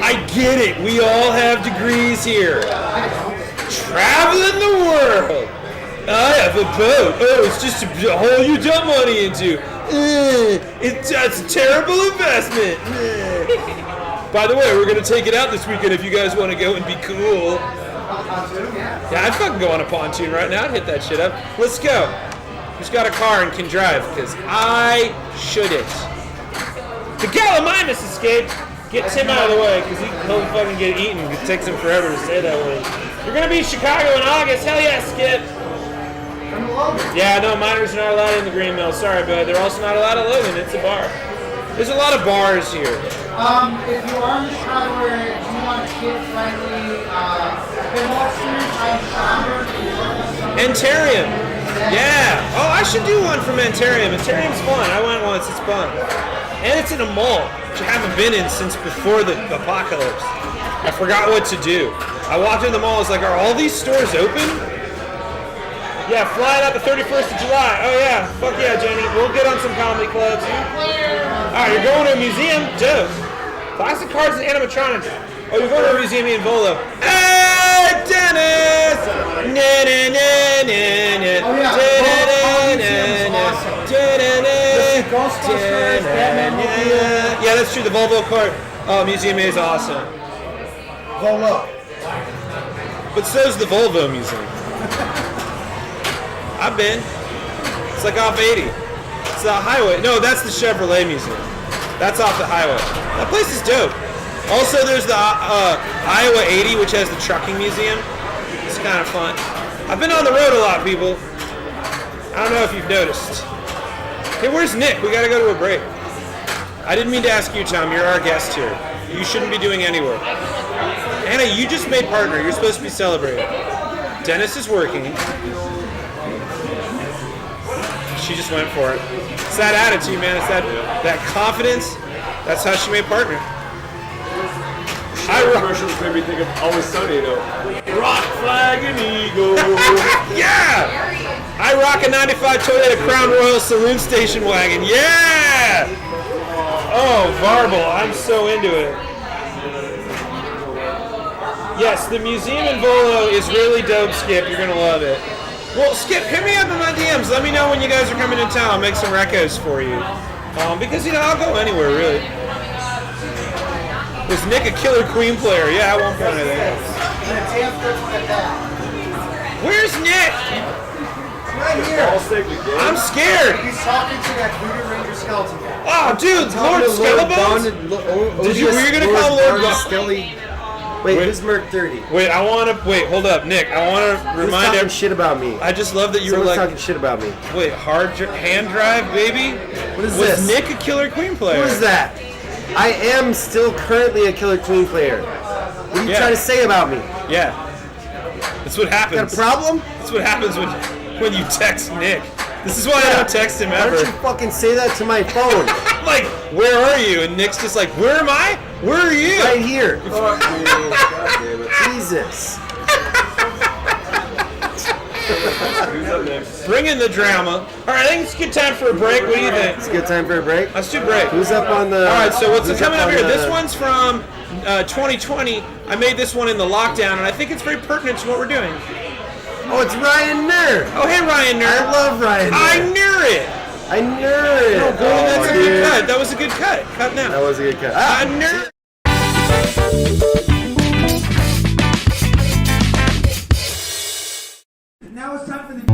I get it. We all have degrees here. Traveling the world. I have a boat. Oh, it's just a hole you dump money into. It's a terrible investment. By the way, we're going to take it out this weekend if you guys want to go and be cool. Yeah, I'd fucking go on a pontoon right now. I'd hit that shit up. Let's go. Who's got a car and can drive? Because I shouldn't. The Gallimimus escaped. Get Tim out of the way, because he'll fucking get eaten. It takes him forever to say that word. You're going to be in Chicago in August. Hell yeah, Skip. Yeah, no, minors are not allowed in the Green Mill. Sorry, but they're also not allowed at Logan. It's a bar. There's a lot of bars here. If you are in the genre, do you want a kid-friendly pinball series? Antarium. Yeah. Oh, I should do one from Antarium. Antarium's fun. I went once. It's fun. And it's in a mall, which I haven't been in since before the apocalypse. I forgot what to do. I walked in the mall. I was like, are all these stores open? Yeah, flying out the 31st of July. Oh, yeah. Fuck yeah, Jenny. We'll get on some comedy clubs. All right, you're going to a museum? Dope. Classic cards and animatronics. Oh, you're going to a museum in Volo. Hey, Dennis! Yeah, that's true. The Volvo cart museum is awesome. Volo. But so's the Volvo museum. I've been. It's like off 80. It's the highway. No, that's the Chevrolet museum. That's off the highway. That place is dope. Also, there's the Iowa 80, which has the trucking museum. It's kind of fun. I've been on the road a lot, people. I don't know if you've noticed. Hey, where's Nick? We gotta go to a break. I didn't mean to ask you, Tom. You're our guest here. You shouldn't be doing any work. Anna, you just made partner. You're supposed to be celebrating. Dennis is working. She just went for it. It's that attitude, man. It's that confidence. That's how she made partner. Commercials made me think of Always Sunny, though. Rock, flag, and eagle. Yeah! I rock a 95 Toyota Crown Royal Saloon Station wagon. Yeah! Oh, Varble. I'm so into it. Yes, the museum in Volo is really dope, Skip. You're going to love it. Well, Skip, hit me up in my DMs. Let me know when you guys are coming to town. I'll make some recos for you. Because, I'll go anywhere, really. Was Nick a Killer Queen player? Yeah, at one point, I think. Where's Nick? Right here. I'm scared. He's talking to that Voodoo Ranger skeleton guy. Oh, dude, Lord Skelebones? Were you going to call Lord Skelly? Wait, who's Merc 30? Wait, hold up, Nick. I want to remind talking shit about me? I just love that you Someone's were like talking shit about me. Wait, hand drive, baby? What is Was this? Nick a Killer Queen player? Who is that? I am still currently a Killer Queen player. What are you trying to say about me? Yeah. That's what happens. Got a problem? That's what happens when you text Nick. This is why I don't text him Why ever. don't you fucking say that to my phone? Like, where are you? And Nick's just like, where am I? Where are you? Right here. Fuck you. God damn it. Jesus. Bring in the drama. All right, I think it's a good time for a break. What do you think? It's a good time for a break. Let's do a break. Who's up on the... All right, so what's who's coming up on here? the- This one's from 2020. I made this one in the lockdown, and I think it's very pertinent to what we're doing. Oh, it's Ryan Nerd. Oh, hey, Ryan Nerd. I love Ryan Nerd. I knew it. I knew it. Oh, that's a good cut. That was a good cut. Cut now. That was a good cut. I knew it. Now it's time for the...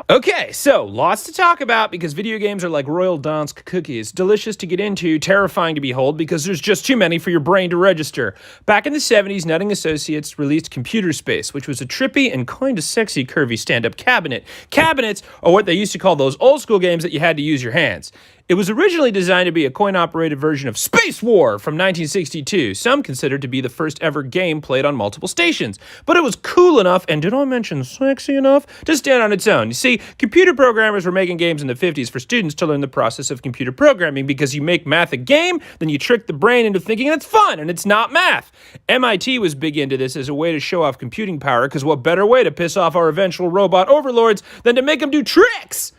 Okay, so lots to talk about because video games are like Royal Dansk cookies. Delicious to get into, terrifying to behold because there's just too many for your brain to register. Back in the 70s, Nutting Associates released Computer Space, which was a trippy and kind of sexy curvy stand-up cabinet. Cabinets are what they used to call those old school games that you had to use your hands. It was originally designed to be a coin-operated version of Space War from 1962, some considered to be the first ever game played on multiple stations. But it was cool enough, and did I mention sexy enough, to stand on its own. You see, computer programmers were making games in the 50s for students to learn the process of computer programming because you make math a game, then you trick the brain into thinking it's fun, and it's not math. MIT was big into this as a way to show off computing power, because what better way to piss off our eventual robot overlords than to make them do tricks?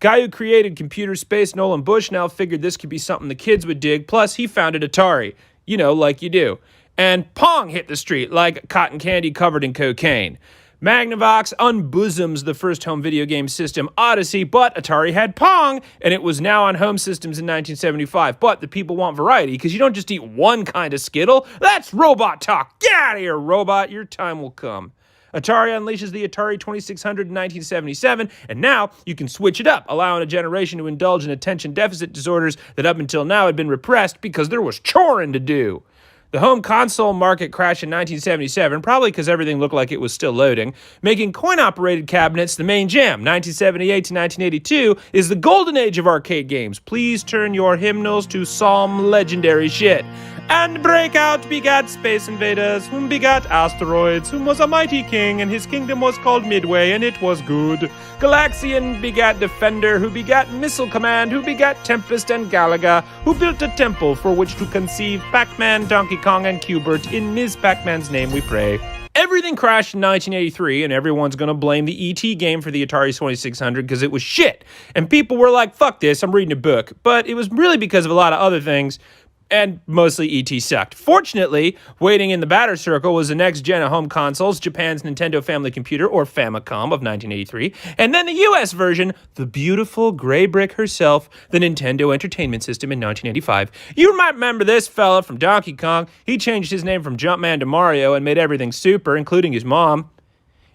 Guy who created Computer Space, Nolan Bush, now figured this could be something the kids would dig, plus he founded Atari. You know, like you do. And Pong hit the street like cotton candy covered in cocaine. Magnavox unbosoms the first home video game system, Odyssey, but Atari had Pong, and it was now on home systems in 1975. But the people want variety, because you don't just eat one kind of Skittle. That's robot talk. Get out of here, robot. Your time will come. Atari unleashes the Atari 2600 in 1977, and now you can switch it up, allowing a generation to indulge in attention deficit disorders that up until now had been repressed because there was choring to do. The home console market crashed in 1977, probably because everything looked like it was still loading, making coin-operated cabinets the main jam. 1978 to 1982 is the golden age of arcade games. Please turn your hymnals to psalm legendary shit. And Breakout begat Space Invaders, whom begat Asteroids, whom was a mighty king, and his kingdom was called Midway, and it was good. Galaxian begat Defender, who begat Missile Command, who begat Tempest and Galaga, who built a temple for which to conceive Pac-Man, Donkey Kong, and Q*bert. In Ms. Pac-Man's name we pray. Everything crashed in 1983, and everyone's gonna blame the E.T. game for the Atari 2600 because it was shit. And people were like, fuck this, I'm reading a book. But it was really because of a lot of other things. And mostly E.T. sucked. Fortunately, waiting in the batter circle was the next gen of home consoles, Japan's Nintendo Family Computer, or Famicom, of 1983, and then the US version, the beautiful gray brick herself, the Nintendo Entertainment System in 1985. You might remember this fella from Donkey Kong. He changed his name from Jumpman to Mario and made everything super, including his mom.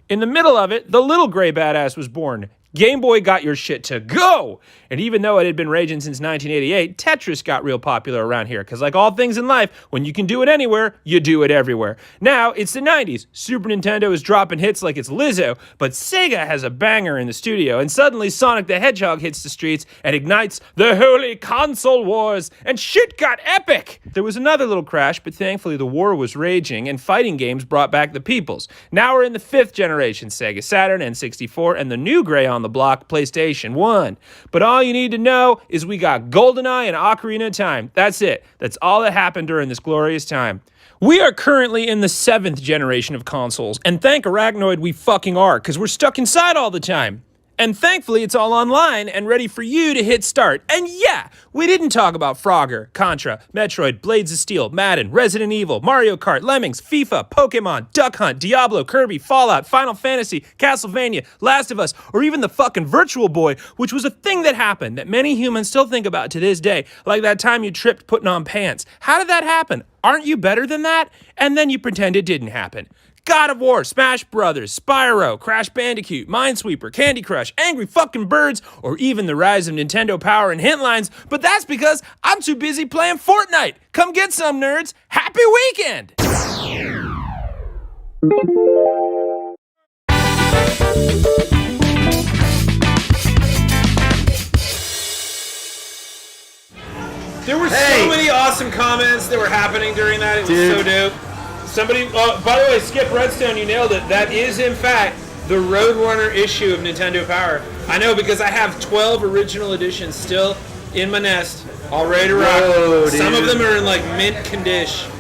In the middle of it, the little gray badass was born. Game Boy got your shit to go! And even though it had been raging since 1988, Tetris got real popular around here, because like all things in life, when you can do it anywhere, you do it everywhere. Now, it's the 90s. Super Nintendo is dropping hits like it's Lizzo, but Sega has a banger in the studio, and suddenly Sonic the Hedgehog hits the streets and ignites the holy console wars, and shit got epic! There was another little crash, but thankfully the war was raging, and fighting games brought back the peoples. Now we're in the 5th generation, Sega Saturn, N64, and the new gray on the block, PlayStation 1. But all you need to know is we got GoldenEye and Ocarina of Time. That's it. That's all that happened during this glorious time. We are currently in the 7th generation of consoles, and thank Arachnoid we fucking are, because we're stuck inside all the time. And thankfully, it's all online and ready for you to hit start. And yeah, we didn't talk about Frogger, Contra, Metroid, Blades of Steel, Madden, Resident Evil, Mario Kart, Lemmings, FIFA, Pokemon, Duck Hunt, Diablo, Kirby, Fallout, Final Fantasy, Castlevania, Last of Us, or even the fucking Virtual Boy, which was a thing that happened that many humans still think about to this day, like that time you tripped putting on pants. How did that happen? Aren't you better than that? And then you pretend it didn't happen. God of War, Smash Brothers, Spyro, Crash Bandicoot, Minesweeper, Candy Crush, Angry Fucking Birds, or even the rise of Nintendo Power and hint lines, but that's because I'm too busy playing Fortnite. Come get some, nerds. Happy weekend! There were so many awesome comments that were happening during that. It was so dope. Somebody, by the way, Skip Redstone, you nailed it. That is, in fact, the Roadrunner issue of Nintendo Power. I know because I have 12 original editions still in my nest, all ready to rock. Whoa, Some of dude. them are in like mint condition.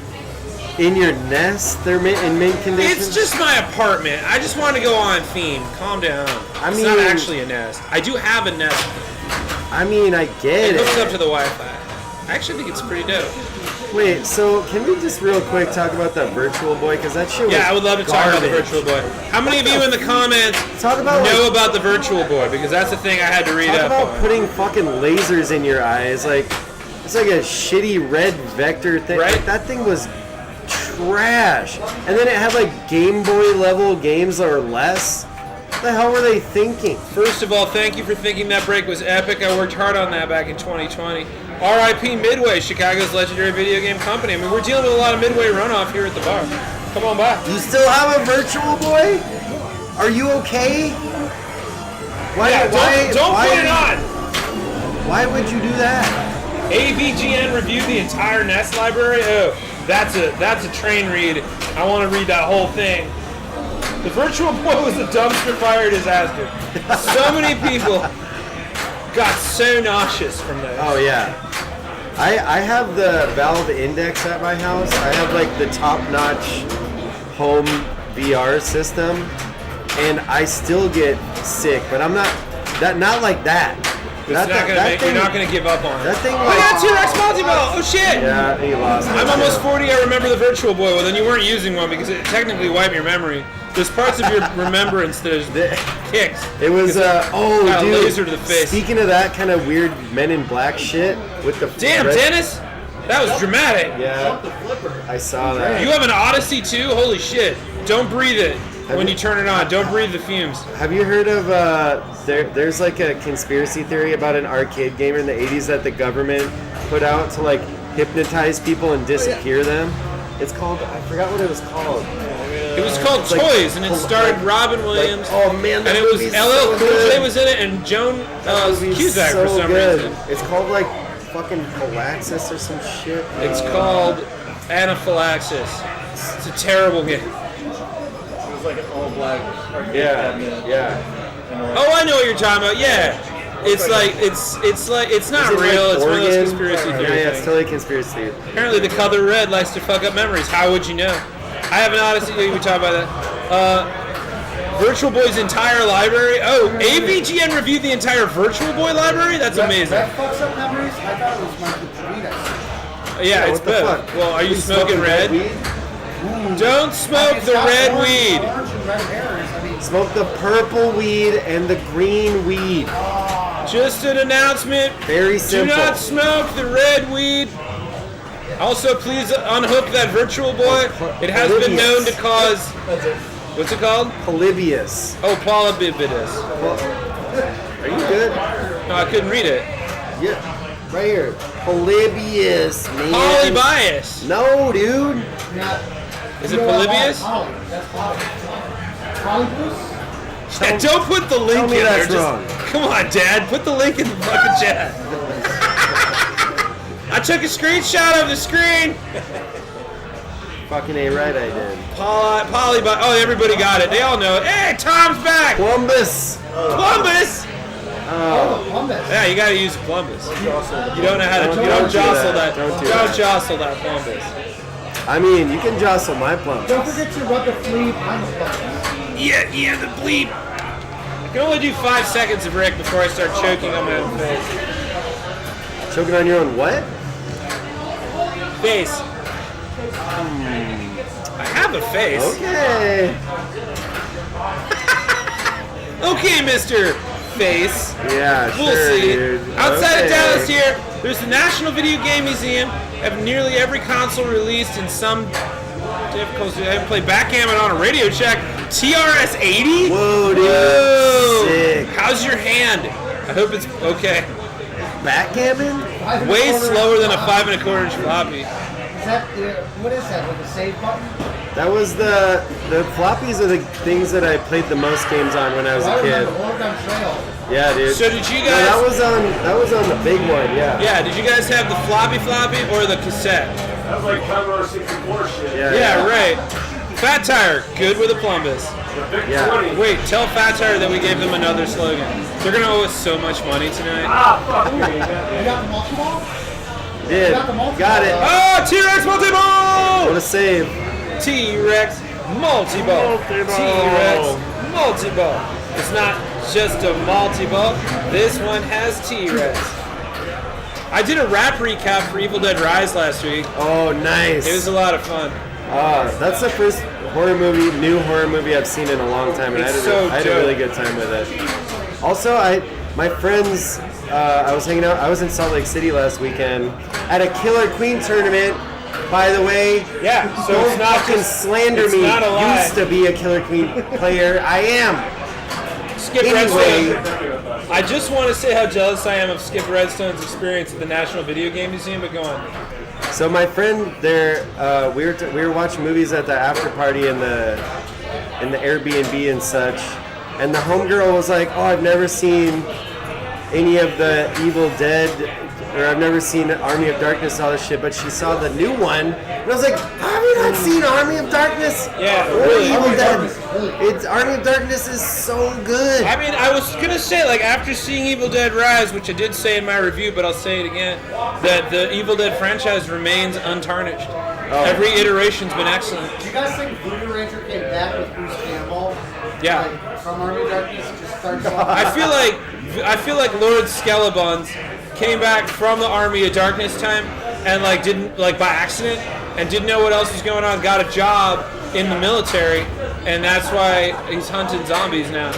In your nest, they're in mint condition? It's just my apartment. I just want to go on theme. Calm down. It's not actually a nest. I do have a nest. I mean, I get It hooks it. up to the Wi-Fi. I actually think it's pretty dope. Wait, so can we just real quick talk about that Virtual Boy? Because that shit was Yeah, I would love to talk about the garbage. Virtual Boy. How many of you in the comments Talk about, know about the Virtual Boy? Because that's the thing I had to read Talk up about on. putting fucking lasers in your eyes. Like, it's like a shitty red vector thing. Right? Like, that thing was trash. And then it had like Game Boy level games or less. What the hell were they thinking? First of all, thank you for thinking that break was epic. I worked hard on that back in 2020. R.I.P. Midway, Chicago's legendary video game company. I mean, we're dealing with a lot of Midway runoff here at the bar. Come on by. You still have a Virtual Boy? Are you okay? Why? Yeah, don't why, put it on. Why would you do that? AVGN reviewed the entire NES library. Oh, that's a train read. I want to read that whole thing. The Virtual Boy was a dumpster fire disaster. So many people got so nauseous from this. Oh yeah. I have the Valve Index at my house. I have like the top-notch home VR system, and I still get sick. But I'm not like that. You're not gonna give up on it. That thing I like, got T-Rex multi-ball. Oh shit! yeah, he lost. I'm almost 40. I remember the Virtual Boy. Well, then you weren't using one because it technically wiped your memory. There's parts of your remembrance that is kicks. It was got a dude. laser to the face. Speaking of that kind of weird Men in Black shit with the Damn, red- Dennis, that was dramatic. Yeah, I saw that. You have an Odyssey too? Holy shit! Don't breathe it when you turn it on. Don't breathe the fumes. Have you heard of there's like a conspiracy theory about an arcade gamer in the 80s that the government put out to like hypnotize people and disappear them? It's called. I forgot what it was called. It was called It's like- Toys, and it starred Robin Williams. oh man, and it was LL Cool J was in it, and Joan Cusack so for some good. reason. It's called like fucking Polaxis or some shit. It's called Anaphylaxis. It's a terrible game. It was like an all-black. Yeah. Oh, I know what you're talking about. Yeah, it's like it's not Is it real. like It's one of those Oregon? conspiracy Yeah, theory it's things. totally conspiracy theory. Apparently, the color red likes to fuck up memories. How would you know? I have an odyssey. We talk about that. Virtual Boy's entire library. Oh, AVGN reviewed the entire Virtual Boy library. That's amazing. That fucks up memories. I thought it was Michael Javitas. Yeah, it's what the both. fuck? Well, are you You smoking red? weed? Don't smoke the red weed. Orange and red hairs. I mean, Smoke the purple weed and the green weed. Just an announcement. Very Do simple. not smoke the red weed. Also, please unhook that Virtual Boy. It has been known to cause. What's it called? Polybius. Oh, polybibitus. Are you good? No, I couldn't read it. Yeah. Right here. Polybius, man. Polybius. No, dude. not. Is it Polybius? Poly. That's Poly. Polybius? Yeah, don't put the link tell me in there. that's wrong. Come on, Dad. Put the link in the fucking chat. I took a screenshot of the screen. Fucking A right, I did. Polybius. Oh, everybody got it. They all know it. Hey, Tom's back. Columbus. Columbus. Oh, Columbus. Yeah, you gotta use Columbus. You don't know how to. You Don't don't do jostle that. that. Don't do Don't that. jostle that Columbus. I mean, you can jostle my plums. Don't forget to rub the fleet on the Columbus. Yeah, the bleep. I can only do 5 seconds of Rick before I start choking on my own face. Choking on your own what? Face. I have a face. Okay. Okay, Mr. Face. Yeah, We'll sure, see. dude. Outside Okay. of Dallas here, there's the National Video Game Museum. Have nearly every console released in some difficulty. I haven't played backgammon on a Radio Shack. TRS-80? Whoa, dude. Whoa. Sick. How's your hand? I hope it's okay. Backgammon? Way slower than a 5 1/4 inch floppy. Is that, what is that, with the save button? That was the floppies are the things that I played the most games on when I was I a kid. remember Oregon Trail. Yeah, dude. So did you No, guys? that was on the big one, yeah. Yeah, did you guys have the floppy or the cassette? That was like Commodore 64 shit. Yeah, right. Fat Tire, good with a plumbus. Yeah. Wait, tell Fat Tire that we gave them another slogan. They're gonna owe us so much money tonight. Ah, fuck me. You got the multi-ball? Did. Got it. Oh, T-Rex multi-ball! What a save. T-Rex multi-ball. T-Rex multi-ball. It's not just a multi-ball. This one has T-Rex. I did a rap recap for Evil Dead Rise last week. Oh, nice. It was a lot of fun. That's the first new horror movie I've seen in a long time, and I It's had, so I had a dope. really good time with it. Also, my friends, I was hanging out. I was in Salt Lake City last weekend at a Killer Queen tournament. By the way, Yeah, so don't it's not fucking just slander it's me. not a lie. Used to be a Killer Queen player. I am. Skip Anyway. Redstone. I just want to say how jealous I am of Skip Redstone's experience at the National Video Game Museum, but go on. So my friend there, we were watching movies at the after party in the Airbnb and such, and the homegirl was like, "Oh, I've never seen any of the Evil Dead, or I've never seen Army of Darkness, all this shit." But she saw the new one, and I was like, "Have you not seen Army of Darkness? Yeah, or really. Evil Dead? It's Army of Darkness is so good." I mean, I was gonna say, like, after seeing Evil Dead Rise, which I did say in my review, but I'll say it again, that the Evil Dead franchise remains untarnished. Every iteration's been excellent. Do you guys think Voodoo Ranger came back with Bruce Campbell? Yeah. Like, from Army of Darkness, just starts off. I feel like Lord Skelebons came back from the Army of Darkness time and like didn't like by accident and didn't know what else was going on, got a job in the military, and that's why he's hunting zombies now.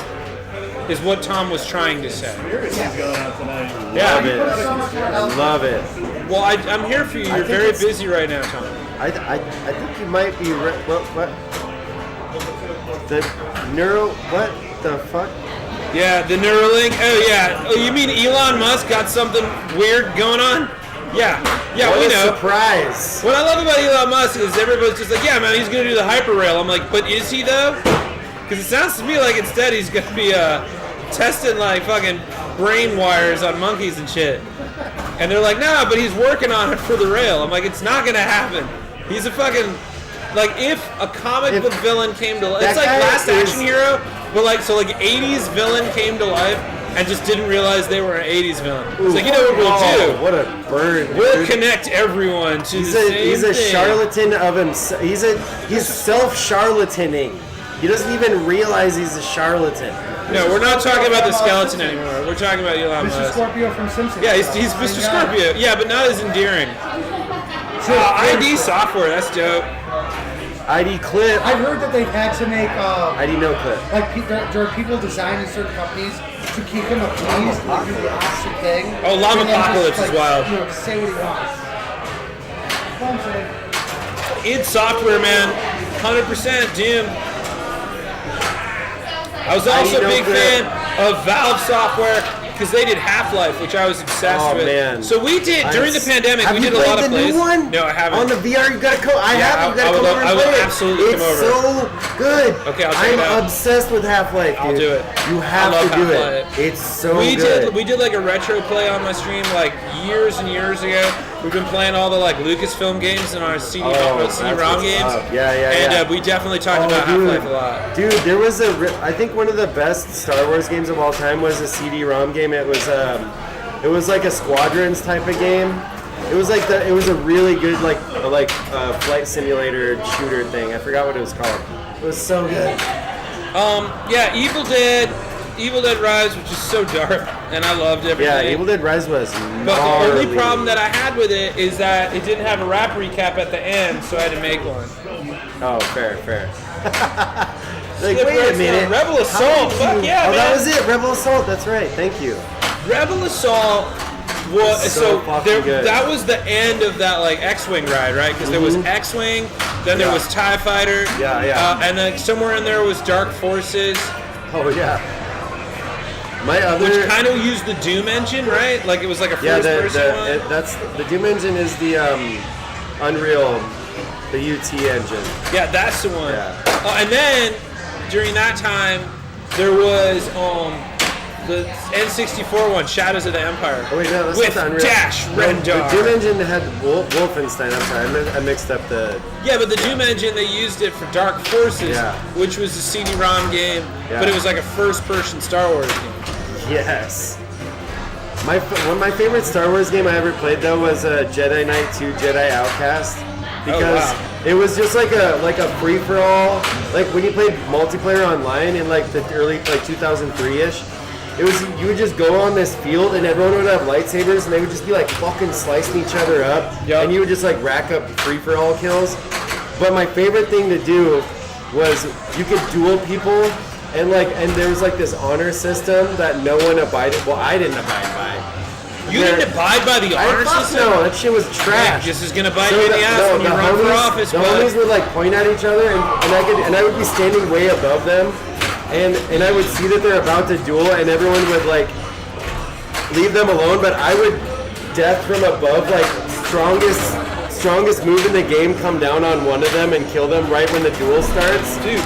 Is what Tom was trying to say. Love it. I love it. Well, I'm here for you. You're think very it's- busy right now, Tom. I think you might be right. What? The what the fuck? Yeah, the Neuralink. Oh yeah. Oh, you mean Elon Musk got something weird going on? Yeah, What we a know. surprise. What I love about Elon Musk is everybody's just like, yeah, man, he's gonna do the hyperrail. I'm like, but is he though? Because it sounds to me like instead he's gonna be testing like fucking brain wires on monkeys and shit. And they're like, nah, but he's working on it for the rail. I'm like, it's not gonna happen. He's a fucking like if a comic book villain came to life. It's like Last Action Hero, but like 80s villain came to life and just didn't realize they were an 80s villain. It's like, you know what we'll do? What a bird. We'll dude. connect everyone to He's the a same he's a thing. charlatan of himself. He's self-charlataning. He doesn't even realize he's a charlatan. No, we're not talking about the skeleton anymore. We're talking about Elon Mr. Musk. Scorpio from Simpsons. Yeah, he's Mr. Scorpio. Yeah, but not as endearing. ID software, that's dope. ID clip. I've heard that they've had to make ID no clip. like there are people designed in certain companies to keep him appeased and do the opposite thing. Oh, Llama And then just, Apocalypse is wild. You know, just say what he wants. Well, I'm saying. id Software, man. 100% Doom. I was also a big fan of Valve Software because they did Half-Life, which I was obsessed with. Man. So we did, during the pandemic, we did a lot of plays. Have you played the new one? No, I haven't. On the VR, you gotta come. I haven't. You I gotta come over and will play it. absolutely come over. It's so good. Okay, I'll check it out. I'm obsessed with Half-Life, dude. I'll do it. You I have love to do Half-Life. it. It's so we good. did like a retro play on my stream like years and years ago. We've been playing all the like Lucasfilm games and our CD-ROM that's games. what's up. Yeah. And we definitely talked about Half-Life a lot. Dude, there was I think one of the best Star Wars games of all time was a CD-ROM game. It was like a Squadrons type of game. It was a really good flight simulator shooter thing. I forgot what it was called. It was so good. Yeah, Evil Dead Rise, which is so dark, and I loved everything. Yeah, Evil Dead Rise was But the gnarly. only problem that I had with it is that it didn't have a rap recap at the end, so I had to make one. Oh, fair. Slip Wait a Redstone, minute. Rebel Assault, fuck yeah, Oh, man. that was it. Rebel Assault. That's right. Thank you. Rebel Assault was So fucking good. that was the end of that like X-wing ride, right? Because there was X-wing, then there was TIE Fighter, and then somewhere in there was Dark Forces. Oh yeah. Which kind of used the Doom engine, right? Like it was like a first-person one. That's the Doom engine is the Unreal, the UT engine. Yeah, that's the one. Yeah. And then during that time, there was the N64 one, Shadows of the Empire. Oh wait, no, that's with not the Unreal. Dash Rendar. The Doom engine had Wolfenstein. I'm sorry, I mixed up the. Yeah, but the Doom engine, they used it for Dark Forces, Yeah. which was a CD-ROM game, Yeah. but it was like a first-person Star Wars game. Yes. One of my favorite Star Wars game I ever played though was Jedi Knight 2 Jedi Outcast, because it was just like a free for all. Like when you played multiplayer online in like the early 2003ish, it was you would just go on this field and everyone would have lightsabers and they would just be like fucking slicing each other up, and you would just like rack up free for all kills. But my favorite thing to do was you could duel people. And there was like this honor system that no one abided. Well, I didn't abide by. You didn't abide by the honor system? No, that shit was trash. This is gonna bite you in the ass when you run for office. The homies would like point at each other, and I would be standing way above them, and I would see that they're about to duel, and everyone would like leave them alone. But I would death from above, like strongest move in the game, come down on one of them and kill them right when the duel starts. Dude,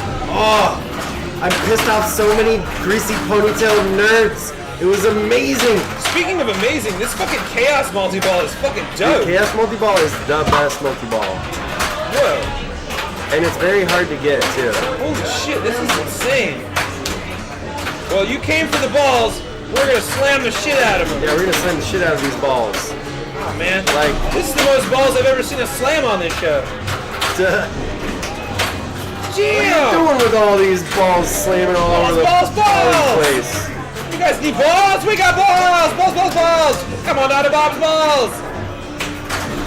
I'm pissed off so many greasy ponytail nerds. It was amazing. Speaking of amazing, this fucking Chaos multi-ball is fucking dope. Dude, Chaos multi-ball is the best multi-ball. Whoa. And it's very hard to get, too. Holy shit, this is insane. Well, you came for the balls. We're gonna slam the shit out of them. Yeah, we're gonna slam the shit out of these balls. Oh, man. This is the most balls I've ever seen a slam on this show. What are you doing with all these balls slamming all over the place? You guys need balls? We got balls! Balls! Come on down to Bob's balls!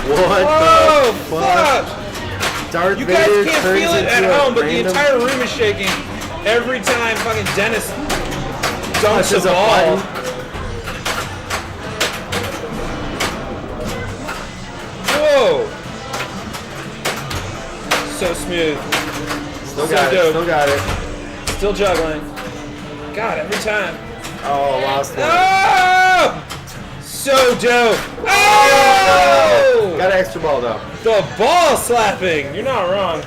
What the fuck? Darth you guys Vader can't turns feel it at into a home, but the random- entire room is shaking every time fucking Dennis dunks Touches a a ball. button. Whoa! So smooth. Still got it. Still juggling. God, every time. Oh, lost one. Oh! so dope. Oh! Got an extra ball though. The ball slapping. You're not wrong.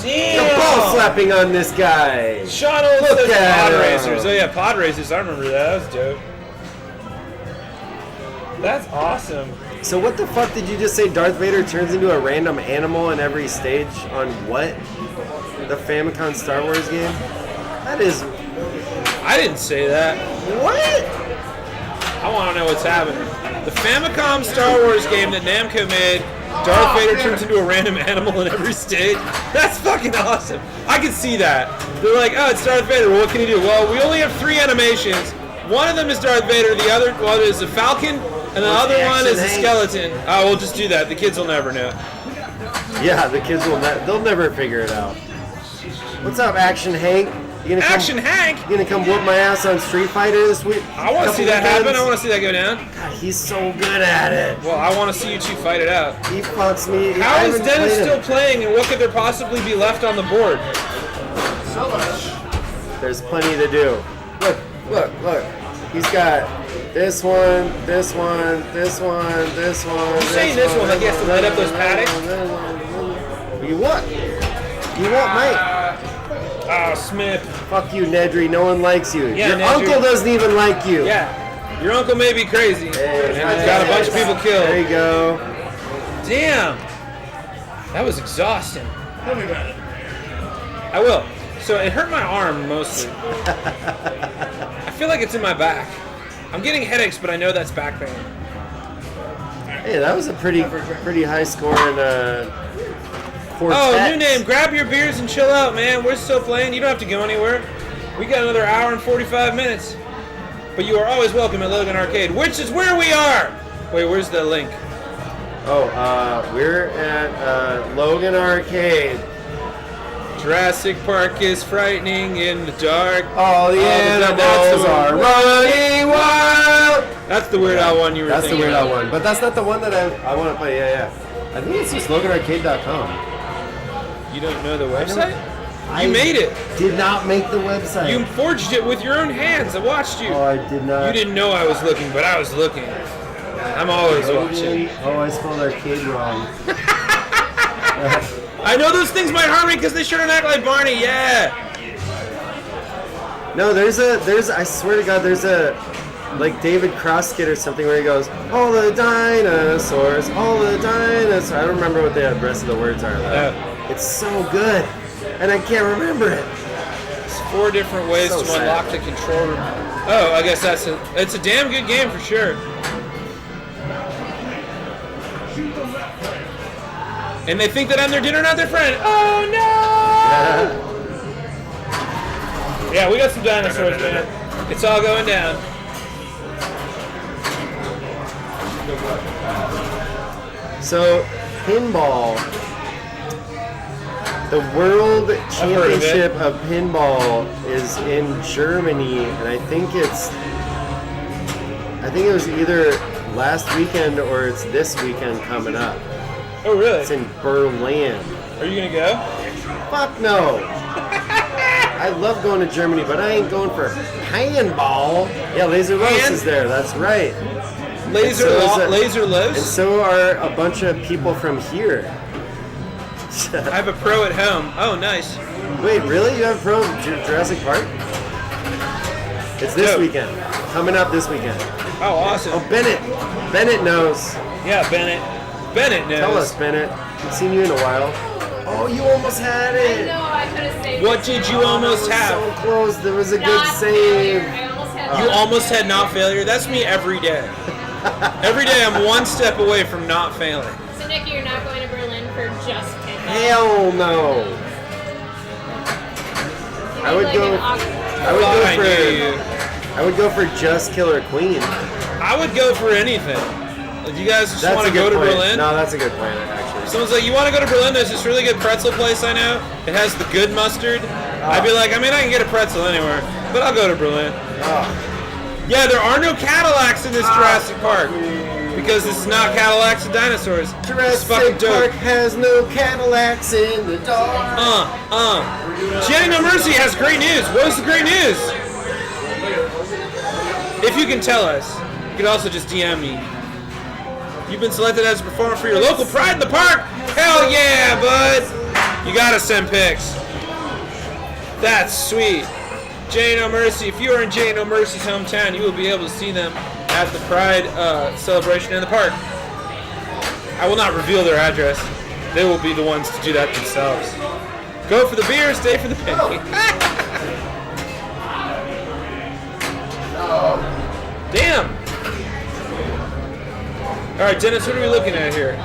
Damn. The ball slapping on this guy. Sean Olds Look says at pod him. racers. Oh yeah, pod racers. I remember that. That was dope. That's awesome. So what the fuck did you just say? Darth Vader turns into a random animal in every stage on what? The Famicom Star Wars game? That is... I didn't say that. What? I want to know what's happening. The Famicom Star Wars game that Namco made, Darth Vader turns into a random animal in every stage. That's fucking awesome. I can see that. They're like, oh, it's Darth Vader. Well, what can he do? Well, we only have 3 animations. One of them is Darth Vader. The other one is a Falcon. And the other one is a skeleton. Oh, we'll just do that. The kids will never know. Yeah, the kids will they'll never figure it out. What's up, Action Hank? Action Hank? You gonna come whoop my ass on Street Fighter this week? I want to see that happen. I want to see that go down. God, he's so good at it. Well, I want to see you two fight it out. He fucks me. How is Dennis still playing, and what could there possibly be left on the board? So much. There's plenty to do. Look. He's got this one, this one, this one, this one. You're saying this one like he has to light up those paddocks? You what? You what, mate? Oh, Smith. Fuck you, Nedry. No one likes you. Yeah, Your Nedry. uncle doesn't even like you. Yeah. Your uncle may be crazy. Hey, and he's got a bunch of people killed. There you go. Damn. That was exhausting. Tell me about it. I will. So it hurt my arm mostly. I feel like it's in my back. I'm getting headaches, but I know that's back pain. Hey, that was a pretty high score in quartet. Oh, new name. Grab your beers and chill out, man. We're still playing. You don't have to go anywhere. We got another hour and 45 minutes. But you are always welcome at Logan Arcade, which is where we are. Wait, where's the link? Oh, we're at Logan Arcade. Jurassic Park is frightening in the dark. All the animals are running wild. That's the Weird Al one you were That's the thinking Weird Al about. one, but that's not the one that I want to play. Yeah. I think it's just LoganArcade.com. You don't know the website? I You made it. Did not make the website. You forged it with your own hands. I watched you. Oh, I did not. You didn't know I was looking, but I was looking. I'm always watching. Oh, I spelled arcade wrong. I know those things might harm me because they shouldn't act like Barney. Yeah. No, there's I swear to God, there's a like David Cross skit or something where he goes, all the dinosaurs, all the dinosaurs. I don't remember what the rest of the words are though. Yeah. It's so good, and I can't remember it. There's 4 different ways So to sad. unlock the control room. Oh, I guess it's a damn good game for sure. And they think that I'm their dinner, not their friend. Oh no! Yeah, we got some dinosaurs, man. It's all going down. So, pinball, the World Championship of Pinball is in Germany, and I think it was either last weekend or it's this weekend coming up. Oh, really? It's in Berlin. Are you gonna go? Fuck no. I love going to Germany, but I ain't going for handball. Yeah, Laser Los is there. That's right. Laser And Los? so are a bunch of people from here. I have a pro at home. Oh, nice. Wait, really? You have pro Jurassic Park? It's this Dope. weekend. Coming up this weekend. Oh, awesome. Oh, Bennett. Bennett knows. Yeah, Bennett. Bennett knows. Tell us, Bennett. Haven't seen you in a while. Oh, you almost had I it. know, I could have saved What it. did you almost have? So close. There was a good Not save. failure. I almost had You almost had not failure? That's me every day. Every day I'm one step away from not failing. So, Nicky, you're not going to Berlin for just pinball? Hell no. I would go. I would go for just Killer Queen. I would go for anything. Do you guys just want to go to Berlin? No, that's a good plan, actually. Someone's like, you want to go to Berlin? There's this really good pretzel place I know. It has the good mustard. I'd be like, I mean, I can get a pretzel anywhere, but I'll go to Berlin. Yeah, there are no Cadillacs in this Jurassic Park. Because this is not Cadillacs and dinosaurs. It's fucking Jurassic dope. Park has no Cadillacs in the dark. Jenny No Mercy has great news. What is the great news? If you can tell us, you can also just DM me. You've been selected as a performer for your local Pride in the Park. Hell yeah, bud! You gotta send pics. That's sweet. Jay No Mercy. If you are in Jay No Mercy's hometown, you will be able to see them at the Pride celebration in the park. I will not reveal their address. They will be the ones to do that themselves. Go for the beer, stay for the penny. Damn. All right, Dennis, what are we looking at here?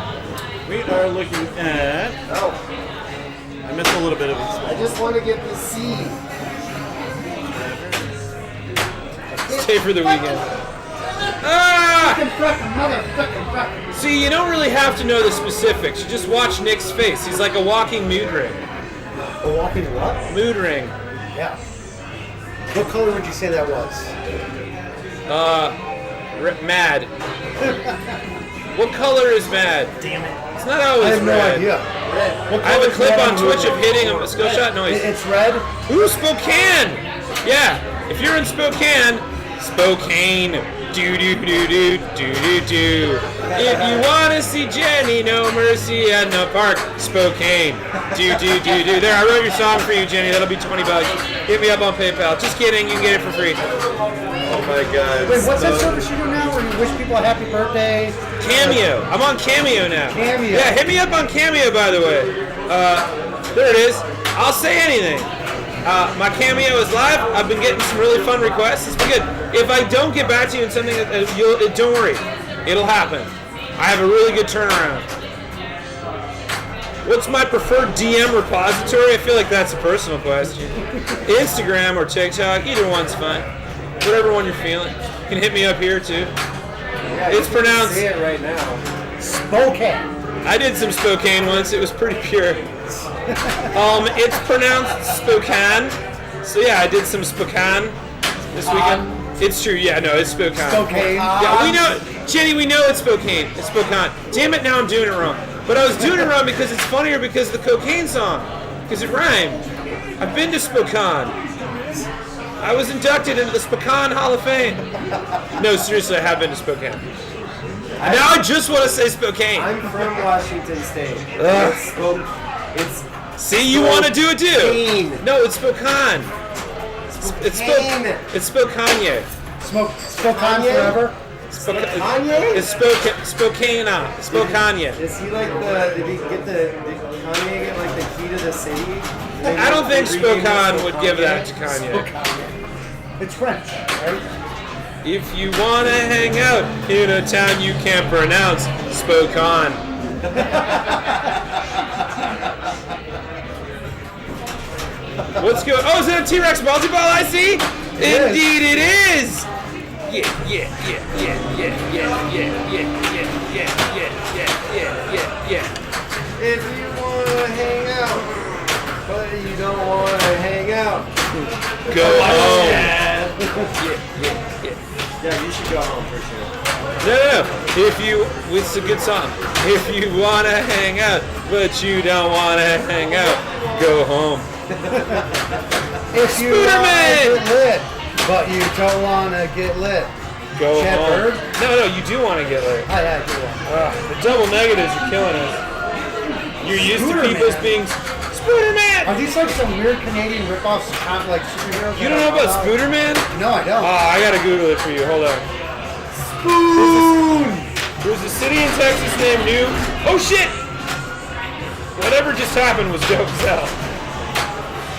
We are looking at. Oh, I missed a little bit of it. I just want to get the seed. Stay for the weekend. Ah! Motherfucking. See, you don't really have to know the specifics. You just watch Nick's face. He's like a walking mood ring. A walking what? Mood ring. Yeah. What color would you say that was? Mad. What color is mad? Damn it. It's not always I have no red. idea. I have a clip on Twitch of hitting a skill shot noise. It's red? Ooh, Spokane! Yeah, if you're in Spokane, do do do do do do do. If you want to see Jenny No Mercy at the park, Spokane, do do do do. There, I wrote your song for you, Jenny. That'll be $20. Hit me up on PayPal. Just kidding, you can get it for free. Oh my God. Wait, what's that service you do now where you wish people a happy birthday? Cameo. I'm on Cameo now. Cameo. Yeah, hit me up on Cameo, by the way. There it is. I'll say anything. My Cameo is live. I've been getting some really fun requests. It's been good. If I don't get back to you in something, don't worry. It'll happen. I have a really good turnaround. What's my preferred DM repository? I feel like that's a personal question. Instagram or TikTok, either one's fine. Whatever one you're feeling. You can hit me up here too. Yeah, It's pronounced. Say it right now. Spokane. I did some Spokane once. It was pretty pure. It's pronounced Spokane. So yeah, I did some Spokane this weekend. It's true. Yeah, no, it's Spokane. Spokane. Yeah, we know, Jenny. We know it's Spokane. It's Spokane. Damn it! Now I'm doing it wrong. But I was doing it wrong because it's funnier because of the cocaine song, because it rhymed. I've been to Spokane. I was inducted into the Spokane Hall of Fame. No, seriously, I have been to Spokane. Now I just want to say Spokane. I'm from Washington State. It's See, you want to do it too. Spokane. No, it's Spokane. It's Spokane. Spokane. Spokane forever? Kanye? It's Spokane. Spokane. Is he like did Kanye get like the key to the city? I don't think Spokane would give that to Kanye. It's French, right? If you want to hang out in a town you can't pronounce, Spokane. What's going? Oh, is that a T-Rex multi-ball I see? Indeed it is! Yeah. If you want to hang out, but you don't want to hang out, Go home. Yeah, you should go home for sure. No. It's a good song. If you want to hang out, but you don't want to hang out, go home. If you want to get lit, but you don't want to get lit. Go Chad home. Bird? No, you do want to get lit. Yeah, I do want. The double negatives are killing us. You're used to people's being Spooderman. Are these like some weird Canadian ripoffs of like superheroes? You don't know about Spooderman? No, I don't. Oh, I gotta Google it for you. Hold on. Spoon! There's a city in Texas named New. Oh shit! Whatever just happened was dope as hell.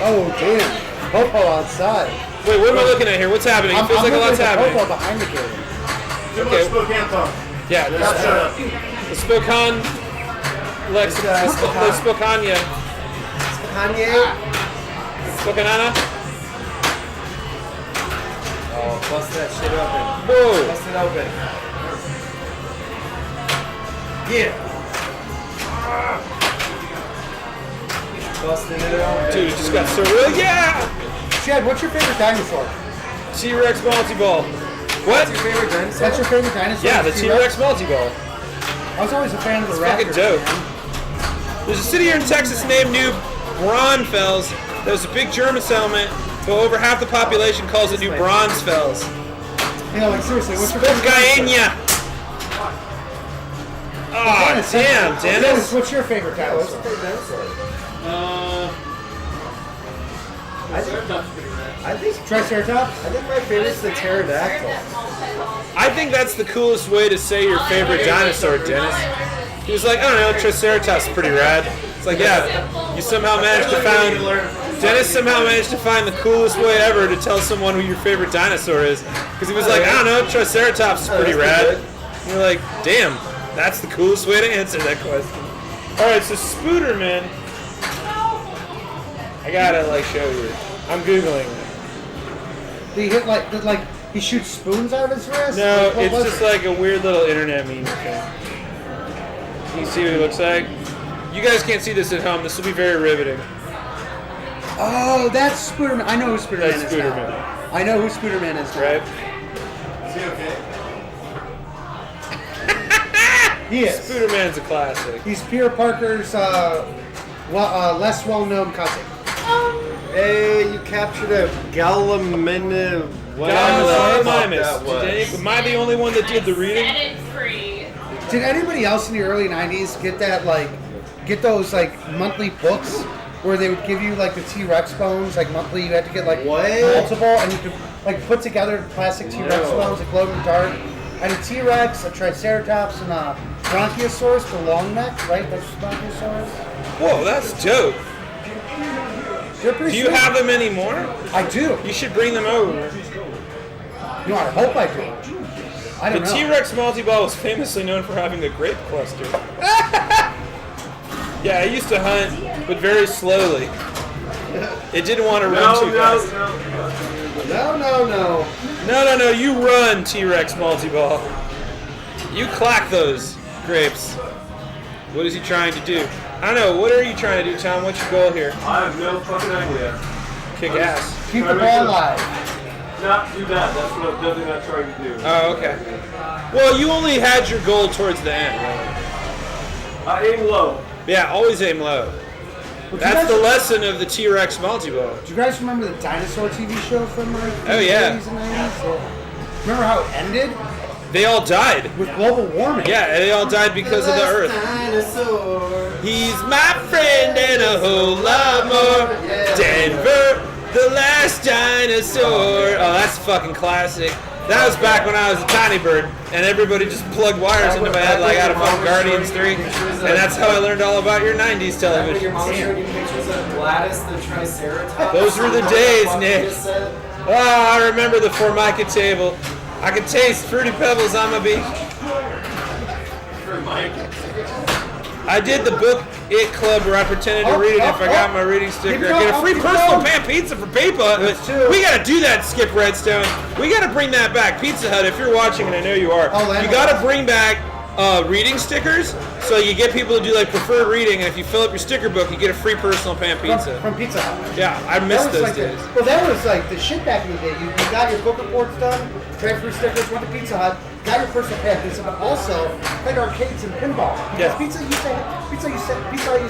Oh damn! Popo outside. Wait, what am I looking at here? What's happening? It feels like a lot's happening. Popo behind the camera. Too much Spokane talk. Yeah, Shut up. the Spokane. The Spokane. Kanye? Spokanana. Oh, bust that shit open. Whoa. Bust it open. Yeah. Busting it open. Dude, it just got so real. Yeah! Chad, what's your favorite dinosaur? T-Rex multi-ball. What? What's your favorite dinosaur? That's your favorite dinosaur? Yeah, the T-Rex multi-ball. I was always a fan of the It's fucking Raptors. dope. There's a city here in Texas named New Braunfels. That was a big German settlement, but over half the population calls it New Braunfels. You know, like seriously, what's your favorite Guyana. Oh, Dennis, damn, Dennis. what's your favorite dinosaur? I think Triceratops? I think my favorite's the pterodactyl. I think that's the coolest way to say your favorite dinosaur, Dennis. He was like, I don't know, Triceratops is pretty rad. It's like, yeah, you somehow managed to find, Dennis somehow managed to find the coolest way ever to tell someone who your favorite dinosaur is. Because he was like, I don't know, Triceratops is pretty rad. And you're like, damn, that's the coolest way to answer that question. Alright, so Spooderman. I gotta, like, show you. I'm Googling it. He hit like he shoots spoons out of his wrist? No, Like, what it's was just it? like a weird little internet meme thing. Can you see what he looks like? You guys can't see this at home. This will be very riveting. Oh, that's Spooderman. I know who Spooderman That's is now. Spooderman. I know who Spooderman is now. Right? Is he okay? He is. Spooderman's a classic. He's Peter Parker's less well-known cousin. Hey, you captured a Galamina. Am I the only one that did the reading? Edit free. Did anybody else in the early '90s get those monthly books where they would give you like the T-Rex bones, like monthly? You had to get like multiple, and you could like put together classic T-Rex bones, like glow in the dark. And a T-Rex, a Triceratops, and a Bronchiosaurus, the long neck, right? That's Bronchiosaurus. Whoa, that's dope. They're pretty Do you sweet. have them anymore? I do. You should bring them over. No, I hope I do. I The don't know. T-Rex multi-ball was famously known for having a grape cluster. Yeah, I used to hunt, but very slowly. It didn't want to run too fast. No, you run, T-Rex multi-ball. You clack those grapes. What is he trying to do? I don't know. What are you trying to do, Tom? What's your goal here? I have no fucking idea. Kick ass. Keep the ball alive. Not do that. That's what I'm definitely not trying to do. Oh, okay. Well, you only had your goal towards the end, really. I aim low. Yeah, always aim low. That's the lesson of the T-Rex multi-ball. Do you guys remember the dinosaur TV show from like the Oh, yeah. 80s and 90s? Remember how it ended? They all died. With global warming. Yeah, they all died because of the Earth. Dinosaur. He's my friend and a whole lot more. Denver, the last dinosaur. Oh, that's a fucking classic. That was back when I was a tiny bird, and everybody just plugged wires into my head like out of Guardians 3. And that's how I learned all about your 90s Your television. mom showed you pictures of Gladys the Triceratops. Those were the days, You Nick. just said. Oh, I remember the Formica table. I could taste Fruity Pebbles on my beak. I did the book It Club where I pretended to read it if I got my reading sticker. I get a free personal pan pizza for PayPal. We gotta do that, Skip Redstone. We gotta bring that back. Pizza Hut, if you're watching, and I know you are, you gotta bring back reading stickers so you get people to do like preferred reading, and if you fill up your sticker book, you get a free personal pan pizza. From Pizza Hut. Yeah, I missed That was those like days. Well, that was like the shit back in the day. You got your book reports done, transfer stickers, went to Pizza Hut, got your personal pan pizza, but also played arcades and pinball. Yeah. Pizza Hut used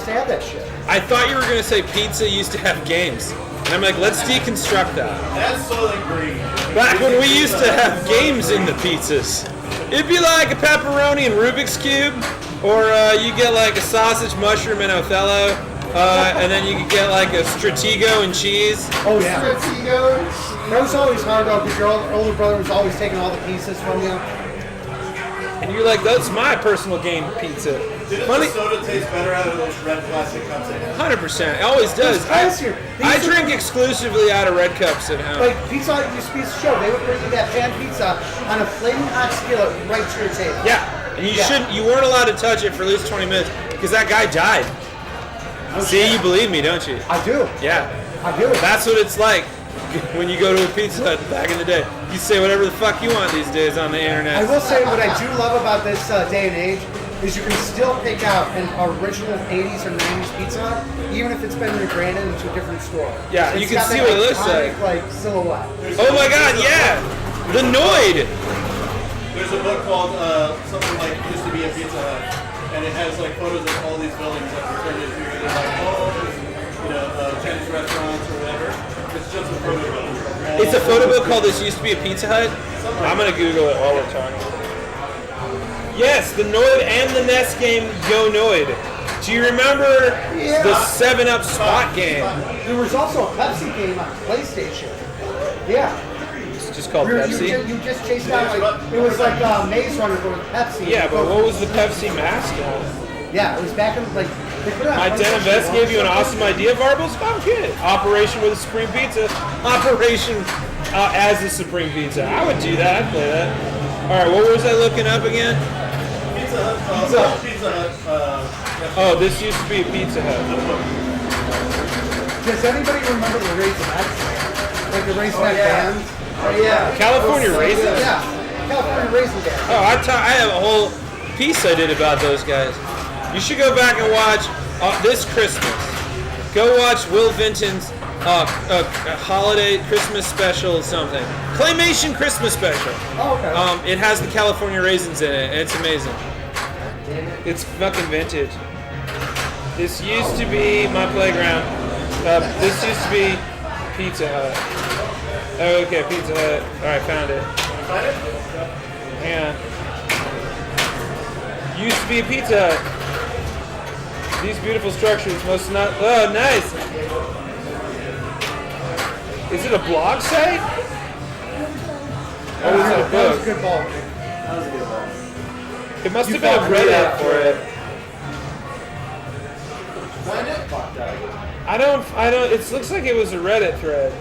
to have that shit. I thought you were gonna say pizza used to have games. And I'm like, let's deconstruct that. That's Soylent Green. Back when we used to have games in the pizzas. It'd be like a pepperoni and Rubik's Cube, or you get like a sausage, mushroom, and Othello, and then you could get like a Stratego and cheese. Oh yeah. That was always hard though because your older brother was always taking all the pieces from you. And you're like, that's my personal game pizza. Did Funny. the soda taste better out of those red plastic cups they have? 100%. It always does. classier. I drink exclusively out of red cups at home. Like Pizza Hut used to be a show. They would bring you that pan pizza on a flaming hot skillet right to your table. Yeah. And you weren't allowed to touch it for at least 20 minutes because that guy died. See, you believe me, don't you? I do. Yeah. I do. That's what it's like when you go to a Pizza Hut back in the day. You say whatever the fuck you want these days on the internet. I will say what I do love about this day and age is you can still pick out an original 80s or 90s Pizza Hut, even if it's been rebranded into a different store. Yeah, you It's can got see that what it looks iconic, like. silhouette. Oh my god, yeah! The Noid! There's a book called something like Used to Be a Pizza Hut, and it has like photos of all these buildings that were turned into either like malls, Chinese restaurants or whatever. It's just a photo book. It's a photo book called This Used to Be a Pizza Hut. I'm gonna Google it while we're talking. Yes, the Noid and the NES game Yo Noid. Do you remember the 7-Up spot game? There was also a Pepsi game on PlayStation. Yeah. It's just called Pepsi? You just chased down, like, it was like Maze Runner with Pepsi. Yeah, but what was the Pepsi mascot? Yeah, it was back in, like, they put it on My PlayStation Den Vest gave you an 1. awesome idea, Varbles? Oh, good. Operation with a Supreme Pizza. Operation as a Supreme Pizza. I would do that. I'd play that. All right, what was I looking up again? Pizza Hut. Oh, this used to be a Pizza Hut. Does anybody remember the Raisinets? Like the Raisinette band? Oh yeah. California Raisins? Yeah, California Raisin Band. Oh, I have a whole piece I did about those guys. You should go back and watch this Christmas. Go watch Will Vinton's holiday Christmas special or something. Claymation Christmas special. Oh, okay. It has the California Raisins in it, and it's amazing. It's fucking vintage. This used to be my playground. This used to be Pizza Hut. Oh, okay, Pizza Hut. Alright, found it. Yeah. Used to be a Pizza Hut. These beautiful structures must not. Oh, nice! Is it a blog site? Or is it a That was a book? good ball. It must have been a Reddit for it. I don't, it looks like it was a Reddit thread.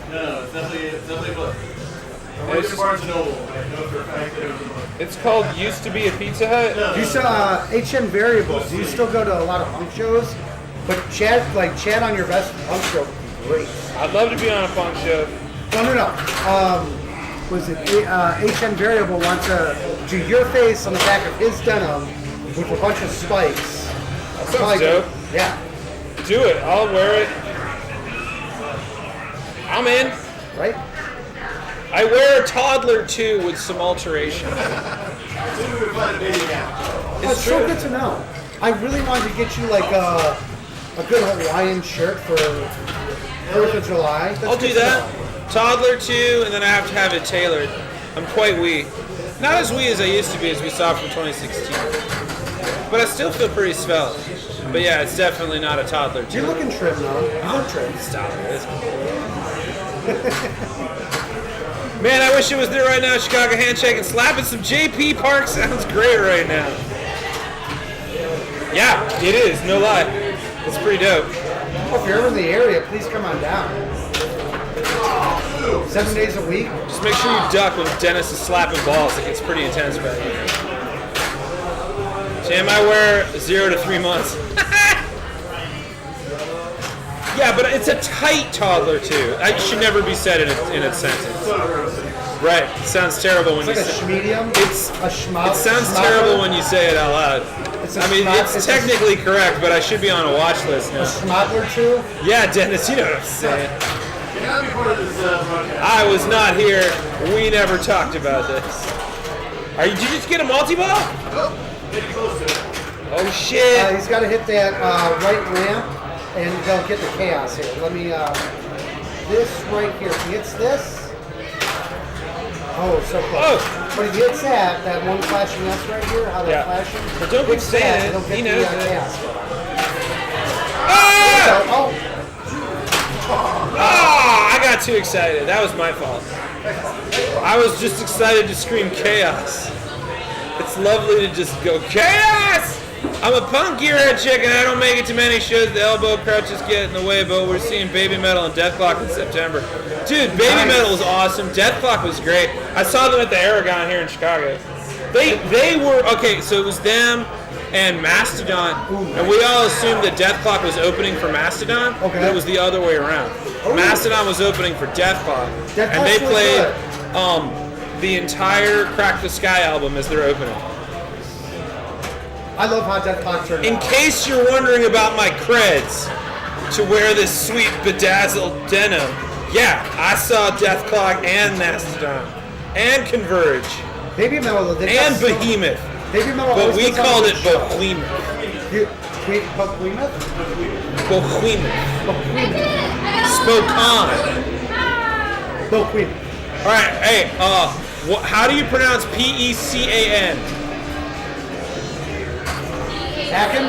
No, it's definitely a book. I It's worked at Barnes & Noble. I know for a fact that it was a book. It's called Used to Be a Pizza Hut. You saw HM Variables. You still go to a lot of punk shows, but Chad on your best punk show would be great. I'd love to be on a punk show. No. Was it HM Variable wants to do your face on the back of his denim with a bunch of spikes? That sounds dope. Yeah. Do it. I'll wear it. I'm in. Right? I wear a toddler too with some alterations. It's so good to know. I really wanted to get you like a good Hawaiian shirt for 4th of July. That's I'll good do to that. know. Toddler too, and then I have to have it tailored. I'm quite wee. Not as wee as I used to be, as we saw from 2016. But I still feel pretty svelte. But yeah, it's definitely not a toddler too. You're looking trim though. You look trim. Stop it. Man, I wish it was there right now. Chicago handshake and slapping some JP Park sounds great right now. Yeah, it is. No lie. It's pretty dope. Well, if you're ever in the area, please come on down. 7 days a week. Just make sure you duck when Dennis is slapping balls. It gets pretty intense back here. Jam, I wear 0 to 3 months. Yeah, but it's a tight toddler too. It should never be said in a sentence. Right. It sounds terrible when It's you like a say schmedium. it sounds terrible when you say it out loud. It's technically correct, but I should be on a watch list A now. schmoddler too. Yeah, Dennis, you know what I'm saying. You're not be part of this broadcast. I was not here. We never talked about this. Did you just get a multi-ball? Nope. Getting close to it. Oh shit. He's got to hit that right ramp, and they'll get the chaos here. Let me. This right here. If he hits this. Oh, so close. Oh. But if he hits that one flashing S right here, how they're Yeah. flashing. But don't keep hits saying that, it. they'll get He the, knows it. chaos. Ah! Oh, Ah! I got too excited. That was my fault. I was just excited to scream chaos. It's lovely to just go chaos! I'm a punk gearhead chick and I don't make it to many shows. The elbow crouches get in the way, but we're seeing Baby Metal and Death Clock in September. Dude, Baby Metal was awesome. Death Clock was great. I saw them at the Aragon here in Chicago. They were, okay, so it was them and Mastodon, and we all assumed that Death Clock was opening for Mastodon, but it was the other way around. Mastodon was opening for Death Clock, and they played the entire Crack the Sky album as their opening. I love how Death Clock turned In out. case you're wondering about my creds to wear this sweet bedazzled denim, yeah, I saw Death Clock and Mastodon and Converge Baby Metal, they and got so- Behemoth, Baby Metal but always we puts on a called good it show. Behemoth. Behemoth? Spokane. Behemoth. All right, hey, How do you pronounce Pecan? Packin'?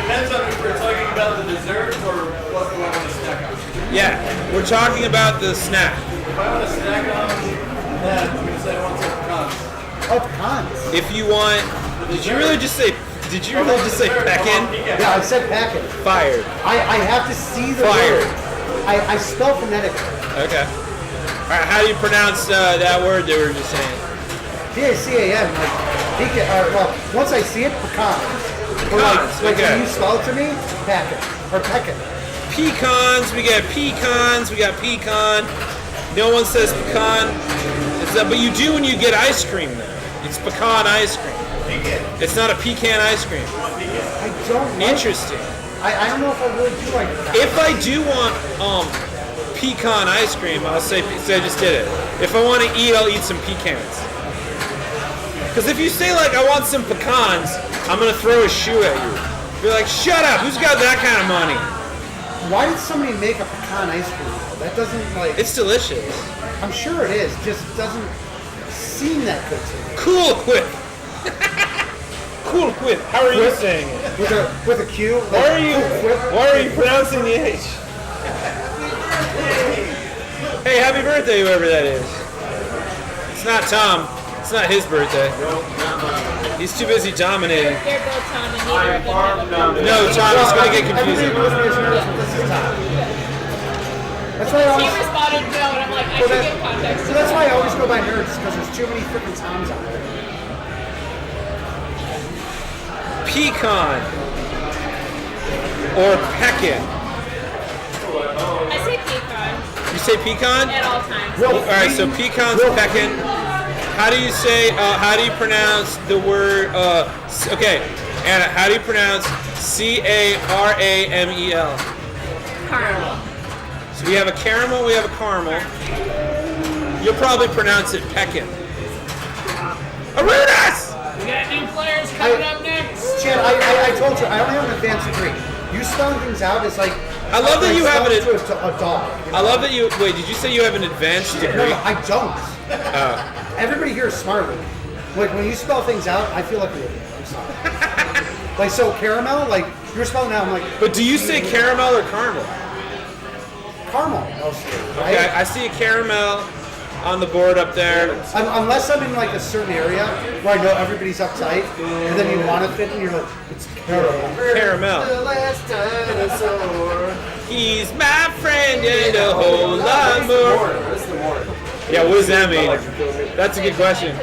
Depends on if we're talking about the dessert or what we want to snack on. Yeah, we're talking about the snack. If I want to snack on that, I'm going to say I want some pecans. Oh, pecans. If you want, did you really just say Pecan? Yeah, I said packin'. Fired. I have to see the Fired. word. I spell phonetically. Okay. All right, how do you pronounce that word that we were just saying? P-A-C-A-N. Well, once I see it, pecan. Or like okay. when you spell it to me, packin' or peckin'. Pecans, we got pecan. No one says pecan. But you do when you get ice cream though. It's pecan ice cream. It's not a pecan ice cream. I don't like Interesting. I don't know if I really do like that. If I do want pecan ice cream, I'll say I just did it. If I want to eat, I'll eat some pecans. Because if you say like I want some pecans, I'm gonna throw a shoe at you. Be like, shut up! Who's got that kind of money? Why did somebody make a pecan ice cream? That doesn't like. It's delicious. I'm sure it is. Just doesn't seem that good to me. Cool Whip. Cool Whip. How are you saying it? With a Q. Like, Why are you pronouncing the H? Hey, happy birthday, whoever that is. It's not Tom. It's not his birthday. He's too busy dominating. They're both Tom and neither of them have a birthday. No, Tom is going to get confusing. Everybody knows me as nervous, but this is Tom. That's why I He always. responded no, and I'm like, I should give context. So that's why I always go by nerds, because there's too many freaking Toms out there. Pecan. Or pecan. I say pecan You say pecan? at all times. Well, All right, so pecan's pecan. How do you say? How do you pronounce the word? Okay, Anna. How do you pronounce caramel? Caramel. So we have a caramel. We have a caramel. You'll probably pronounce it pecan. Arunas! We got new players coming up next. Chad, I told you, I only have an advanced degree. You spelling things out is like. I love that you have it. an. To a dog. I love that you. Wait, did you say you have an advanced No, degree? I don't. Oh. Everybody here is smarter. Like when you spell things out, I feel like an idiot. I'm sorry. Like so, caramel. Like you're spelling out. I'm like. But do you say caramel or caramel? Caramel, mostly, right? Okay, I see a caramel on the board up there. Unless I'm in like a certain area where I know everybody's uptight, and then you want to fit, and you're like, it's caramel. Caramel. The last dinosaur. He's my friend and a whole lot more. What's the more? Yeah, what does that mean? That's a good question.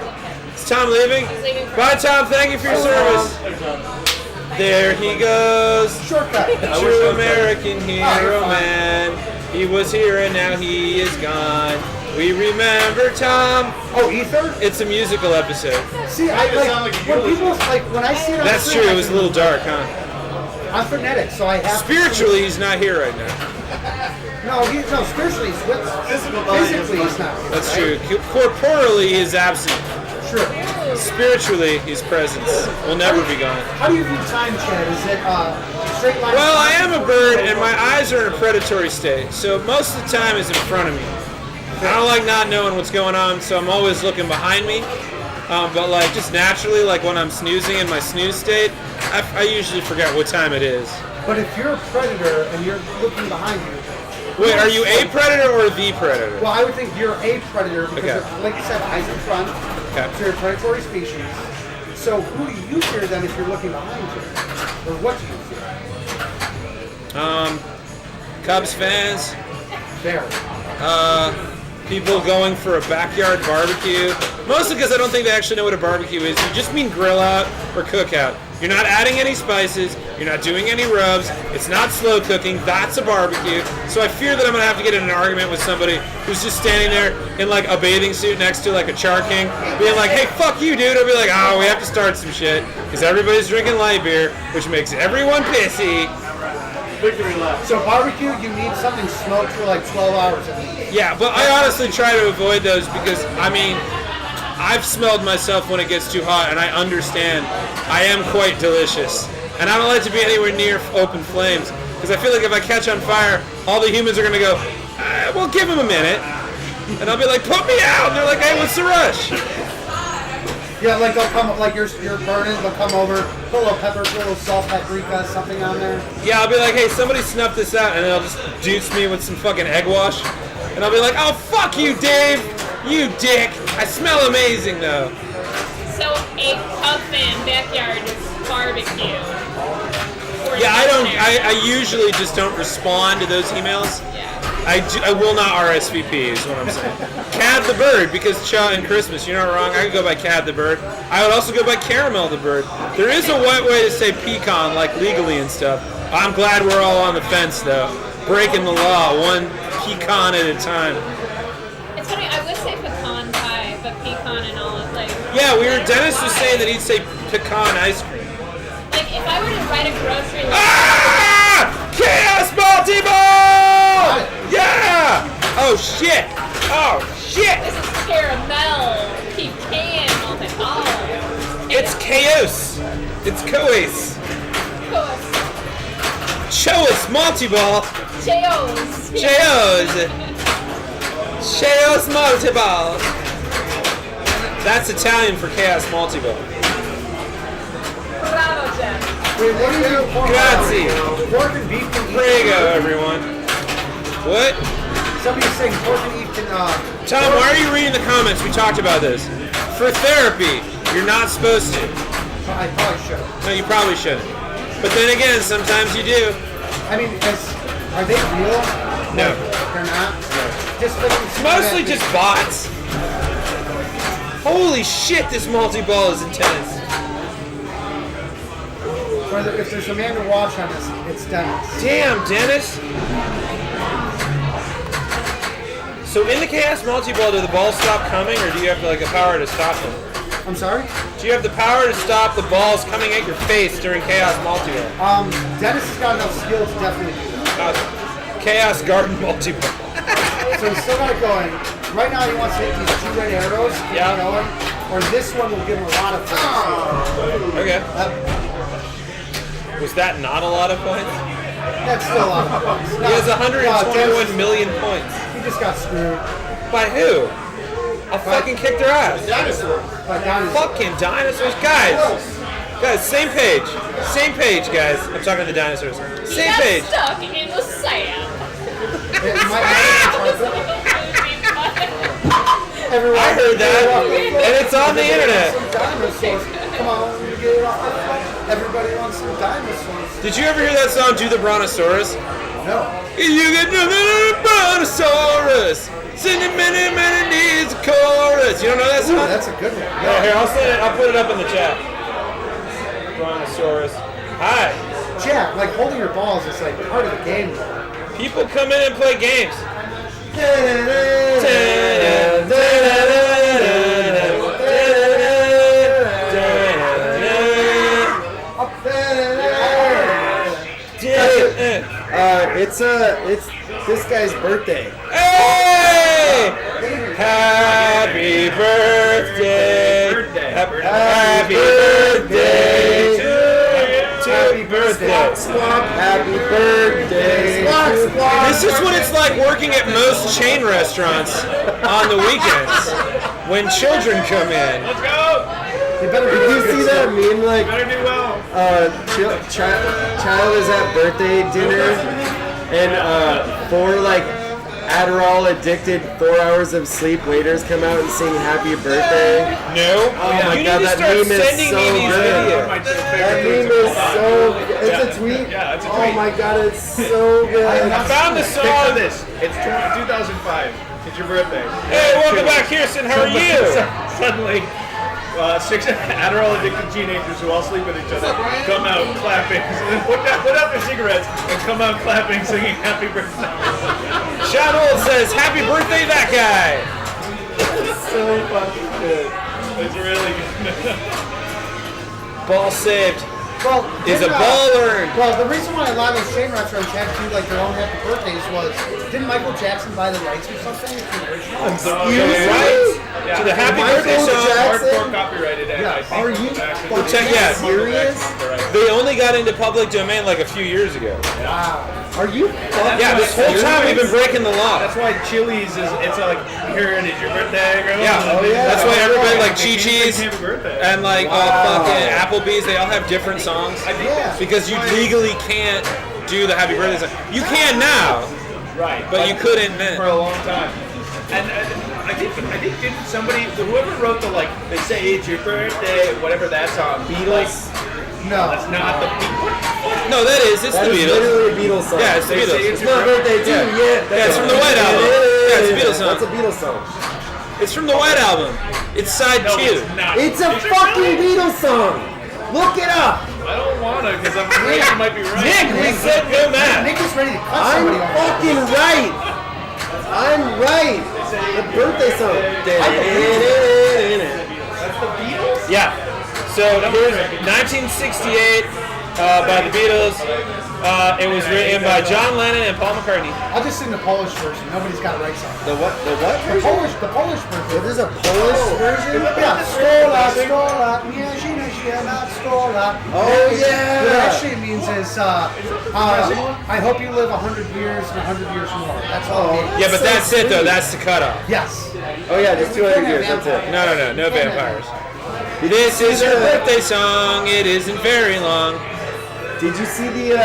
Is Tom leaving? Bye, Tom. Thank you for your service. There he goes. Shortcut. True American hero man. He was here and now he is gone. We remember Tom. Oh, ether. It's a musical episode. See, I like when people like when I see it on That's screen, true. It was a little dark, huh? I'm frenetic, so I have. Spiritually, he's not here right now. No, spiritually he's with us. Physically he's not. That's true. Corporally, he is absent. True. Spiritually, his presence will never be gone. How do you view time, Chad? Is it straight line? Well, I am a bird, and my eyes are in a predatory state, so most of the time is in front of me. I don't like not knowing what's going on, so I'm always looking behind me. But like just naturally, like when I'm snoozing in my snooze state, I usually forget what time it is. But if you're a predator and you're looking behind you. Wait, are you a predator or the predator? Well, I would think you're a predator because, Okay. like you said, eyes in front. Okay. So you're a predatory species. So who do you fear then if you're looking behind you? Or what do you fear? Cubs fans, There. people going for a backyard barbecue. Mostly because I don't think they actually know what a barbecue is. You just mean grill out or cook out. You're not adding any spices. You're not doing any rubs. It's not slow cooking. That's a barbecue. So I fear that I'm going to have to get in an argument with somebody who's just standing there in like a bathing suit next to like a Char King, being like, hey, fuck you, dude. I'll be like, oh, we have to start some shit because everybody's drinking light beer, which makes everyone pissy. Victory lap. So barbecue, you need something smoked for like 12 hours at least. Yeah, but I honestly try to avoid those because, I mean, I've smelled myself when it gets too hot, and I understand I am quite delicious. And I don't like to be anywhere near open flames because I feel like if I catch on fire, all the humans are going to go, well, give him a minute. And I'll be like, put me out! And they're like, hey, what's the rush? Yeah, like they'll come, like you're burning, they'll come over, put a little pepper, put a little salt, paprika, something on there. Yeah, I'll be like, hey, somebody snuff this out, and they'll just deuce me with some fucking egg wash. And I'll be like, oh, fuck you, Dave! You dick! I smell amazing, though. So, a Puffin backyard barbecue. Yeah, I usually just don't respond to those emails. Yeah. I will not RSVP is what I'm saying. Cad the Bird, because Cha and Christmas, you're not wrong. I could go by Cad the Bird. I would also go by Caramel the Bird. There is a white way to say pecan, like legally and stuff. I'm glad we're all on the fence, though. Breaking the law, one pecan at a time. It's funny, I would say pecan pie, but pecan and all is like... Yeah, Dennis was saying that he'd say pecan ice cream. Like, if I were to write a grocery list... Ah! Chaos Multi-Ball! Yeah! Oh, shit! Oh, shit! This is caramel, pecan, multi-ball. It's chaos. It's coas. Choas Multi-Ball. Cheos. Cheos. Cheos Multi-Ball. That's Italian for chaos multi-ball. Bravo, Jeff. Wait, what do you do? Grazie. Pork and beef can Prego, everyone. What? Somebody's saying pork and beef can, Tom, why are you reading the comments? We talked about this. For therapy, you're not supposed to. I probably should. No, you probably shouldn't. But then again, sometimes you do. I mean, are they real? No. They're not? No. Just It's mostly just bots. Holy shit, this multi-ball is intense. If there's a man to watch on this, it's Dennis. Damn, Dennis. So in the chaos multi-ball, do the balls stop coming, or do you have like the power to stop them? I'm sorry? Do you have the power to stop the balls coming at your face during chaos multi-ball? Dennis has got enough skill to definitely do that. Chaos garden multi-ball. So he's still got it going. Right now he wants to hit these 2 red arrows, keep it going, or this one will give him a lot of points. Okay. Was that not a lot of points? That's still a lot of points. He has 121 million points. He just got screwed. By who? I'll fucking kick their ass. By dinosaurs. Fucking dinosaurs. Guys, same page. Same page, guys. I'm talking to the dinosaurs. Same page. Stuck in the sand. I heard that, and it's on the internet. Come on, get it off the front. Everybody wants some dinosaurs. Did you ever hear that song, Do the Brontosaurus? No. You get nothing of a Brontosaurus. Sending many needs a chorus. You don't know that song? Ooh, that's a good one. Yeah, here, I'll put it up in the chat. Brontosaurus. Hi. Jack, like holding your balls is like part of the game. People come in and play games. It's this guy's birthday. Hey! Happy birthday! Happy birthday to you! Happy birthday! Squawk, happy birthday! Squawk, squawk. This is what it's like working at most chain restaurants on the weekends when children come in. Let's go! Did you see that meme? Like, Better do well. child is at birthday dinner, and 4 like Adderall addicted 4 hours of sleep waiters come out and sing happy birthday. No. Oh my You god, need to that start meme is sending so me these good. videos. That meme is so good. It's a tweet? Yeah, it's a Oh tweet. my god, it's so good. I found the Picture song. this. It's 2005. It's your birthday. Hey, welcome back, Kirsten. How are you? Suddenly, 6 Adderall addicted teenagers who all sleep with each other come out clapping, put out their cigarettes and come out clapping, singing happy birthday. Sean Old says, happy birthday, that guy. So fucking good. It's really good. Ball saved. Well, Is a ball earned. Well, the reason why a lot of those chain restaurants had to do like their own happy birthdays was, didn't Michael Jackson buy the rights or something? To the original? To the happy birthday song. Hardcore copyrighted. Yeah. Are you Check, yeah. serious? They're They only got into public domain like a few years ago. Are you? Yeah, this whole time we've been breaking the law. That's why Chili's it's like, here it is, your birthday, girl. Yeah, that's why everybody like Chi-Chi's Happy birthday. and like fucking Applebee's, they all have different songs. Because you legally can't do the happy birthday song. You can now, Right. but you couldn't then. For a long time. And I think didn't somebody, whoever wrote the, like, they say it's your birthday, whatever that song. Beatles? No. That's not the Beatles. No, that is. It's That the is Beatles. literally a Beatles song. Yeah, it's the They say Beatles. It's my birthday too, yeah. Yeah, it's from the White Album. Yeah, it's a Beatles song. That's a Beatles song. It's from the White Album. It's side No, 2. it's not. It's a fucking Beatles song. Look it up. I don't want to, because I'm afraid you might be right. Nick, we said no math. Nick is ready to cut I'm somebody off. fucking right. I'm right. The birthday song. That's the Beatles? Yeah. So here's 1968 by the Beatles. It was written by John Lennon and Paul McCartney. I'll just sing the Polish version. Nobody's got it right song. The what? The what? The Polish version. There's a Polish version? Yeah, Stola, Stola, Miazina, Stola. Oh, yeah. What it actually means is, I hope you live 100 years and 100 years more. That's all it means. Yeah, but that's it though. That's the cutoff. Yes. Oh yeah, just 200 years. That's it. No vampires. This is your birthday song. It isn't very long. Did you see the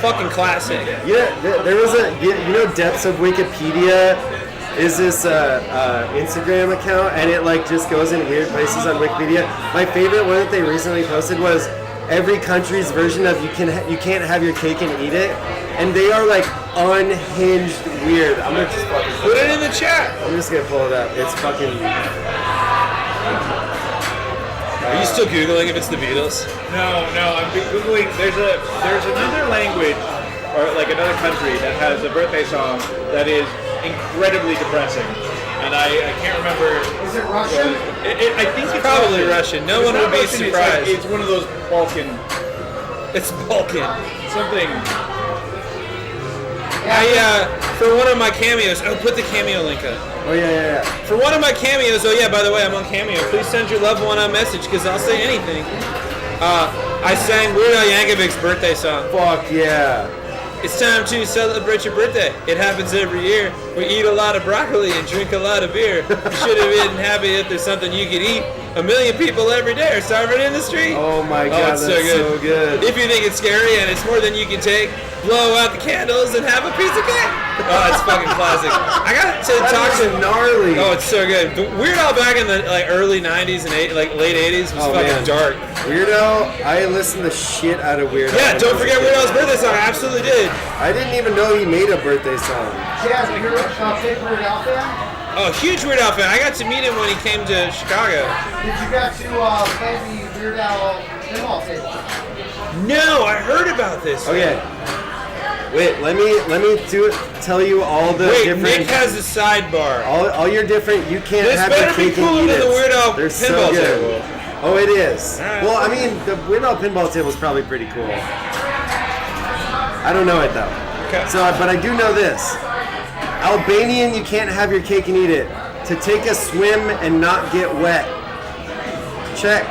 Fucking classic. Yeah, there was Depths of Wikipedia is this Instagram account, and it like just goes in weird places on Wikipedia. My favorite one that they recently posted was every country's version of you can't have your cake and eat it, and they are like unhinged weird. I'm gonna just fucking Put it in the chat. I'm just gonna pull it up. It's fucking. Are you still Googling if it's the Beatles? No, I'm Googling. There's another language, or like another country that has a birthday song that is incredibly depressing. And I can't remember. Is it Russian? I think it's Probably Russian. No one would be surprised. It's one of those Balkan It's Balkan. something. For one of my cameos, put the cameo link up. Oh yeah. For one of my cameos, by the way, I'm on Cameo. Please send your loved one a message, because I'll say anything. I sang Weird Al Yankovic's birthday song. Fuck yeah. It's time to celebrate your birthday. It happens every year. We eat a lot of broccoli and drink a lot of beer. You should have been happy if there's something you could eat. 1 million people every day are starving in the street. Oh my god, it's that's so good. If you think it's scary and it's more than you can take, blow out the candles and have a piece of cake. Oh, it's fucking classic. I got to talk to gnarly. Oh, it's so good. The Weird Al back in the early 90s and late 80s was fucking dark. Weird Al, I listened the shit out of Weird Al. Yeah, don't forget Weird Al's birthday song. I absolutely did. I didn't even know he made a birthday song. Jazz, you're a big Weird Al fan? Oh, huge Weird Al fan. I got to meet him when he came to Chicago. Did you get to play the Weird Al pinball table? No, I heard about this. Okay. Wait, let me tell you all the different. Nick has a sidebar. All your different. You can't This have your better be cake and cooler eat than it. the Weird Al They're so pinball good. table. Oh, it is. Alright. Well, I mean, the Weird Al pinball table is probably pretty cool. I don't know it though. Okay. So, but I do know this. Albanian, you can't have your cake and eat it. To take a swim and not get wet. Check.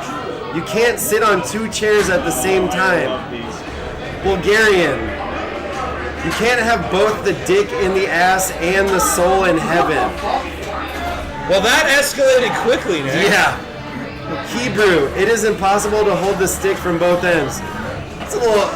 You can't sit on 2 chairs at the same time. Bulgarian. You can't have both the dick in the ass and the soul in heaven. Well, that escalated quickly, Nick. Yeah. Hebrew. It is impossible to hold the stick from both ends. It's a little.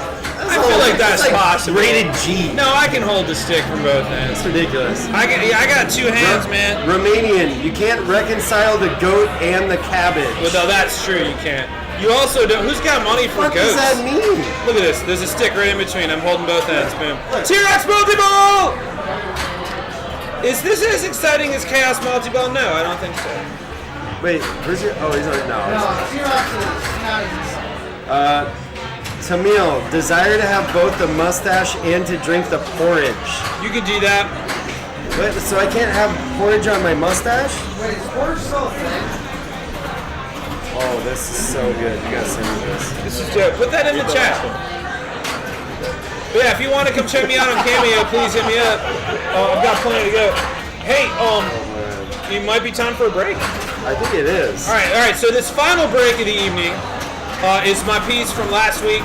I feel like that's possible. Rated G. No, I can hold the stick from both ends. It's ridiculous. I got 2 hands, man. Romanian. You can't reconcile the goat and the cabbage. Well, no, that's true. You can't. You also don't. Who's got money for What goats? does that mean? Look at this. There's a stick right in between. I'm holding both ends. Boom. T-Rex multi-ball! Is this as exciting as Chaos multi-ball? No, I don't think so. Wait, where's your? Oh, he's already No, T-Rex is not easy. Tamil, desire to have both the mustache and to drink the porridge. You can do that. Wait, so I can't have porridge on my mustache? Wait, is porridge so thing? Oh, this is so good. You gotta send me this. This is dope. Put that in the chat. But yeah, if you want to come check me out on Cameo, please hit me up. I've got plenty to go. Hey, it might be time for a break. I think it is. All right. So this final break of the evening, is my piece from last week.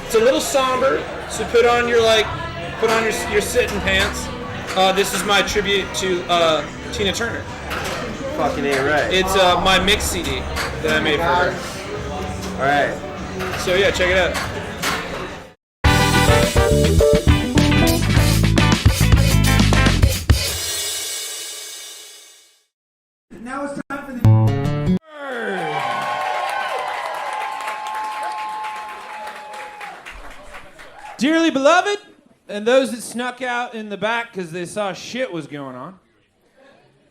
It's a little somber, so put on your sitting pants. This is my tribute to Tina Turner. Fucking ain't right. It's my mix CD that I made for her. All right. So yeah, check it out. Now it's time for the. Dearly beloved, and those that snuck out in the back because they saw shit was going on,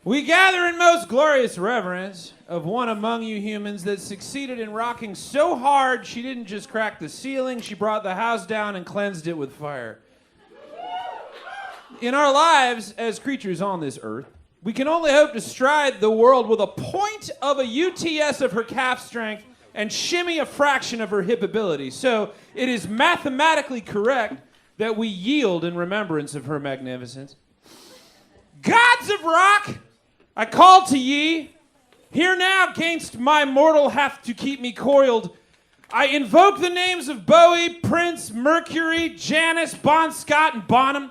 we gather in most glorious reverence of one among you humans that succeeded in rocking so hard she didn't just crack the ceiling, she brought the house down and cleansed it with fire. In our lives as creatures on this earth, we can only hope to stride the world with a point of a UTS of her calf strength and shimmy a fraction of her hip ability. So it is mathematically correct that we yield in remembrance of her magnificence. Gods of rock, I call to ye. Here now gainst my mortal hath to keep me coiled. I invoke the names of Bowie, Prince, Mercury, Janus, Bon Scott, and Bonham,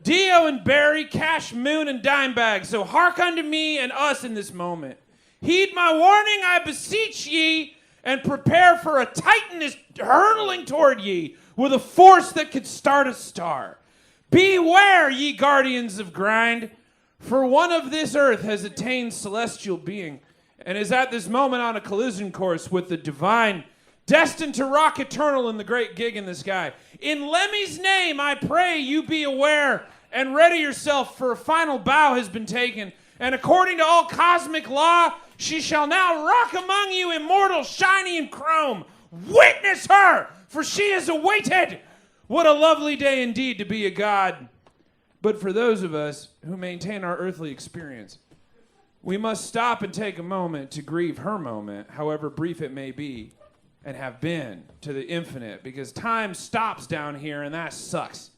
Dio and Barry, Cash, Moon, and Dimebag. So hark unto me and us in this moment. Heed my warning, I beseech ye, and prepare for a titan is hurtling toward ye with a force that could start a star. Beware, ye guardians of grind, for one of this earth has attained celestial being and is at this moment on a collision course with the divine, destined to rock eternal in the great gig in the sky. In Lemmy's name, I pray you be aware and ready yourself, for a final bow has been taken, and according to all cosmic law, she shall now rock among you, immortal, shiny, and chrome. Witness her, for she is awaited. What a lovely day indeed to be a god. But for those of us who maintain our earthly experience, we must stop and take a moment to grieve her moment, however brief it may be, and have been to the infinite, because time stops down here, and that sucks.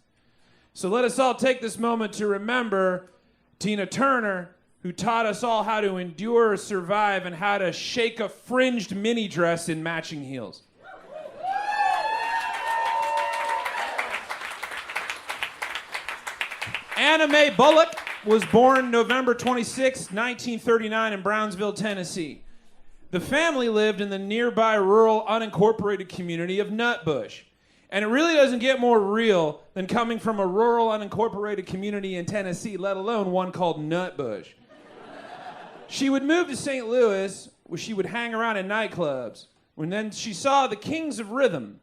So let us all take this moment to remember Tina Turner, who taught us all how to endure, survive, and how to shake a fringed mini dress in matching heels. Anna Mae Bullock was born November 26, 1939 in Brownsville, Tennessee. The family lived in the nearby rural unincorporated community of Nutbush. And it really doesn't get more real than coming from a rural unincorporated community in Tennessee, let alone one called Nutbush. She would move to St. Louis, where she would hang around in nightclubs, when then she saw the Kings of Rhythm,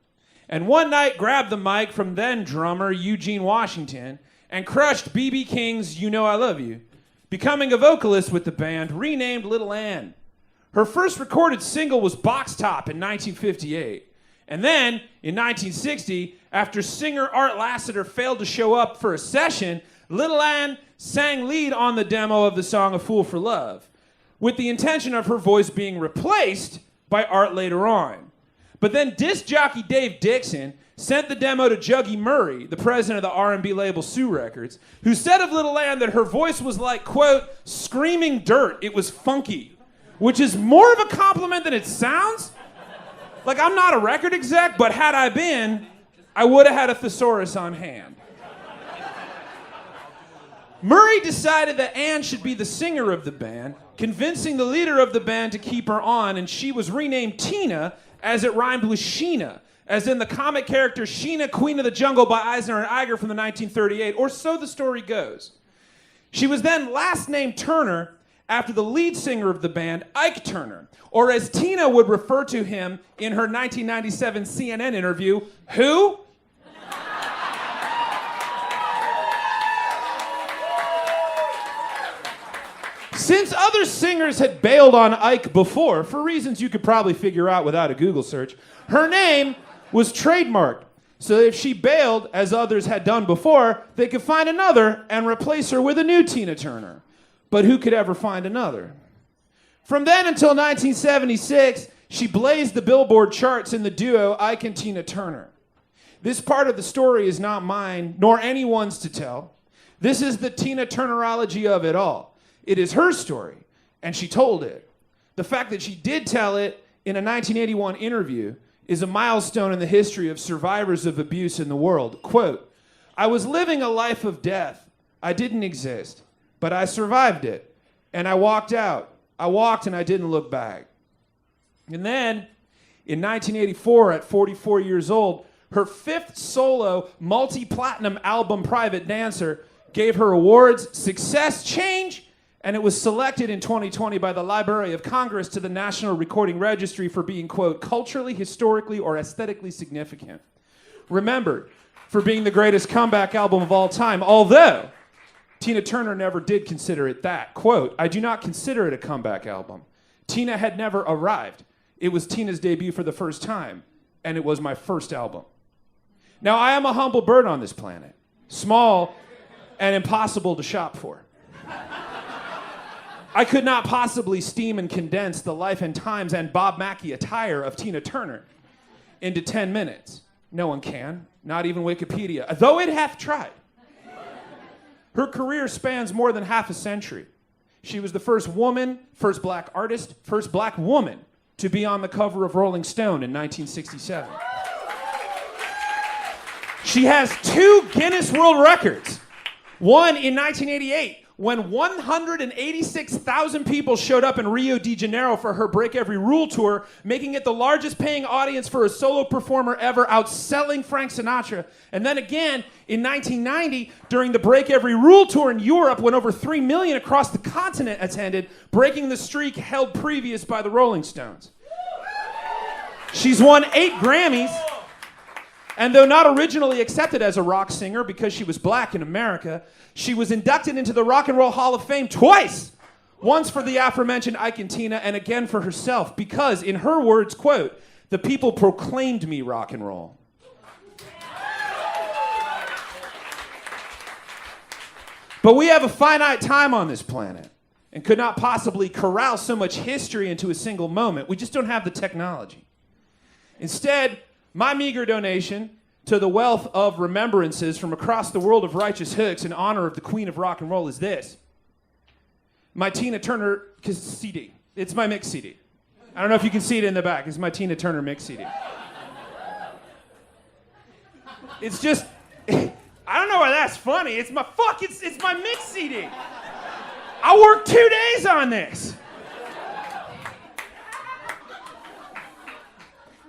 and one night grabbed the mic from then drummer Eugene Washington and crushed B.B. King's You Know I Love You, becoming a vocalist with the band renamed Little Ann. Her first recorded single was Box Top in 1958. And then, in 1960, after singer Art Lassiter failed to show up for a session, Little Ann sang lead on the demo of the song A Fool for Love, with the intention of her voice being replaced by Art later on. But then disc jockey Dave Dixon sent the demo to Juggy Murray, the president of the R&B label Sue Records, who said of Little Ann that her voice was like, quote, screaming dirt. It was funky, which is more of a compliment than it sounds. Like, I'm not a record exec, but had I been, I would have had a thesaurus on hand. Murray decided that Ann should be the singer of the band, convincing the leader of the band to keep her on, and she was renamed Tina, as it rhymed with Sheena, as in the comic character Sheena, Queen of the Jungle by Eisner and Iger from the 1938, or so the story goes. She was then last named Turner after the lead singer of the band, Ike Turner, or as Tina would refer to him in her 1997 CNN interview, who? Since other singers had bailed on Ike before, for reasons you could probably figure out without a Google search, her name was trademarked. So if she bailed, as others had done before, they could find another and replace her with a new Tina Turner. But who could ever find another? From then until 1976, she blazed the Billboard charts in the duo Ike and Tina Turner. This part of the story is not mine, nor anyone's to tell. This is the Tina Turnerology of it all. It is her story, and she told it. The fact that she did tell it in a 1981 interview is a milestone in the history of survivors of abuse in the world. Quote, I was living a life of death. I didn't exist, but I survived it. And I walked out. I walked and I didn't look back. And then, in 1984, at 44 years old, her 5th solo multi-platinum album, Private Dancer, gave her awards, success, change, and it was selected in 2020 by the Library of Congress to the National Recording Registry for being, quote, culturally, historically, or aesthetically significant. Remembered for being the greatest comeback album of all time, although Tina Turner never did consider it that. Quote, I do not consider it a comeback album. Tina had never arrived. It was Tina's debut for the first time, and it was my first album. Now, I am a humble bird on this planet, small and impossible to shop for. I could not possibly steam and condense the life and times and Bob Mackie attire of Tina Turner into 10 minutes. No one can, not even Wikipedia, though it hath tried. Her career spans more than half a century. She was the first woman, first black artist, first black woman to be on the cover of Rolling Stone in 1967. She has 2 Guinness World Records. One in 1988, when 186,000 people showed up in Rio de Janeiro for her Break Every Rule tour, making it the largest paying audience for a solo performer ever, outselling Frank Sinatra. And then again, in 1990, during the Break Every Rule tour in Europe, when over 3 million across the continent attended, breaking the streak held previous by the Rolling Stones. She's won 8 Grammys, and though not originally accepted as a rock singer because she was black in America, she was inducted into the Rock and Roll Hall of Fame twice. Once for the aforementioned Ike and Tina, and again for herself, because, in her words, quote, the people proclaimed me rock and roll. But we have a finite time on this planet and could not possibly corral so much history into a single moment. We just don't have the technology. Instead, my meager donation to the wealth of remembrances from across the world of righteous hooks in honor of the Queen of Rock and Roll is this. My Tina Turner CD. It's my mix CD. I don't know if you can see it in the back. It's my Tina Turner mix CD. It's just, I don't know why that's funny. It's my mix CD. I worked 2 days on this.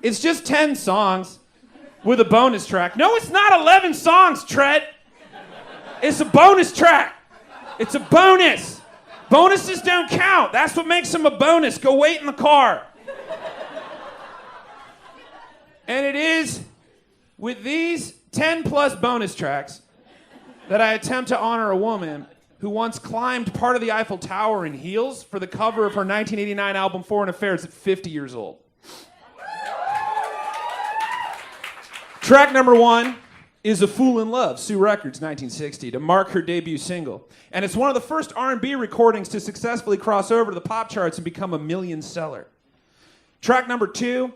It's just 10 songs with a bonus track. No, it's not 11 songs, Tret. It's a bonus track. It's a bonus. Bonuses don't count. That's what makes them a bonus. Go wait in the car. And it is with these 10 plus bonus tracks that I attempt to honor a woman who once climbed part of the Eiffel Tower in heels for the cover of her 1989 album Foreign Affairs at 50 years old. Track number 1 is A Fool in Love, Sue Records, 1960, to mark her debut single. And it's one of the first R&B recordings to successfully cross over to the pop charts and become a million seller. Track number 2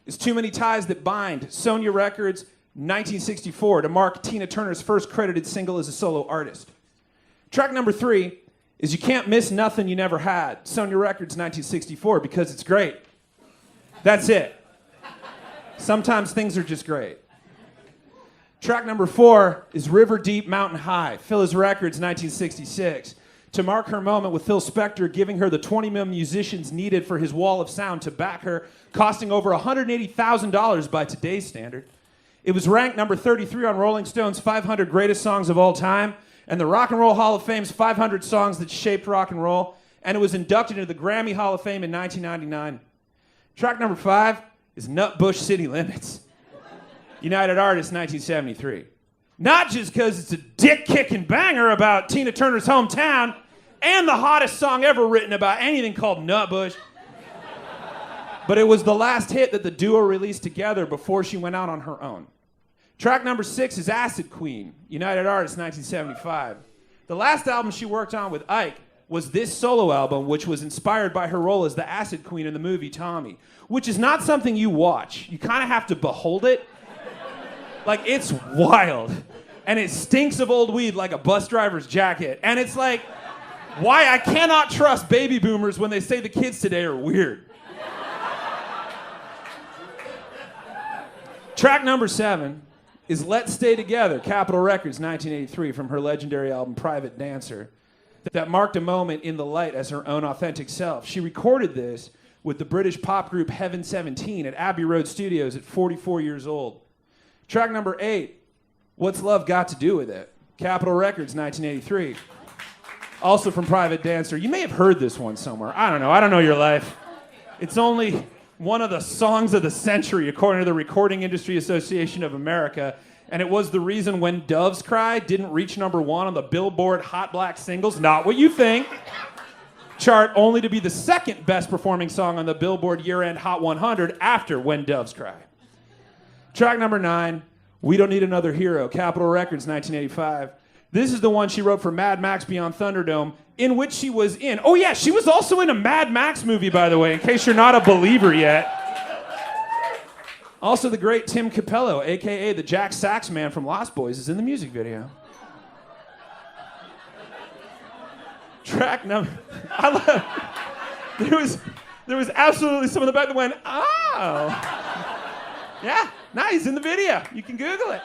is Too Many Ties That Bind, Sonia Records, 1964, to mark Tina Turner's first credited single as a solo artist. Track number 3 is You Can't Miss Nothing You Never Had, Sonia Records, 1964, because it's great. That's it. Sometimes things are just great. Track number 4 is River Deep, Mountain High, Phyllis Records, 1966, to mark her moment with Phil Spector giving her the 20 million musicians needed for his wall of sound to back her, costing over $180,000 by today's standard. It was ranked number 33 on Rolling Stone's 500 Greatest Songs of All Time and the Rock and Roll Hall of Fame's 500 Songs That Shaped Rock and Roll, and it was inducted into the Grammy Hall of Fame in 1999. Track number 5 is Nutbush City Limits, United Artists, 1973. Not just because it's a dick-kicking banger about Tina Turner's hometown and the hottest song ever written about anything called Nutbush, but it was the last hit that the duo released together before she went out on her own. Track number 6 is Acid Queen, United Artists, 1975. The last album she worked on with Ike was this solo album, which was inspired by her role as the Acid Queen in the movie Tommy, which is not something you watch. You kind of have to behold it. Like, it's wild. And it stinks of old weed like a bus driver's jacket. And it's like, why I cannot trust baby boomers when they say the kids today are weird. Track number 7 is Let's Stay Together, Capitol Records, 1983, from her legendary album Private Dancer, that marked a moment in the light as her own authentic self. She recorded this with the British pop group Heaven 17 at Abbey Road Studios at 44 years old. Track number 8, What's Love Got to Do With It? Capitol Records, 1983. Also from Private Dancer. You may have heard this one somewhere. I don't know. I don't know your life. It's only one of the songs of the century, according to the Recording Industry Association of America. And it was the reason When Doves Cry didn't reach number 1 on the Billboard Hot Black Singles. Not what you think. Chart, only to be the second best performing song on the Billboard year-end Hot 100 after When Doves Cry. Track number 9, We Don't Need Another Hero, Capitol Records, 1985. This is the one she wrote for Mad Max Beyond Thunderdome, in which she was in. Oh yeah, she was also in a Mad Max movie, by the way, in case you're not a believer yet. Also, the great Tim Capello, a.k.a. the Jack Sax Man from Lost Boys, is in the music video. Track number... There was absolutely someone in the back that went, oh. Yeah, nice, in the video. You can Google it.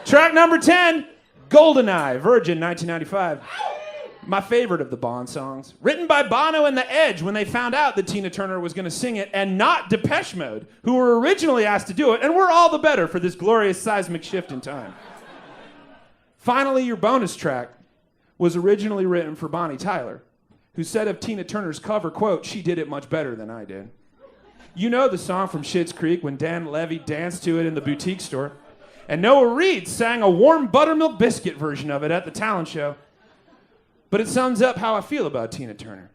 Track number 10, Goldeneye, Virgin, 1995. My favorite of the Bond songs. Written by Bono and The Edge when they found out that Tina Turner was going to sing it, and not Depeche Mode, who were originally asked to do it, and we're all the better for this glorious seismic shift in time. Finally, your bonus track was originally written for Bonnie Tyler, who said of Tina Turner's cover, quote, she did it much better than I did. You know the song from Schitt's Creek when Dan Levy danced to it in the boutique store. And Noah Reid sang a warm buttermilk biscuit version of it at the talent show. But it sums up how I feel about Tina Turner.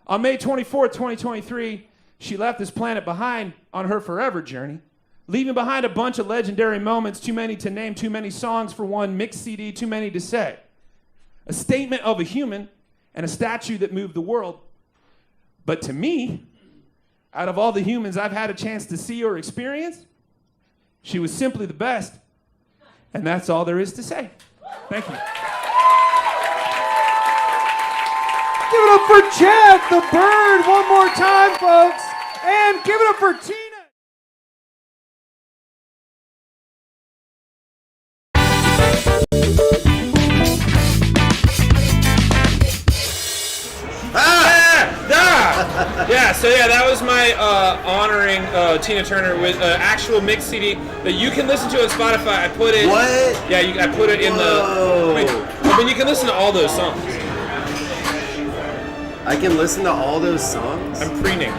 On May 24th, 2023, she left this planet behind on her forever journey, leaving behind a bunch of legendary moments, too many to name, too many songs for one mixed CD, too many to say. A statement of a human and a statue that moved the world. But to me, out of all the humans I've had a chance to see or experience, she was simply the best. And that's all there is to say. Thank you. Give it up for Chad the Bird one more time, folks. And give it up for Tina. Yeah, so yeah, that was my honoring Tina Turner with an actual mixed CD that you can listen to on Spotify. I put it. What? Yeah, I put it in the. Wait, I mean, you can listen to all those songs. I can listen to all those songs? I'm preening.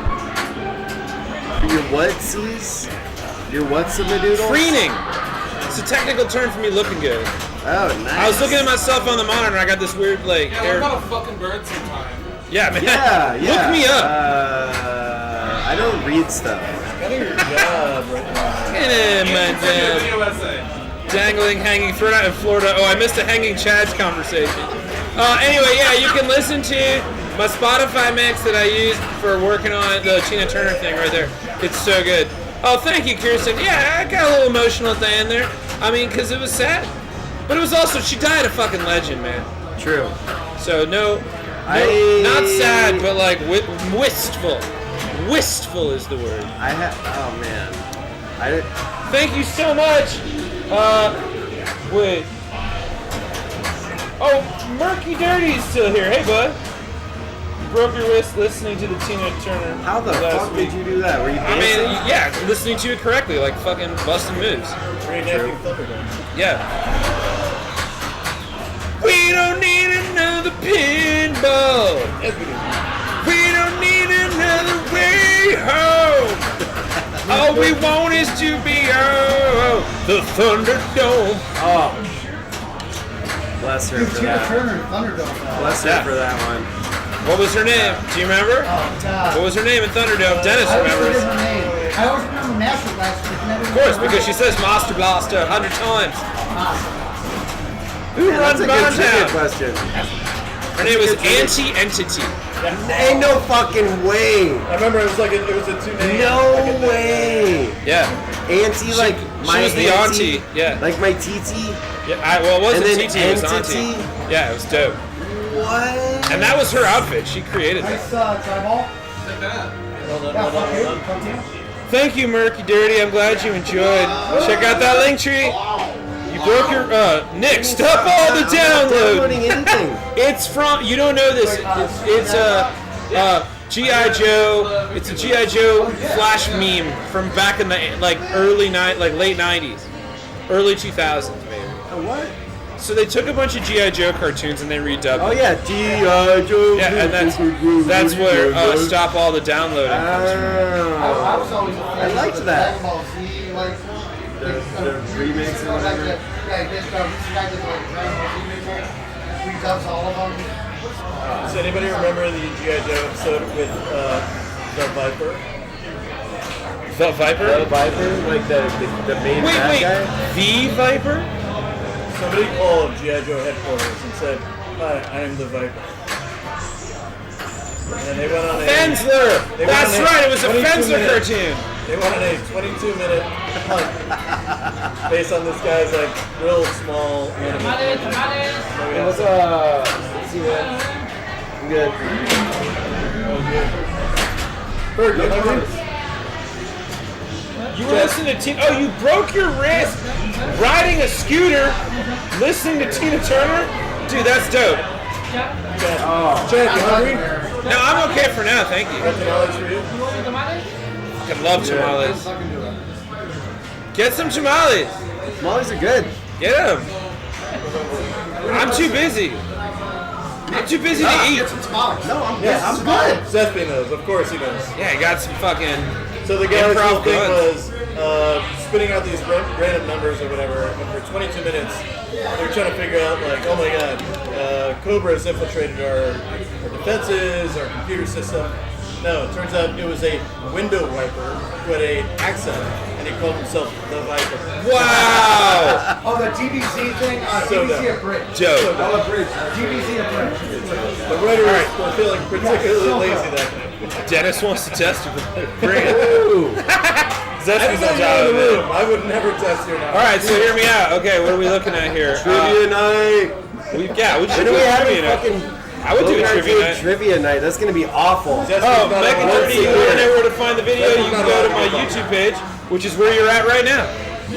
Your whatsies? Your what's in the doodle? Preening. It's a technical term for me looking good. Oh, nice. I was looking at myself on the monitor. I got this weird like. Yeah, learn how to fucking burn sometime. Yeah, man. Yeah. Look me up. I don't read stuff. Get in your job right now. Get in, my damn. Dangling, hanging fruit out in Florida. Oh, I missed a hanging Chad's conversation. Anyway, yeah, you can listen to my Spotify mix that I used for working on the Tina Turner thing right there. It's so good. Oh, thank you, Kirsten. Yeah, I got a little emotional at the end there. I mean, because it was sad. But it was also, she died a fucking legend, man. True. So, no, not sad, but like wistful. Wistful is the word. Oh, man. Thank you so much. Wait. Oh, Murky Dirty's still here. Hey, bud. You broke your wrist listening to the Tina Turner. How the fuck did you do that? Were you dancing? I mean, yeah, listening to it correctly, like fucking busting moves. True. Yeah. We don't need another pinball. Yes, we do. We don't need another way home. All we want is to be the Thunderdome. Oh. Bless her for Tina that. Turner, Thunderdome. Bless her for that one. What was her name? Do you remember? What was her name in Thunderdome? Dennis I always remembers. forget her name. I always remember Master Blaster. Of course, because she says Master Blaster 100 times. Who Yeah, runs that's a good trivia Barntown? question. Her name was Anti-Entity. Ain't no fucking way. I remember it was a two-name. No way. Yeah. Auntie, like my She was the auntie. Yeah. Like my TT. Yeah. Well, it wasn't And then TT, it was Entity? auntie. Yeah, it was dope. What? And that was her outfit. She created that. Nice tribal. Hold on, Yeah, hold on, fuck you. hold on. Fuck you. Thank you, Murky Dirty. I'm glad you enjoyed. Check out that link tree. You broke your Nick. Stop all the downloading download. anything. It's from. You don't know this. It's G.I. Joe. It's a G.I. Joe flash meme from back in the late '90s, early 2000s maybe. What? So they took a bunch of G.I. Joe cartoons and they redubbed Oh them. yeah, G.I. Joe. Yeah, and that's where stop all the downloading comes from. I liked that. The remix or whatever. Does anybody remember the G.I. Joe episode with the Viper? The Viper? The Viper, like the main bad guy. The Viper? Somebody called G.I. Joe headquarters and said, "Hi, I am the Viper." And they went on a... Fensler! That's right, it was a Fensler cartoon. They went on a 22-minute hunt based on this guy's like real small animation. What's let's see that. I'm good. Bird, you hungry? You were listening to Tina... Oh, you broke your wrist riding a scooter, listening to Tina Turner? Dude, that's dope. Chad, you hungry? No, I'm okay for now, thank you. Got tamales for you? I love tamales. Get some tamales. Tamales are good. Get them. I'm too busy. I'm too busy to eat. I'm good. Zeppelin knows, of course he knows. Yeah, I got some fucking... So the guy's whole Improv thing guns. was spitting out these random numbers or whatever, and for 22 minutes they were trying to figure out like, oh my god, Cobra has infiltrated our defenses, our computer system. No, it turns out it was a window wiper who had an accent, and he called himself the Viper. Wow! Oh, the DBZ thing? So DBZ dumb. abridged. Dope. DBZ abridged. The writers were feeling particularly lazy that night. Dennis wants to test you. Bring it. That's I didn't know you were in the room. I would never test you now. All right, so hear me out. Okay, what are we looking at here? Trivia night. We should When do do we a have trivia a night. fucking... I would do a Logan, trivia do night. trivia night. That's gonna be awful. Oh, Mecca 30, you want to know where to find the video? You can go to my YouTube page, which is where you're at right now.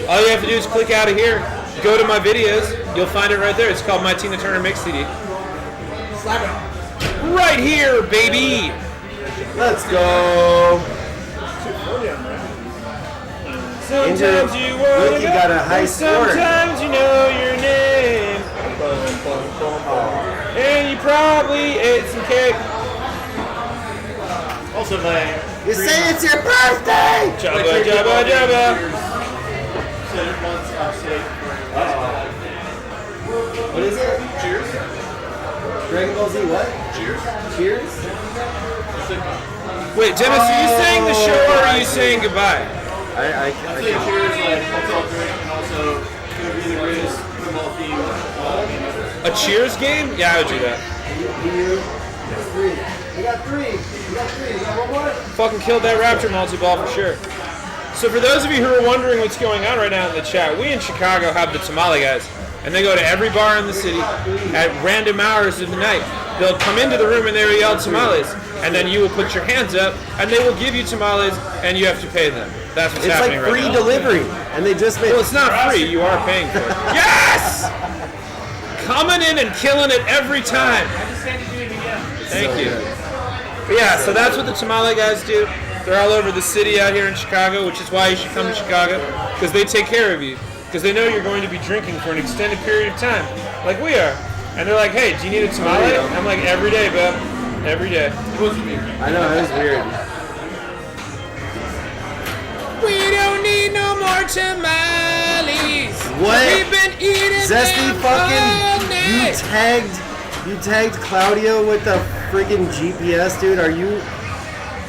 All you have to do is click out of here, go to my videos, you'll find it right there. It's called My Tina Turner Mix CD. Right here, baby! Let's go. Sometimes you want Ricky got a high score. Sometimes you know your name. And you probably ate some cake. Also, my You say it's your birthday! Jabba, jabba, jabba. What is it? Cheers. Dragon Ball Z what? Cheers. Cheers? Wait, Dennis, are you saying the show or are you saying goodbye? I Say cheers, like, let's all drink, and also, gonna be the greatest football theme. A Cheers game? Yeah, I would do that. Three. We got three. We got one more? Fucking killed that Raptor multi-ball for sure. So for those of you who are wondering what's going on right now in the chat, we in Chicago have the Tamale Guys. And they go to every bar in the city at random hours of the night. They'll come into the room and they will yell tamales. And then you will put your hands up and they will give you tamales and you have to pay them. That's what's It's like happening free right now. delivery, and they just made. Well, it's not free. You are paying for it. Yes! Coming in and killing it every time. Thank you. But yeah, so that's what the Tamale Guys do. They're all over the city out here in Chicago, which is why you should come to Chicago, because they take care of you. Because they know you're going to be drinking for an extended period of time, like we are. And they're like, hey, do you need a tamale? I'm like, every day, bub. Every day. I know, that was weird. We don't need no more tamales. What? We've been eating Zesty them fucking. all night. You tagged Claudio with the friggin' GPS, dude. Are you?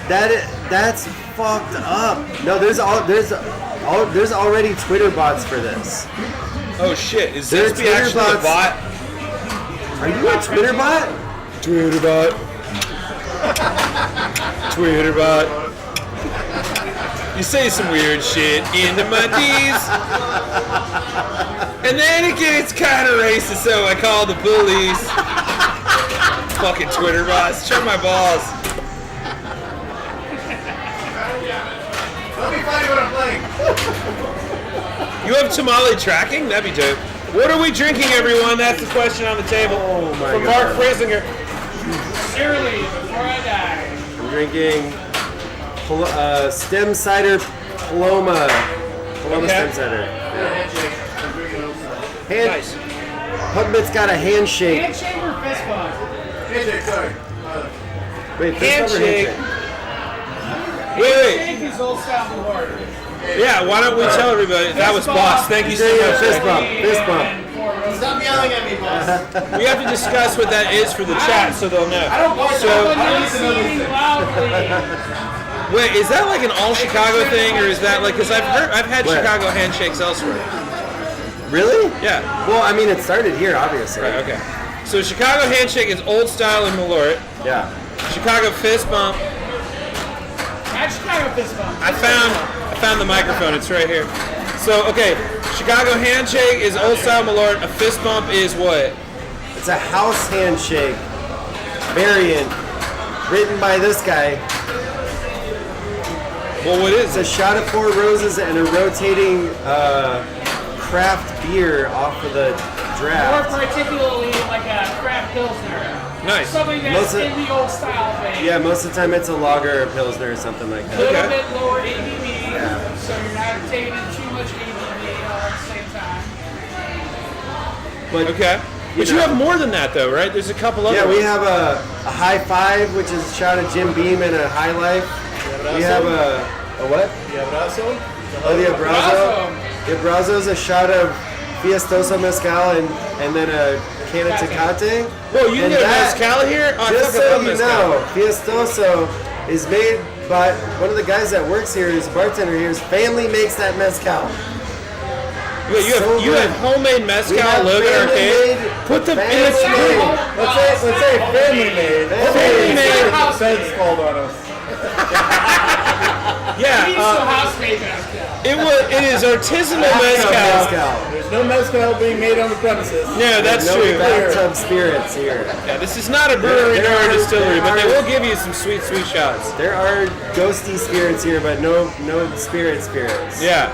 That's fucked up. No, there's already Twitter bots for this. Oh shit! Is There's Zesty actually a bot? Are you a Twitter bot? Twitter bot. Twitter bot. You say some weird shit into my D's. And then it gets kind of racist, so I call the police. Fucking Twitter bots. Check my balls. You have tamale tracking? That'd be dope. What are we drinking, everyone? That's the question on the table. Oh my From God. Mark Frasinger. Sincerely, before I die. I'm drinking stem cider Paloma. Paloma Okay. stem cider. Nice. Pugmit's got a handshake. Handshake or fist bump? Handshake, sorry. Wait, fist bump or Handshake. handshake? Wait. Handshake is old style Malort. Yeah, why don't we tell everybody? That was Boss. Thank you so much. Fist bump. Fist bump. Stop yelling at me, boss. We have to discuss what that is for the chat so they'll know. Wait, is that like an all Chicago thing, or is that like? Because I've had What? Chicago handshakes elsewhere. Really? Yeah. Well, I mean, it started here, obviously. Right. Okay. So Chicago handshake is old style in Malort. Yeah. Chicago fist bump. Not Chicago fist bump. I found the microphone. It's right here. So okay, Chicago handshake is old style Malort. A fist bump is what? It's a house handshake variant written by this guy. Well, what is It's a shot of Four Roses and a rotating craft beer off of the More draft. particularly like a craft pilsner. Nice. Something that's Most of- in the old style thing. Yeah, most of the time it's a lager or pilsner or something like A that. little Okay. bit lower ABV, so you're not taking in too much ABV all at the same time. But Okay. But you know. have more than that though, right? There's a couple other yeah, we ones. have a High Five, which is a shot of Jim Beam and a High Life. We have a what? You have it also? Oh, the Abrazo. The Abrazo's a shot of Fiestoso Mezcal and then a can of Tecate. Whoa, you can And get a that- mezcal here? Oh, I Just fucking so love you mezcal. know, Fiestoso is made by one of the guys that works here, is a bartender here. His family makes that mezcal. Wait, you So have good. homemade mezcal, We have Logan family Arcade? made- Put them in family the screen. made. Let's say family made. Family made. The feds called on us. Yeah, He's still house made mezcal. it is artisanal mezcal. Mezcal. There's no mezcal being made on the premises. No, that's No true. bathtub spirits here. Yeah, this is not a brewery There nor a are- distillery, there but they are- will give you some sweet, sweet shots. There are ghosty spirits here, but no spirits. Yeah,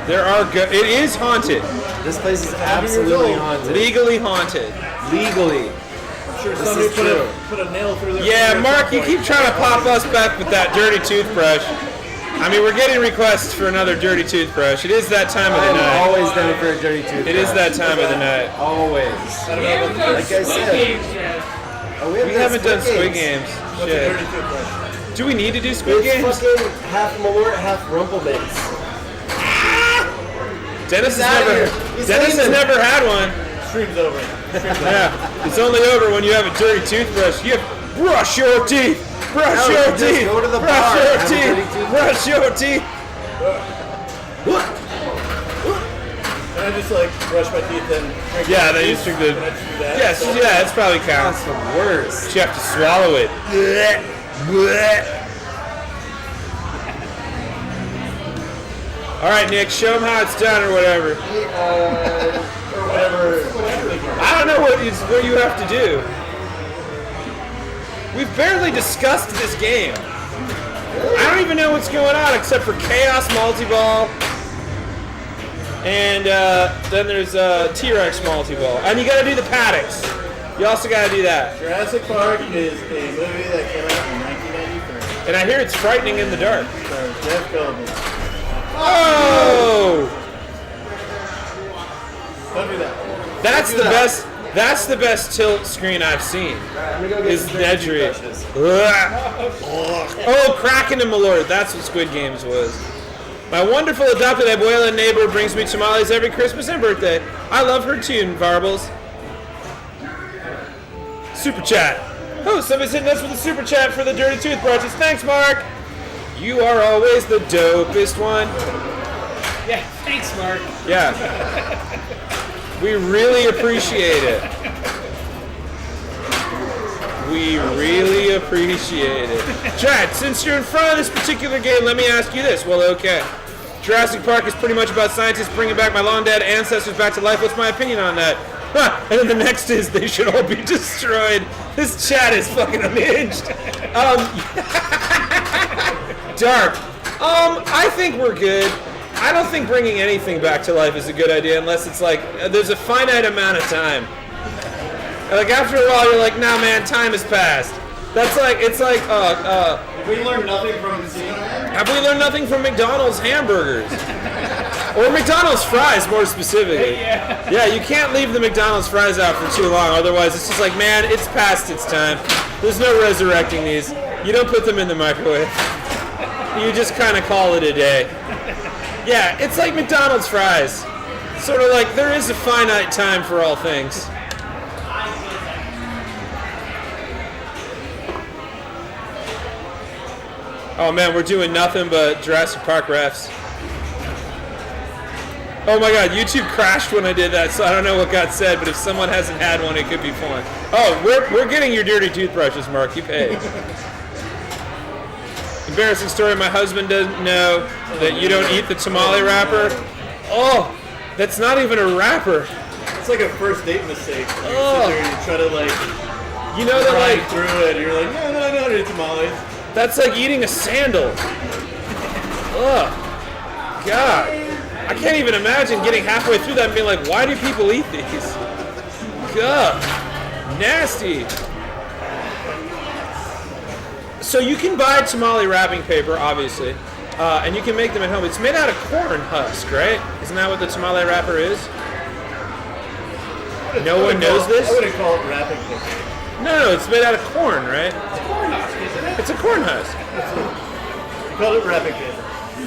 there are. It is haunted, This place is absolutely haunted. legally haunted. Legally. I'm sure This somebody is true. put a nail through their Yeah, finger at Mark, some you point. keep trying to pop us back with that dirty toothbrush. I mean, we're getting requests for another dirty toothbrush. It is that time of the I'm night. always down for a dirty toothbrush. It is that time of the night. Always. We haven't done Like I Squid said. Games yet. Oh, We haven't done Squid Games. What's a Shit. dirty toothbrush? Do we need to do Squid It's Games? fucking half Malort, half Rumplemix. Dennis He's has outta never. here. He's Dennis has leaving. never had one. Stream's over. Yeah, it's only over when you have a dirty toothbrush. You have brush your teeth. Brush No, your just teeth. go to the brush bar your and have a dirty teeth. toothbrush. Brush your teeth. Can I just like brush my teeth and drink Yeah, my they juice? used to do. Can I just do that? Yes, yeah, that's probably counts. That's the worst. You have to swallow it. Blech, blech. All right, Nick, show them how it's done or whatever. Or whatever. I don't know what you have to do. We've barely discussed this game. I don't even know what's going on except for Chaos Multiball. And then there's T-Rex Multiball. And you gotta do the paddocks. You also gotta do that. Jurassic Park is a movie that came out in 1993. And I hear it's frightening in the dark. Stars Jeff Goldblum. Oh! Don't do that. That's the best. That's the best tilt screen I've seen. I'm gonna go get Is some dirty Nedry. toothbrushes. Oh, Kraken and Malort. That's what Squid Games was. My wonderful adopted abuela neighbor brings me tamales every Christmas and birthday. I love her tune, Varbles. Super chat. Oh, somebody's hitting us with a super chat for the dirty toothbrushes. Thanks, Mark. You are always the dopest one. Yeah, thanks, Mark. Yeah. We really appreciate it. We really appreciate it. Chad, since you're in front of this particular game, let me ask you this. Well, okay. Jurassic Park is pretty much about scientists bringing back my long-dead ancestors back to life. What's my opinion on that? Huh. And then the next is they should all be destroyed. This chat is fucking unhinged. Dark. I think we're good. I don't think bringing anything back to life is a good idea unless it's like there's a finite amount of time. Like after a while, you're like, nah, man, time has passed. That's like We learned nothing from the have we learned nothing from McDonald's hamburgers? Or McDonald's fries, more specifically. Yeah, you can't leave the McDonald's fries out for too long, otherwise it's just like, man, it's past its time. There's no resurrecting these. You don't put them in the microwave. You just kind of call it a day. Yeah, it's like McDonald's fries. Sort of like there is a finite time for all things. Oh man, we're doing nothing but Jurassic Park refs. Oh my god, YouTube crashed when I did that, so I don't know what got said, but if someone hasn't had one, it could be fun. Oh, we're getting your dirty toothbrushes, Mark. You paid. Embarrassing story, my husband doesn't know that you don't eat the tamale wrapper. Oh, that's not even a wrapper. It's like a first date mistake. You Oh. sit there and you try to like You know that ride like through it. And you're like, no, I don't eat tamales. that's like eating a sandal. Ugh. God. I can't even imagine getting halfway through that and being like, why do people eat these? God. Nasty. So you can buy tamale wrapping paper, obviously, and you can make them at home. It's made out of corn husk, right? Isn't that what the tamale wrapper is? No one knows this? I wouldn't call it wrapping paper. No, it's made out of corn, right? It's a corn husk. You called it wrapping paper.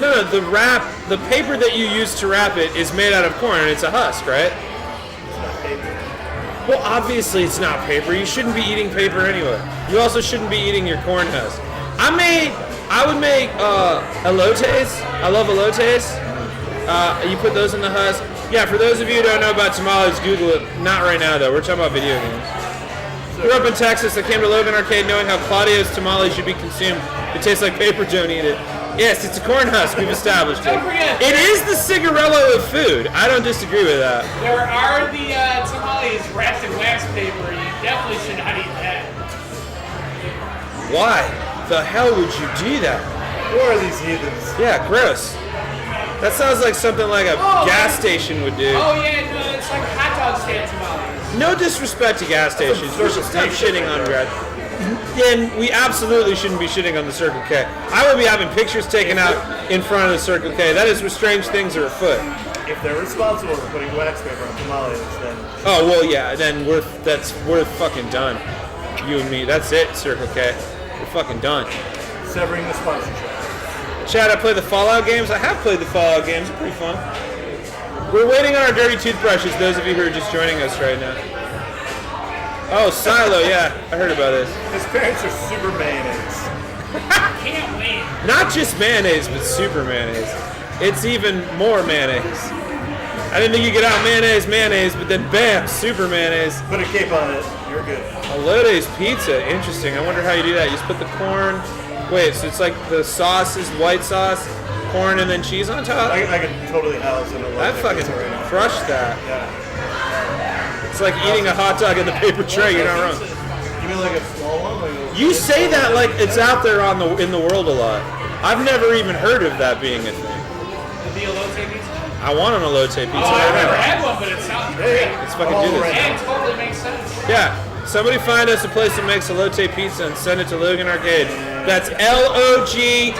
No, the paper that you use to wrap it is made out of corn, and it's a husk, right? It's not paper. Well, obviously it's not paper. You shouldn't be eating paper anyway. You also shouldn't be eating your corn husk. I would make elotes. I love elotes. You put those in the husk. Yeah, for those of you who don't know about tamales, Google it. Not right now, though. We're talking about video games. Grew up in Texas. I came to Logan Arcade knowing how Claudio's tamales should be consumed. It tastes like paper, don't eat it. Yes, it's a corn husk. We've established it. Don't forget. It is the cigarello of food. I don't disagree with that. There are the tamales wrapped in wax paper. You definitely should not eat that. Why the hell would you do that? Who are these heathens? Yeah, gross. That sounds like something like a gas station would do. Oh yeah, no, it's like hot dog stand tamales. No disrespect to gas stations. We should stop shitting on gas. Then we absolutely shouldn't be shitting on the Circle K. I will be having pictures taken out in front of the Circle K. That is where strange things are afoot. If they're responsible for putting wax paper on tamales, then Oh well, yeah. Then we're fucking done. You and me. That's it, Circle K. We're fucking done. severing the sponsorship. Chad, I play the Fallout games. I have played the Fallout games. They're pretty fun. We're waiting on our dirty toothbrushes, those of you who are just joining us right now. Oh, Silo, yeah. I heard about this. His parents are super mayonnaise. Can't wait. Not just mayonnaise, but super mayonnaise. It's even more mayonnaise. I didn't think you could out mayonnaise, but then bam, super mayonnaise. Put a cape on it, you're good. Alode's pizza, interesting. I wonder how you do that. You just put the corn. Wait, so it's like the sauce is white sauce, corn, and then cheese on top? I could totally house in a I fucking crushed that. It's like eating a hot dog in the paper tray. You're not wrong. You mean like a small one? Like You say that like it's out there in the world a lot. I've never even heard of that being a thing. The elote pizza? I want an elote pizza. Oh, I've never had one, but it sounds great. Let's fucking do this. And it totally makes sense. Yeah. Somebody find us a place that makes elote pizza and send it to Logan Arcade. That's Logan.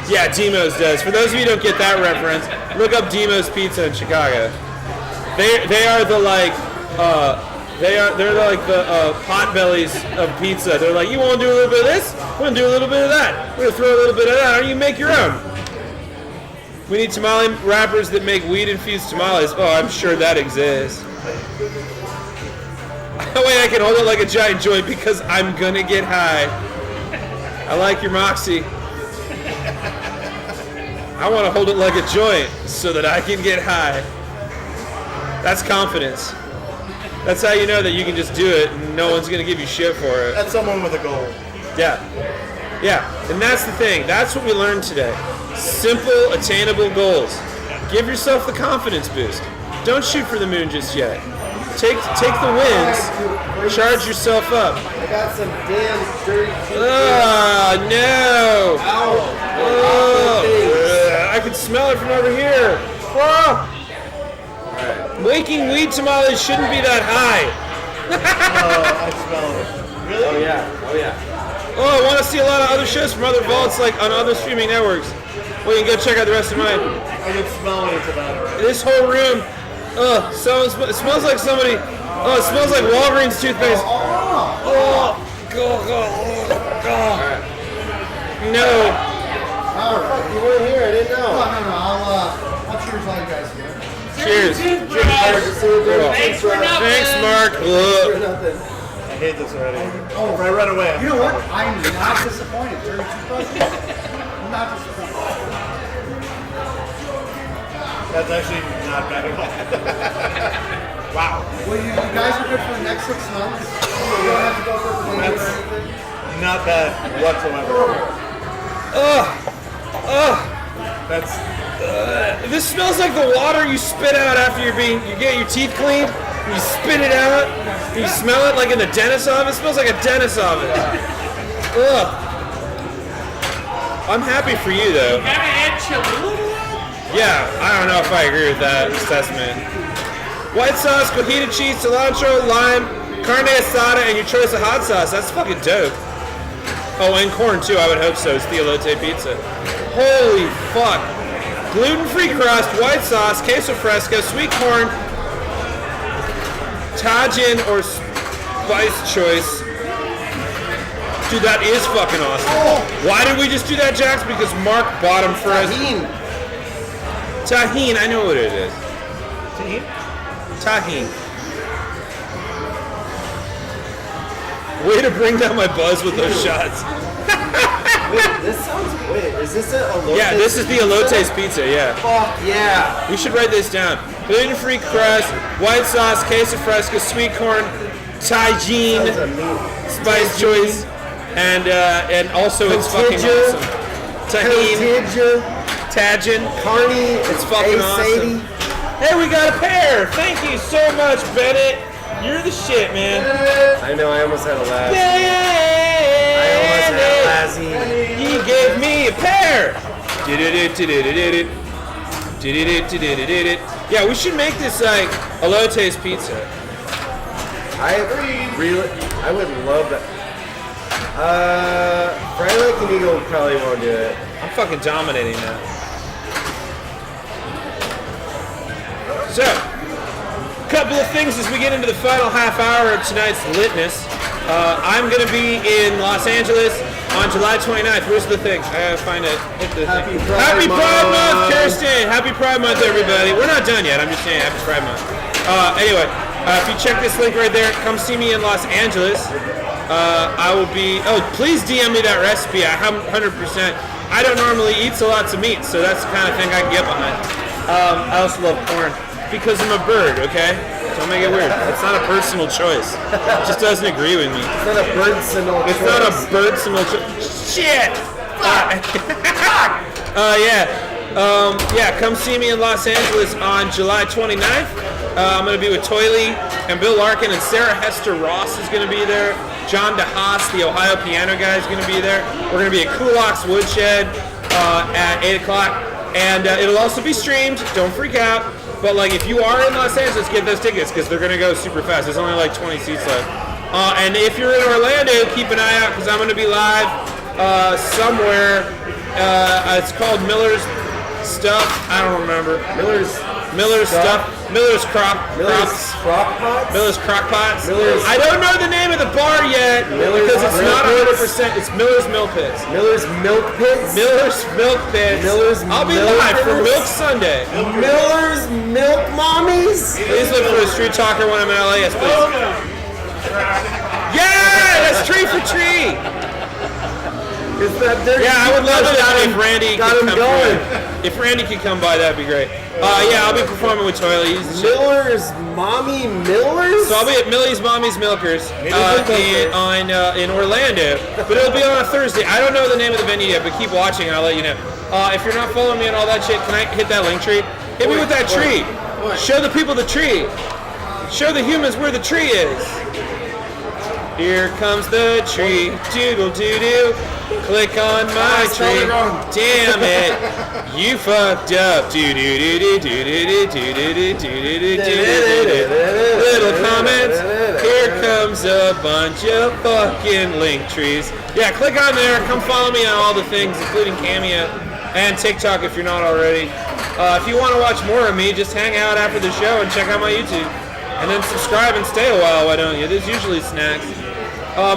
Yeah, Demos does. For those of you who don't get that reference, look up Demos Pizza in Chicago. They are the like they're like the potbellies of pizza. They're like, you want to do a little bit of this? We're gonna do a little bit of that. We're gonna throw a little bit of that. Or you make your own. We need tamale wrappers that make weed-infused tamales. Oh, I'm sure that exists. That way I can hold it like a giant joint because I'm gonna get high. I like your moxie. I want to hold it like a joint so that I can get high. That's confidence. That's how you know that you can just do it and no one's gonna give you shit for it. That's someone with a goal. Yeah. Yeah, and that's the thing. That's what we learned today. Simple, attainable goals. Give yourself the confidence boost. Don't shoot for the moon just yet. Take the wins. Charge yourself up. I got some damn dirty Oh, no. Ow. Oh. I can smell it from over here. Whoa. Making weed tamales shouldn't be that high. I smell it. Really? Oh yeah. Oh yeah. Oh, I want to see a lot of other shows from other vaults, like on other streaming networks. Well, you can go check out the rest of mine. I can smell it. It's about it. This whole room, it smells like somebody. Oh, it smells like Walgreens toothpaste. Oh, no. You weren't here. I didn't know. No. I'll cheers all you guys here. Cheers. Thanks for nothing. Thanks, Mark. Ugh. I hate this already. Oh, If I run away, you know what? I'm not disappointed. 32 bucks. I'm not disappointed. that's actually not bad at all. Wow. Well, you guys are good for the next 6 months. You don't have to go for a That's not bad whatsoever. That's This smells like the water you spit out after you get your teeth cleaned. You spit it out. You smell it like in the dentist's office. It smells like a dentist's office. Ugh. I'm happy for you though. Gotta add Cholula? Yeah, I don't know if I agree with that assessment. White sauce, cojita cheese, cilantro, lime, carne asada, and your choice of hot sauce. That's fucking dope. Oh, and corn too. I would hope so. It's the elote pizza. Holy fuck. Gluten-free crust, white sauce, queso fresco, sweet corn, Tajin or spice choice. Dude, that is fucking awesome. Why did we just do that, Jax? Because Mark bought them for us. Tahine, I know what it is. Tahine. Way to bring down my buzz with those shots. Is this a elote? Yeah, this is the elote's pizza, yeah. Fuck yeah. We should write this down. Gluten-free crust, white sauce, queso fresco, sweet corn, Tajin, spice choice, and also it's fucking awesome. Tahine, Tajin, Carney, it's fucking awesome. Hey, we got a pair! Thank you so much, Bennett. You're the shit, man. I know, I almost had a laugh. He gave me a pair. Yeah, we should make this like elote's pizza. I would love that. Friday Lake and Eagle probably won't do it. I'm fucking dominating now. So, couple of things as we get into the final half hour of tonight's litness. I'm going to be in Los Angeles on July 29th. Where's the thing? I gotta find it. Hit the Happy thing. Pride Happy Pride Month. Month, Kirsten! Happy Pride Month, everybody. We're not done yet. I'm just saying Happy Pride Month. Anyway, if you check this link right there, come see me in Los Angeles. I will be. Oh, please DM me that recipe. I 100%. I don't normally eat so lots of meat, so that's the kind of thing I can get behind. I also love corn because I'm a bird. Okay. Don't make it weird. It's not a personal choice. It just doesn't agree with me. It's not a personal choice. It's not a personal choice. Shit! Yeah, come see me in Los Angeles on July 29th. I'm going to be with Toily and Bill Larkin, and Sarah Hester Ross is going to be there. John DeHaas, the Ohio piano guy, is going to be there. We're going to be at Kulak's Woodshed at 8 o'clock. And it'll also be streamed. Don't freak out. But like, if you are in Los Angeles, get those tickets because they're gonna go super fast. There's only like 20 seats left. And if you're in Orlando, keep an eye out because I'm gonna be live somewhere. It's called Miller's Stuff. I don't remember. Miller's Stuff. Miller's Crockpots. Miller's Crockpots. I don't know the name of the bar yet because it's not 100%. It's Miller's Milk Pits. Miller's Milk Pits. Miller's Milk Pits. I'll be live for Milk Sunday. Miller's Milk Mommies. Please look for a Street Talker when I'm in LA. Yes, please. Yeah, that's Tree for Tree. Yeah, I would love it if Randy could come by. If Randy could come by, that'd be great. Yeah, I'll be performing with Toily. Miller's Mommy Millers? So I'll be at Millie's Mommy's Milkers in Orlando, but it'll be on a Thursday. I don't know the name of the venue yet, but keep watching and I'll let you know. If you're not following me and all that shit, can I hit that link tree? Hit me with that tree. Show the people the tree. Show the humans where the tree is. Here comes the tree, doodle doo doo. Click on my tree. Damn it, you fucked up. Doo doo doo doo doo doo doo doo doo doo. Little comments. Here comes a bunch of fucking link trees. Yeah, click on there. Come follow me on all the things, including Cameo and TikTok if you're not already. If you want to watch more of me, just hang out after the show and check out my YouTube. And then subscribe and stay a while, why don't you? There's usually snacks.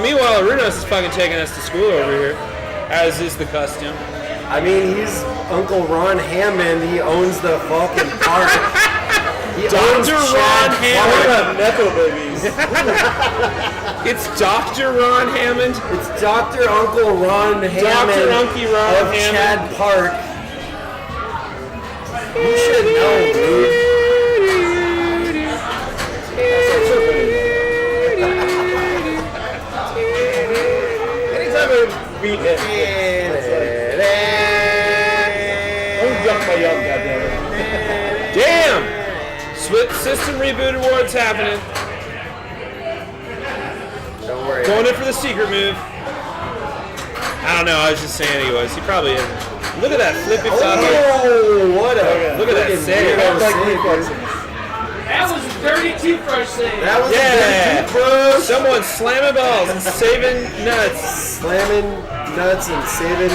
Meanwhile, Arunos is fucking taking us to school over here, as is the custom. I mean, he's Uncle Ron Hammond. He owns the fucking park. He owns Dr. Ron Hammond. Nepo babies. It's Dr. Ron Hammond. It's Dr. Uncle Ron Hammond Dr. Uncle Ron of Hammond. Chad Park. You should know, dude. Anytime I beat him. Don't jump my young, goddammit. Damn! System reboot awards happening. Don't worry. Going in for the secret move. I don't know, I was just saying he was. He probably isn't. Look at that flippy floppy. Oh, what a Look at that save. That was a dirty toothbrush thing. That was a Yeah! good toothbrush. Someone slamming balls and saving nuts. Slamming nuts and saving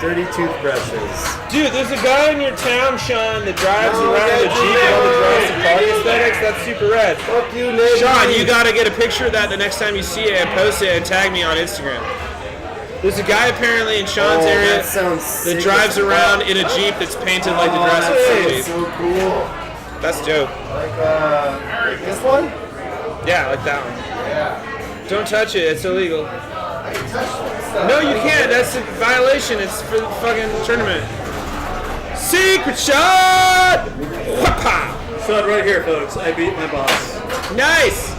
dirty toothbrushes. Dude, there's a guy in your town, Sean, that drives around in a Jeep with all the Jurassic Park aesthetics. That's super rad. Fuck you, Nate. Sean, you gotta get a picture of that the next time you see it and post it and tag me on Instagram. There's a guy apparently in Sean's area that sounds that sick drives as around fuck. in a Jeep that's painted like the Jurassic Park Hey, Jeep. so cool. That's dope. Like this one? Yeah, like that one. Yeah. Don't touch it, it's illegal. I can touch this. No, you can't. That's a violation. It's for the fucking tournament. Secret shot! Whapa! So right here, folks, I beat my boss. Nice!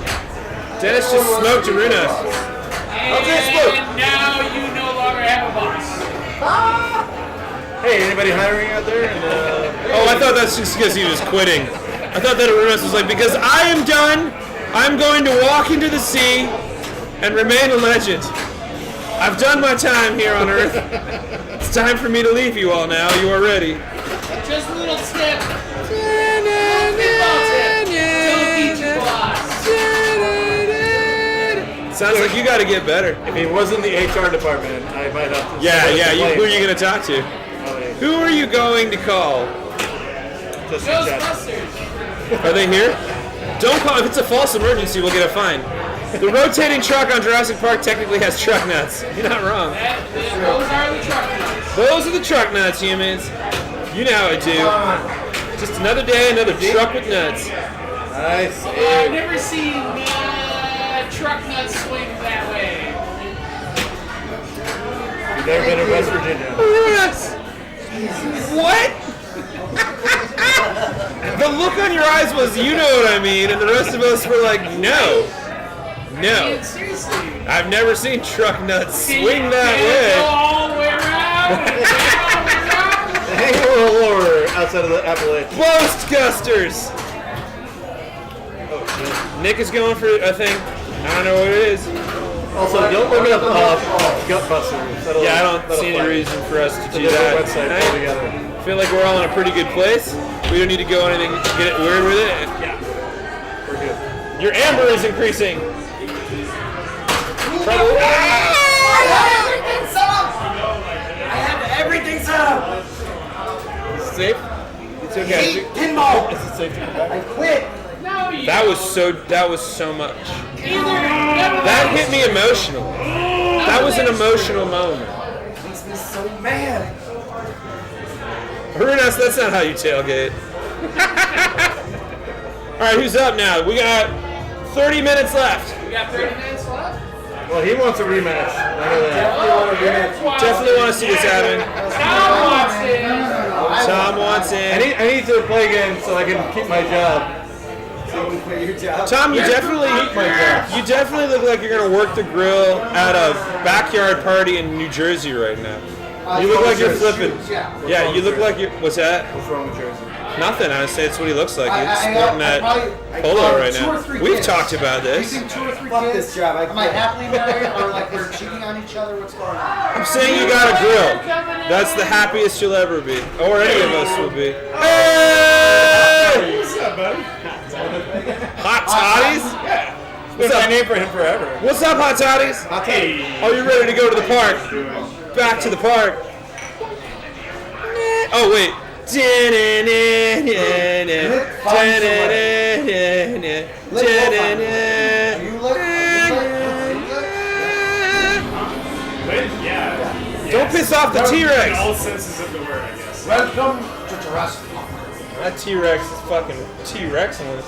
Dennis just smoked Arunos. And now you no longer have a boss. Hey, anybody hiring out there? Oh, I thought that's just because he was quitting. I thought that Arunos was like, because I am done, I'm going to walk into the sea and remain a legend. I've done my time here on Earth. It's time for me to leave you all now. You are ready. Just a little tip. Pinball tip. Don't beat your boss. Sounds like you got to get better. If he was in the HR department, I might have to. Yeah. Who are you going to talk to? Who are you going to call? Ghostbusters. Are they here? Don't call. If it's a false emergency, we'll get a fine. The rotating truck on Jurassic Park technically has truck nuts. You're not wrong. Those are the truck nuts. Those are the truck nuts, humans. You know how I do. Just another day, another truck with nuts. Nice. I've never seen truck nuts swing that way. You've never been in West Virginia. Yes. What? The look on your eyes was, you know what I mean, and the rest of us were like, no. No. Dude, seriously. I've never seen truck nuts Can swing you that go way. all the way around? Hang a little lower outside of the Appalachian. Ghostbusters! Nick is going for a thing. I don't know what it is. Also, don't look up Gutbusters. Yeah, I don't see any reason for us to do different that. website I altogether. feel like we're all in a pretty good place. We don't need to go anything, get it weird with it. Yeah, we're good. Your amber is increasing. I have everything set up. Is it safe? It's okay. Pinball. Is it safe to come back? I quit. No, you That was so much. That hit me emotional. That was an emotional moment. Makes me so mad. Arunos, that's not how you tailgate. Alright, who's up now? We got 30 minutes left. We got 30 minutes left. Well, he wants a rematch. Definitely want to see this happen. Tom wants it. Tom wants I in. need to play again so I can keep my job. Tom, you definitely look like you're gonna work the grill at a backyard party in New Jersey right now. You look like you're flipping. Yeah, you look like you're. What's that? What's wrong with Jersey? Nothing. I would say it's what he looks like. He's I sporting that polo right 2 or now. 3 We've kids. talked about Do you this. think 2 or 3 Fuck kids? this job, I Am I quit. happily married or like we're cheating on each other? What's going on? I'm saying you got a grill. That's the happiest you'll ever be, or any of us will be. Hey! What's up, buddy? Hot toddies? It's been my name for him forever. What's up, hot toddies? Hey. Are you ready to go to the park? Back to the park. Oh wait. Don't piss off the T-Rex. In all senses of the word, I guess. Welcome to Jurassic Park. That T-Rex is fucking T-Rexing us.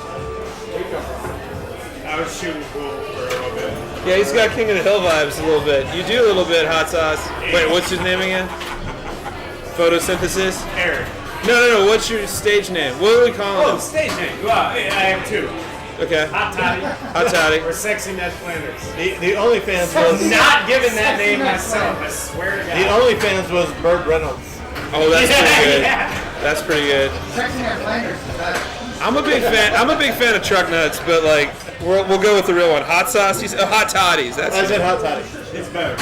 I was shooting pool for a little bit. Yeah, he's got King of the Hill vibes a little bit. You do a little bit, hot sauce. Wait, what's his name again? Photosynthesis? Eric. No. What's your stage name? What do we call Oh, him? stage name. Well, I have 2. Okay. Hot Toddy. Hot toddy. Or Sexy Ned Flanders. The OnlyFans was Not giving that name myself, I swear to God. the OnlyFans was Bird Reynolds. Oh, that's pretty good. Yeah. That's pretty good. Sexy Ned Flanders is better. I'm a big fan of truck nuts, but like we'll go with the real one. Hot sauce. Hot toddies. I That's said hot toddy. It's better.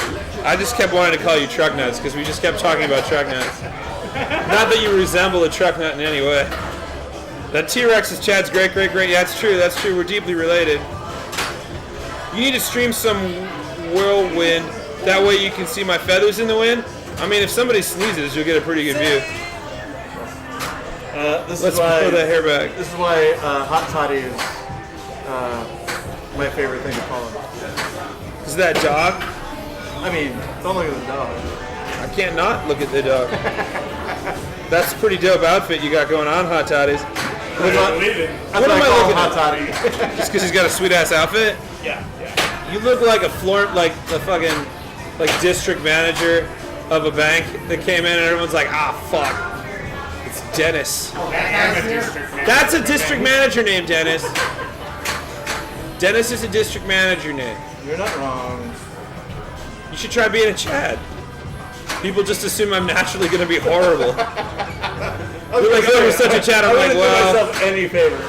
I just kept wanting to call you truck nuts because we just kept talking about truck nuts. Not that you resemble a truck nut in any way. That T-Rex is Chad's great. Yeah, it's true. That's true. We're deeply related. You need to stream some whirlwind. That way you can see my feathers in the wind. I mean, if somebody sneezes, you'll get a pretty good view. This Let's is why pull that hair back. This is why hot toddy is my favorite thing to call him. Is that dog? I mean, don't look at the dog. I can't not look at the dog. That's a pretty dope outfit you got going on, hot toddies. I don't believe it. That's What am why I I call looking him at? hot toddy. Just because he's got a sweet ass outfit. Yeah. You look like a like the fucking district manager of a bank that came in and everyone's like, ah, fuck. It's Dennis. I'm a district man. That's a district manager name, Dennis. Dennis is a district manager name. You're not wrong. You should try being a Chad. People just assume I'm naturally going to be horrible. They're like, oh, you're such a Chad. I'm I like, wouldn't do well, myself any favors.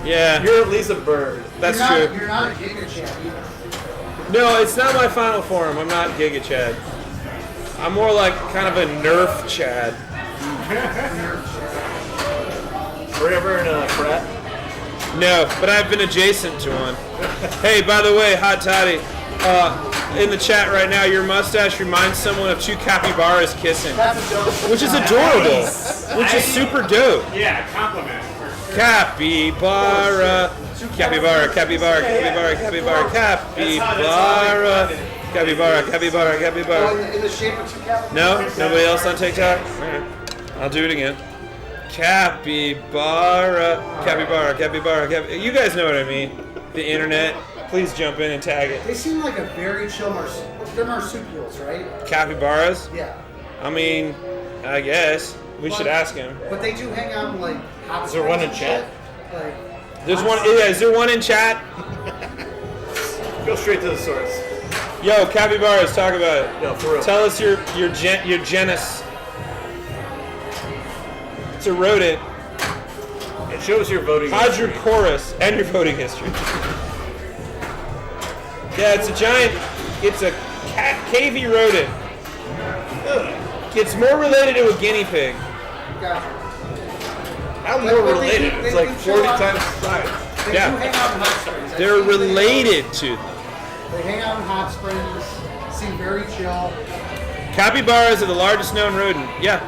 yeah, You're at least a bird. that's you're true. not, You're not a Giga Chad either. No, it's not my final form. I'm not Giga Chad. I'm more like kind of a Nerf Chad. Were you ever in a frat? No, but I've been adjacent to one. Hey, by the way, hot toddy, in the chat right now, your mustache reminds someone of 2 capybaras kissing, which is adorable, which is super dope. Yeah, compliment. For sure. Capybara, capybara, capybara, capybara, capybara, capybara, capybara, capybara, Oh, capybara. in the shape of 2 capybaras? No? Nobody else on TikTok? Alright. I'll do it again. Capybara, capybara, capybara, capybara. You guys know what I mean. The internet. Please jump in and tag it. They seem like a very chill they're marsupials, right? Capybaras? Yeah. I mean, I guess. We should ask him. But they do hang out in like hot Is there one in springs and chat? shit. Like, There's one. Yeah, is there one in chat? Go straight to the source. Yo, capybaras, talk about it. Yo, for real. Tell us your genus. It's a rodent. It shows your voting. Hydrochorus and your voting history. Yeah, it's a giant. It's a cavey rodent. It's more related to a guinea pig. gotcha. How But more they related? do- It's they like do 40 chill out. times the size. They Yeah. do hang out in hot springs. They're related to them. They hang out in hot springs. Seem very chill. Capybaras are the largest known rodent. Yeah.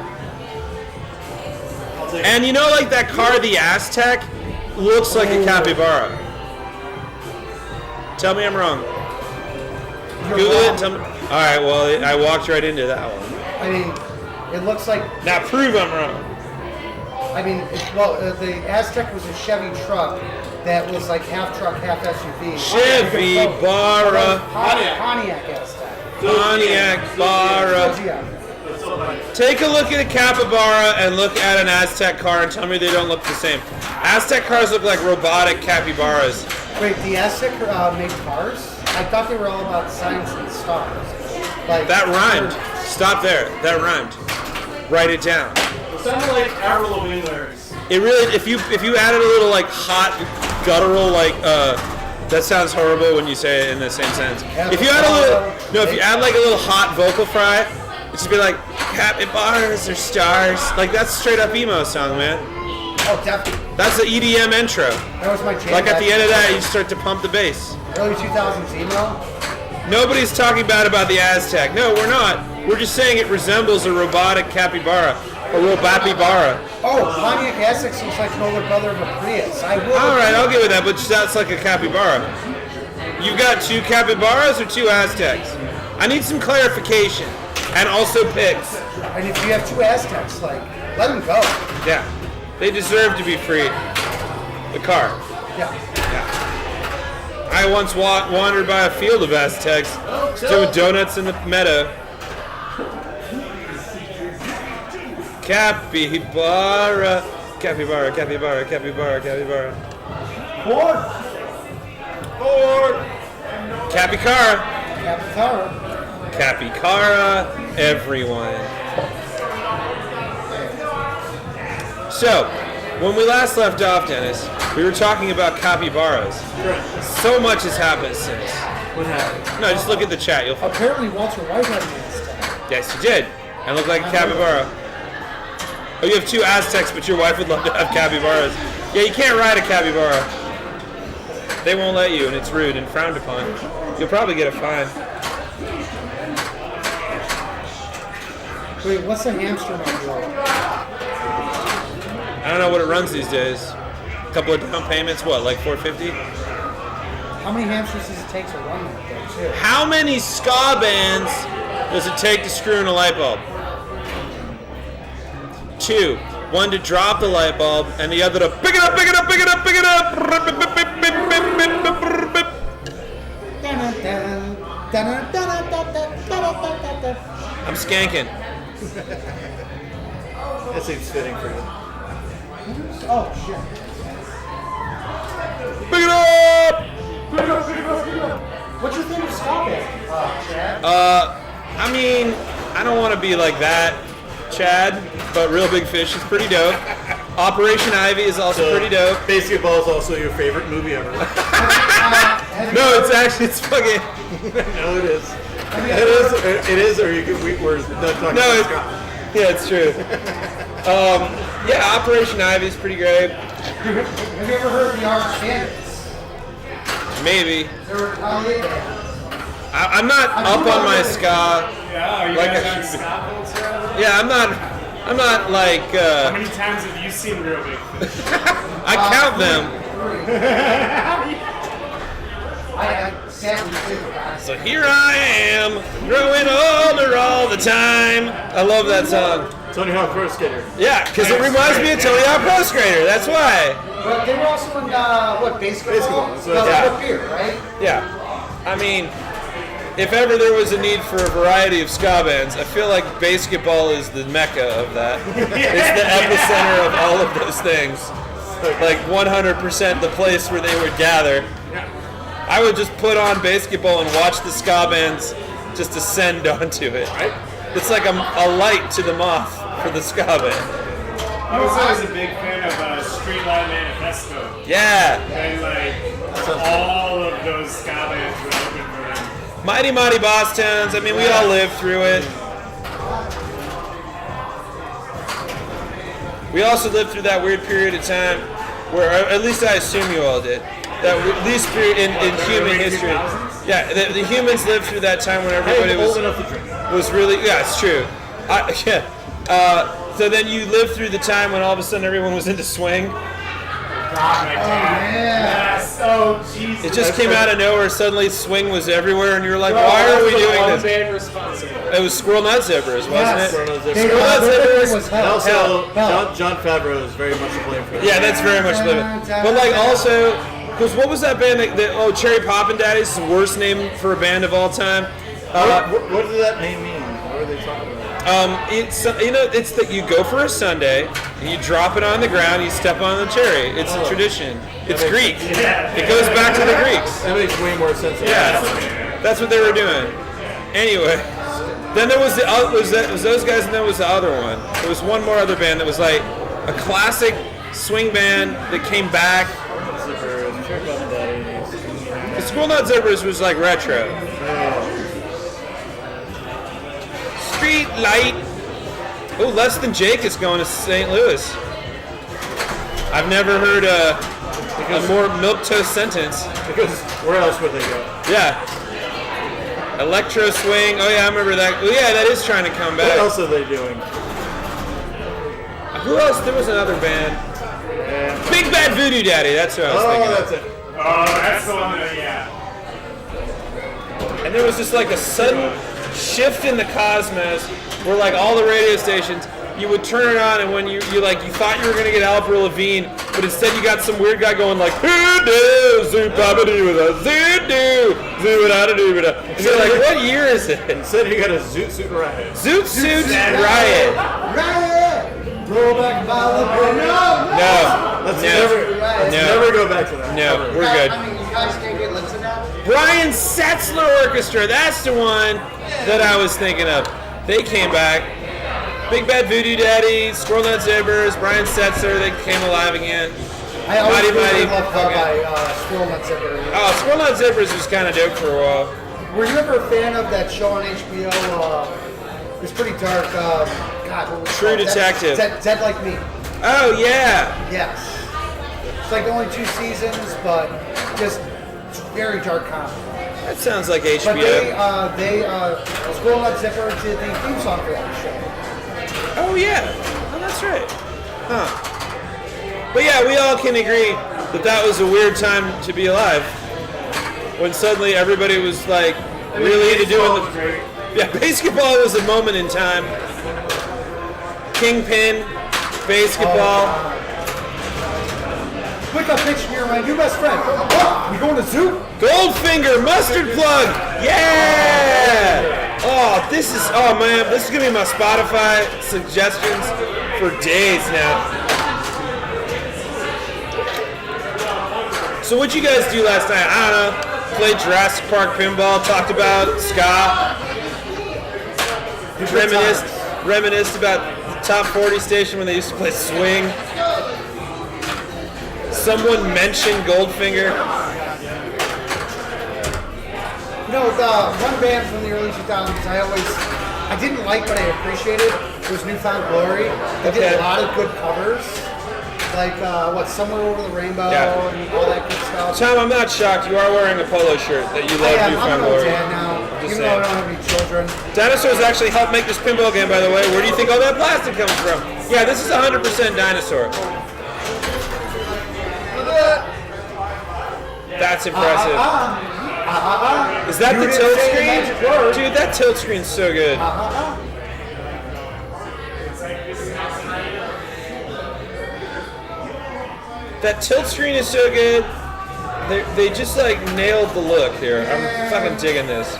And you know, like that car, the Aztec, looks like a capybara. Tell me I'm wrong. Google it. Tell me. All right. Well, I walked right into that one. I mean, it looks like. Now prove I'm wrong. I mean, the Aztec was a Chevy truck that was like half truck, half SUV. Chevy Bara, Pontiac Aztec. Pontiac Bara. Yeah. Take a look at a capybara and look at an Aztec car and tell me they don't look the same. Aztec cars look like robotic capybaras. Wait, the Aztec made cars? I thought they were all about science and stars. Like That rhymed. Stop there. That rhymed. Write it down. It sounded like Avril Lavigne lyrics. It really, if you added a little like hot guttural that sounds horrible when you say it in the same sentence. If you add if you add like a little hot vocal fry, it should be like capybaras or stars. Like that's straight up emo song, man. Oh, definitely. That's the EDM intro. That was my jam. Like at the end of that, you start to pump the bass. Early 2000s emo. Nobody's talking bad about the Aztec. No, we're not. We're just saying it resembles a robotic capybara. A robapibara. Oh, Pontiac Aztec looks like an older brother of a Prius. I will. All right, I'll give it that, but that's like a capybara. You've got 2 capybaras or 2 Aztecs? I need some clarification. And also pigs. And if you have 2 Aztecs, like, let them go. Yeah. They deserve to be free. The car. Yeah. I once wandered by a field of Aztecs doing donuts in the meadow. Capybara, capybara, capybara, capybara, capybara. Ford. Capycara. Capycara. Capycara, everyone. So, when we last left off, Dennis, we were talking about capybaras. So much has happened since. What happened? No, just look at the chat. You'll find. Apparently, Walter White had an Aztec. Yes, you did. And looked like a capybara. Oh, you have 2 Aztecs, but your wife would love to have capybaras. Yeah, you can't ride a capybara. They won't let you, and it's rude and frowned upon. You'll probably get a fine. Wait, what's a hamster manual? I don't know what it runs these days. A couple of down payments, what, like $450? How many hamsters does it take to run that thing, too? How many ska bands does it take to screw in a light bulb? 2. One to drop the light bulb, and the other to pick it up, pick it up, pick it up, pick it up. I'm skanking. That seems fitting for you. Oh, shit. Pick it up! What's your favorite ska band, Chad? I mean, I don't want to be like that, Chad, but Real Big Fish is pretty dope. Operation Ivy is also pretty dope. Basketball is also your favorite movie ever. No, it's actually, it's fucking... No, it is. It is, or we're not talking No, about it's, Scott. yeah, it's true. Yeah, Operation Ivy is pretty great. Have you ever heard the Arch Bandits? Maybe. They were LA bands. I'm not up on my ska. Yeah, are you like guys I on should be. ska bills around? Yeah, I'm not like. How many times have you seen Real Big Fish? I count them. I sadly too. So here I am, growing older all the time. I love that song. Tony Hawk Pro Skater. Yeah, because it reminds me of Tony Hawk Pro Skater. That's why. But they were also in, basketball? So That's beer, right? Yeah. I mean, if ever there was a need for a variety of ska bands, I feel like basketball is the mecca of that. It's the epicenter of all of those things. Like 100% the place where they would gather. I would just put on basketball and watch the ska bands just ascend onto it. It's like a light to the moth for the ska band. I was always a big fan of Streetlight Manifesto. Yeah. And like all of those ska bands would open for them. Mighty Mighty Boss Towns. I mean, we all lived through it. We also lived through that weird period of time where, at least I assume you all did, that at least in human history. Yeah, the humans lived through that time when everybody was really, yeah, it's true. So then you lived through the time when all of a sudden everyone was into swing. Yes. Oh, Jesus. It just came out of nowhere. Suddenly swing was everywhere, and you were like, why are we doing this? Band responsible. It was Squirrel Nut Zippers, wasn't it? Squirrel Nut They Zippers. were- Nut Zippers. was And hell. also, John Favreau is very much to blame for that. Yeah, that's very much living. But like also, because what was that band that Cherry Poppin' Daddies is the worst name for a band of all time. What did that name mean? What are they talking about? It's it's that you go for a Sunday, and you drop it on the ground, you step on the cherry. It's a tradition. It's Greek. It goes back to the Greeks. That makes way more sense. Yeah, that's what they were doing. Anyway, then there was was those guys, and then was the other one. There was one more other band that was like a classic swing band that came back. Zippers, Cherry Bomb Daddies. The Squirrel Nut Zippers was like retro. Street Light. Oh, Less Than Jake is going to St. Louis. I've never heard a more milquetoast sentence. Because where else would they go? Yeah. Electro Swing. Oh yeah, I remember that. Oh yeah, that is trying to come back. What else are they doing? Who else? There was another band. Yeah. Big Bad Voodoo Daddy. That's who I was thinking. That's it. Oh, that's the one that, yeah. And there was just like a sudden shift in the cosmos where like all the radio stations, you would turn it on and when you thought you were gonna get Avril Lavigne, but instead you got some weird guy going like hoodoo, zoo babadoo with a zoo-doo, zoo-da-da-doo-da. And you're like, what year is it? Instead you got a Zoot Suit Riot. Zoot Suit Riot. Riot! Roll back Malibu. No! Let's never go back to that. No, Ever. we're good. I mean, you guys can't get lips in that? Brian Setzler Orchestra, that's the one that I was thinking of. They came back. Big Bad Voodoo Daddy, Squirrel Nut Zippers, Brian Setzer, they came alive again. I always Mighty really Mighty. loved by Squirrel Nut Zipper. Oh, Squirrel Nut Zippers was kind of dope for a while. Were you ever a fan of that show on HBO? It was pretty dark. God, what was it True called? Detective. Dead Like Me. Oh, yeah. Yes. It's like only 2 seasons, but just very dark comedy. That sounds like But HBO. they Squirrel Nut Zipper did the theme song for that show. Oh, yeah. Oh, that's right. Huh. But yeah, we all can agree that that was a weird time to be alive. When suddenly everybody was like really into doing the... Yeah, basketball was a moment in time. Kingpin, basketball. Quick up pitch near my new best friend. Oh, we going to zoo? Goldfinger mustard plug. Yeah. Oh, this is man, this is gonna be my Spotify suggestions for days now. So what'd you guys do last night? I don't know. Played Jurassic Park pinball. Talked about ska. Reminisced about the Top 40 station when they used to play swing. Someone mentioned Goldfinger. You know, the one band from the early 2000s I didn't like, but I appreciated, was Newfound Glory. They did a lot of good covers. Like, Somewhere Over the Rainbow and all that good stuff. Tom, I'm not shocked. You are wearing a polo shirt that you love Newfound I'm Glory. an old dad now, Just even though I saying. don't have any children. Dinosaurs actually helped make this pinball game, by the way. Where do you think all that plastic comes from? Yeah, this is 100% dinosaur. That's impressive. Is that the tilt screen? Dude, that tilt screen's so good. That tilt screen is so good. They just like nailed the look here. I'm fucking digging this.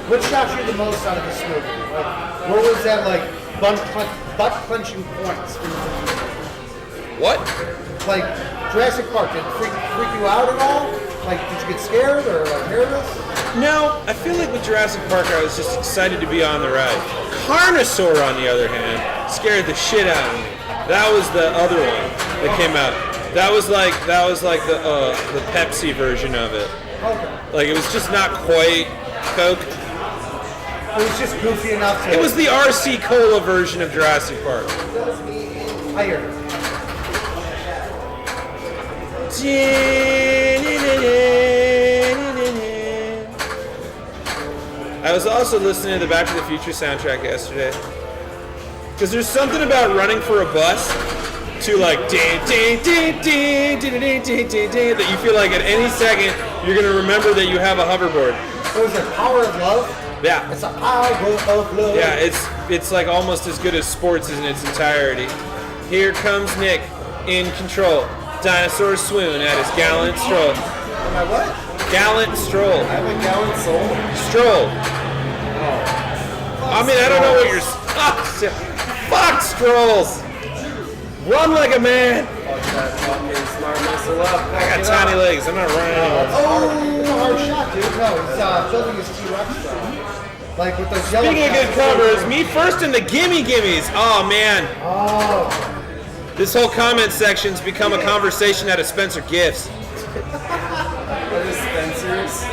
What shocked you the most out of this movie? Like, where was that, like, butt-clenching points? What? Like, Jurassic Park, did it freak you out at all? Like, did you get scared or, like, nervous? No, I feel like with Jurassic Park, I was just excited to be on the ride. Carnosaur, on the other hand, scared the shit out of me. That was the other one that came out. That was like the Pepsi version of it. Okay. Like it was just not quite Coke. It was just goofy enough to... It was the RC Cola version of Jurassic Park. Higher. I was also listening to the Back to the Future soundtrack yesterday. Because there's something about running for a bus to like that you feel like at any second you're going to remember that you have a hoverboard. What was it, Power of Love? Yeah. It's a Power of Love. Yeah, it's like almost as good as sports in its entirety. Here comes Nick in control. Dinosaur swoon at his gallant stroll. Am I what? Gallant stroll. I have a gallant soul. Stroll. I mean, I don't know what you're... Fuck strolls. Run like a man. I got tiny legs. I'm not running anymore. Oh, hard shot, dude. No, he's building his T-Rex. Like with those yellow. Speaking of good covers, me first in the gimme gimmies. Oh man. Oh. This whole comment section's become a conversation at a Spencer Gifts. What is Spencer's?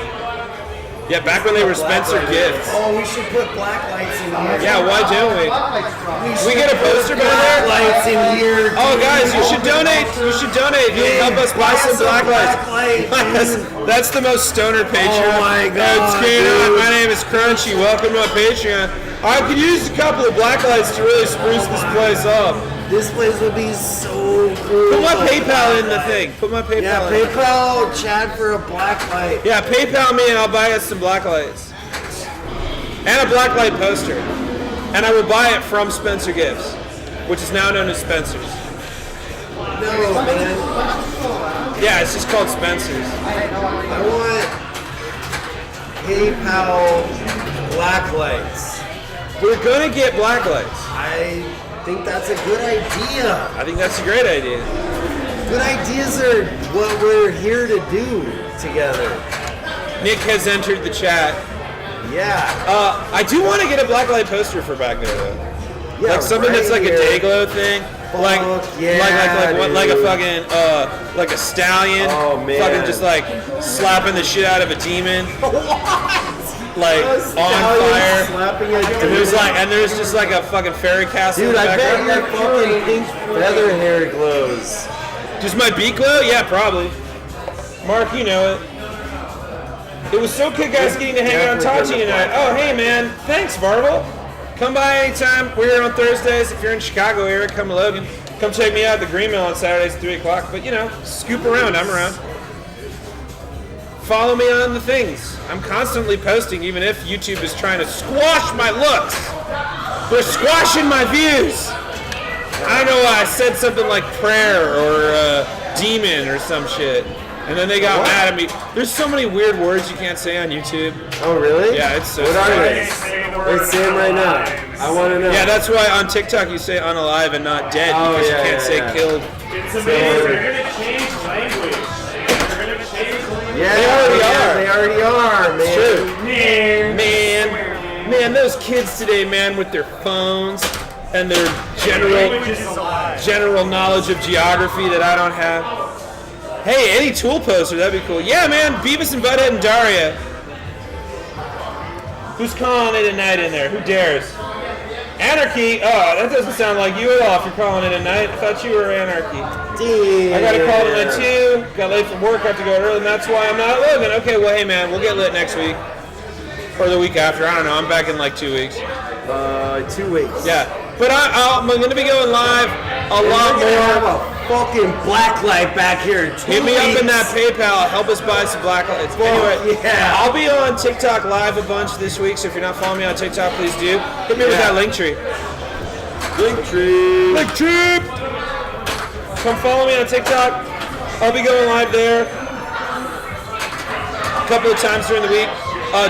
Yeah, back when they were Spencer Gifts. Oh, we should put black lights in here. Yeah, why don't we? We get a poster by there? Lights in here. Oh, guys, you should donate. You should donate. You can help us buy some black lights. That's the most stoner Patreon. Oh my God, What's going on? dude. My name is Crunchy. Welcome to my Patreon. I could use a couple of black lights to really spruce this place up. This place would be so cool. Put my PayPal in the thing. Put my PayPal Yeah, in. PayPal Chad for a black light. Yeah, PayPal me and I'll buy us some black lights. And a black light poster. And I will buy it from Spencer Gifts, which is now known as Spencer's. No, man. Yeah, it's just called Spencer's. I want PayPal black lights. We're gonna get black lights. I think that's a good idea. I think that's a great idea. Good ideas are what we're here to do together. Nick has entered the chat. Yeah. I do want to get a blacklight poster for back there though. Yeah, Like something right that's like here. a day glow thing. Like yeah, like a dude. fucking like a stallion. Oh, man. Fucking just like slapping the shit out of a demon. Like A on stallion fire. slapping a And there's demon. like there's just like a fucking fairy castle Dude, in the I bet background. your fucking pink feather hair glows. Just my beak glow? Yeah, probably. Mark, you know it. It was so kick ass getting to hang out and talk to you tonight. Oh, hey man, thanks, Varvel. Come by anytime. We're here on Thursdays. If you're in Chicago area, come to Logan. Come check me out at the Green Mill on Saturdays at 3 o'clock. But you know, scoop around. I'm around. Follow me on the things. I'm constantly posting, even if YouTube is trying to squash my looks. They're squashing my views. I don't know why I said something like prayer or demon or some shit. And then they got mad at me. There's so many weird words you can't say on YouTube. Oh, really? Yeah, it's so What are stupid. they? Let's say them right now. I want to know. Yeah, that's why on TikTok you say unalive and not dead Oh, because yeah, you can't yeah, say yeah. killed. It's amazing. They're going to change language. They're going to change language. Yeah, They already are. They already are, man. It's true. Man, those kids today, man, with their phones and their general knowledge of geography that I don't have. Hey, any tool poster, that'd be cool. Yeah, man, Beavis and Butthead and Daria. Who's calling it a night in there? Who dares? Anarchy? Oh, that doesn't sound like you at all if you're calling it a night. I thought you were Anarchy. Damn. I got a call tonight too. Got late from work, have to go early, and that's why I'm not at Logan. Okay, well, hey man, we'll get lit next week. Or the week after, I don't know, I'm back in like 2 weeks. 2 weeks. Yeah, but I'm going to be going live a lot We're gonna have more. a fucking black light back here in 2 Hit me up in weeks. that PayPal, help us buy some black lights. Anyway, yeah. I'll be on TikTok live a bunch this week, so if you're not following me on TikTok, please do. Hit me with that link tree. Linktree. Link tree! Come follow me on TikTok. I'll be going live there a couple of times during the week.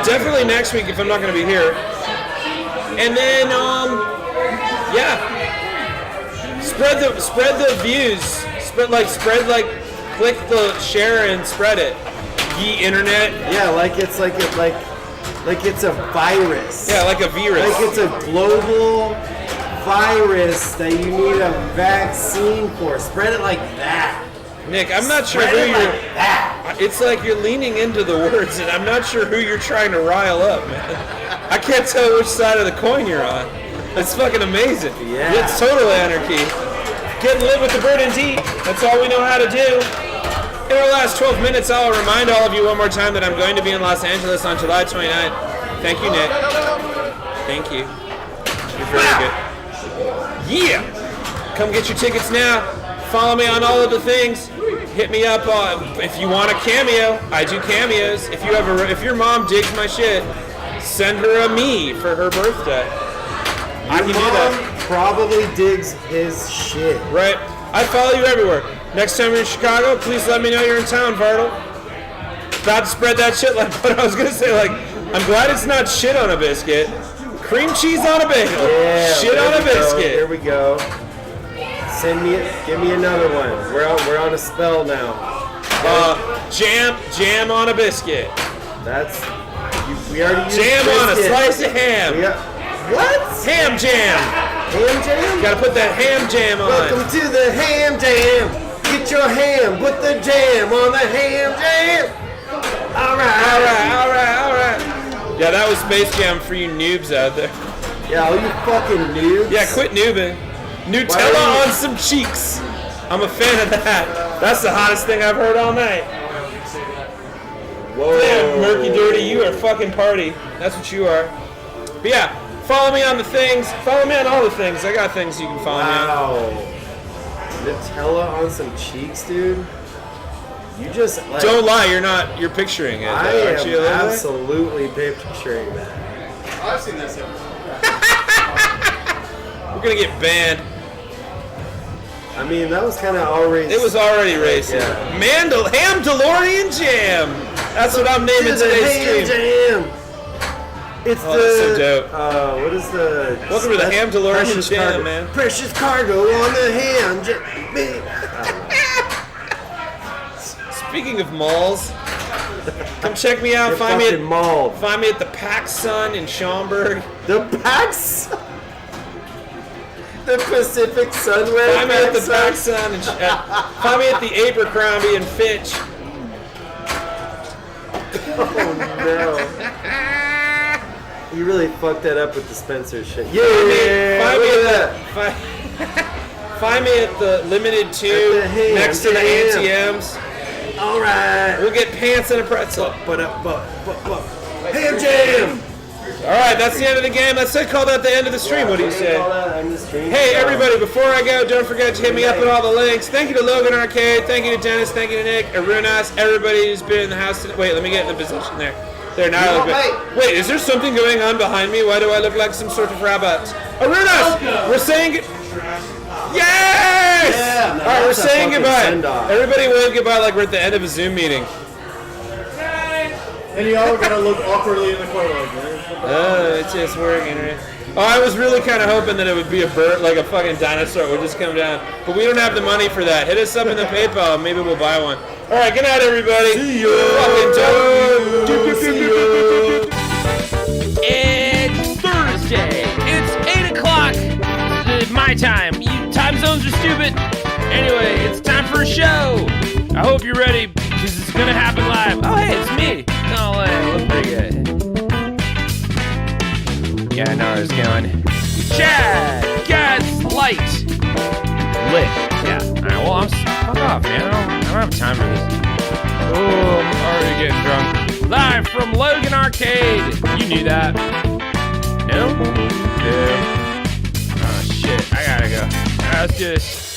Definitely next week if I'm not going to be here. And then, spread the views. Click the share and spread it. Ye internet. Yeah, like it's a virus. Yeah, like a virus. Like it's a global virus that you need a vaccine for. Spread it like that. Nick, I'm not sure Spread who it you're. like that. It's like you're leaning into the words, and I'm not sure who you're trying to rile up, man. I can't tell which side of the coin you're on. It's fucking amazing. Yeah. It's total anarchy. Getting lit with the bird and deep. That's all we know how to do. In our last 12 minutes, I'll remind all of you one more time that I'm going to be in Los Angeles on July 29th. Thank you, Nick. Thank you. You're very good. Yeah! Come get your tickets now. Follow me on all of the things. Hit me up if you want a cameo. I do cameos. If your mom digs my shit, send her a me for her birthday. I can do that. Probably digs his shit. Right. I follow you everywhere. Next time you're in Chicago, please let me know you're in town, Vartle. About to spread that shit like what I was gonna say. Like, I'm glad it's not shit on a biscuit. Cream cheese on a bagel. Yeah, shit on a biscuit. Here we go. Give me another one. We're on a spell now. Jam on a biscuit. That's We already used Jam on a brisket. slice of ham. What? Ham jam. Ham jam? Gotta put that ham jam on. Welcome to the ham jam. Get your ham, put the jam on the ham jam. All right. Yeah, that was Space Jam for you noobs out there. Yeah, all you fucking noobs. Yeah, quit noobing. Nutella on some cheeks. I'm a fan of that. That's the hottest thing I've heard all night. Whoa. Damn, Murky Dirty, you are fucking party. That's what you are. But yeah, follow me on the things. Follow me on all the things. I got things you can follow me on. Wow. Nutella on some cheeks, dude. You just like, Don't lie, you're picturing it. I though, aren't am you a little bit? absolutely picturing that. I've seen this. We're gonna get banned. I mean, that was kind of already. It was already racist. Yeah. Ham DeLorean Jam. That's what I'm naming today's stream. Jam. It's Oh, that's so dope. What is the? Welcome to the Ham DeLorean Precious Jam, cargo. man. Precious cargo on the ham jam. Speaking of malls, come check me out. Find me at the PacSun in Schaumburg. The PacSun. The Pacific Sunwear. Find me at the PacSun and find me at the Abercrombie and Fitch. Oh no. You really fucked that up with the Spencer shit. Yeah, Find me at the Limited 2 next to the ATMs. All right. We'll get pants and a pretzel. Ham jam. All right, that's the end of the game. Let's call that the end of the stream. What do you say? Hey, everybody, before I go, don't forget to hit me up with all the links. Thank you to Logan Arcade. Thank you to Dennis. Thank you to Nick, Arunas, everybody who's been in the house today. Wait, let me get in the position there. There, now I look good. Wait, is there something going on behind me? Why do I look like some sort of rabbit? Arunas, we're saying... Yes! Yeah, all right, we're saying goodbye. send-off. Everybody wave goodbye like we're at the end of a Zoom meeting. And y'all are gonna look awkwardly in the corner like this. Oh, it's just working, right? Oh, I was really kind of hoping that it would be a bird, like a fucking dinosaur would just come down. But we don't have the money for that. Hit us up in the PayPal and maybe we'll buy one. All right, good night, everybody. See you. It's Thursday. It's 8 o'clock. My time. Time zones are stupid. Anyway, it's time for a show. I hope you're ready because it's gonna happen live. Oh, hey, it's me. Oh, I look pretty good. Yeah, I know where it's going. Chad gets light. Lit. Yeah. All right. Well, fuck off, man. I don't have time for this. Oh, I'm already getting drunk. Live from Logan Arcade. You knew that. No? Yeah. Oh, shit. I gotta go. All right, let's do this.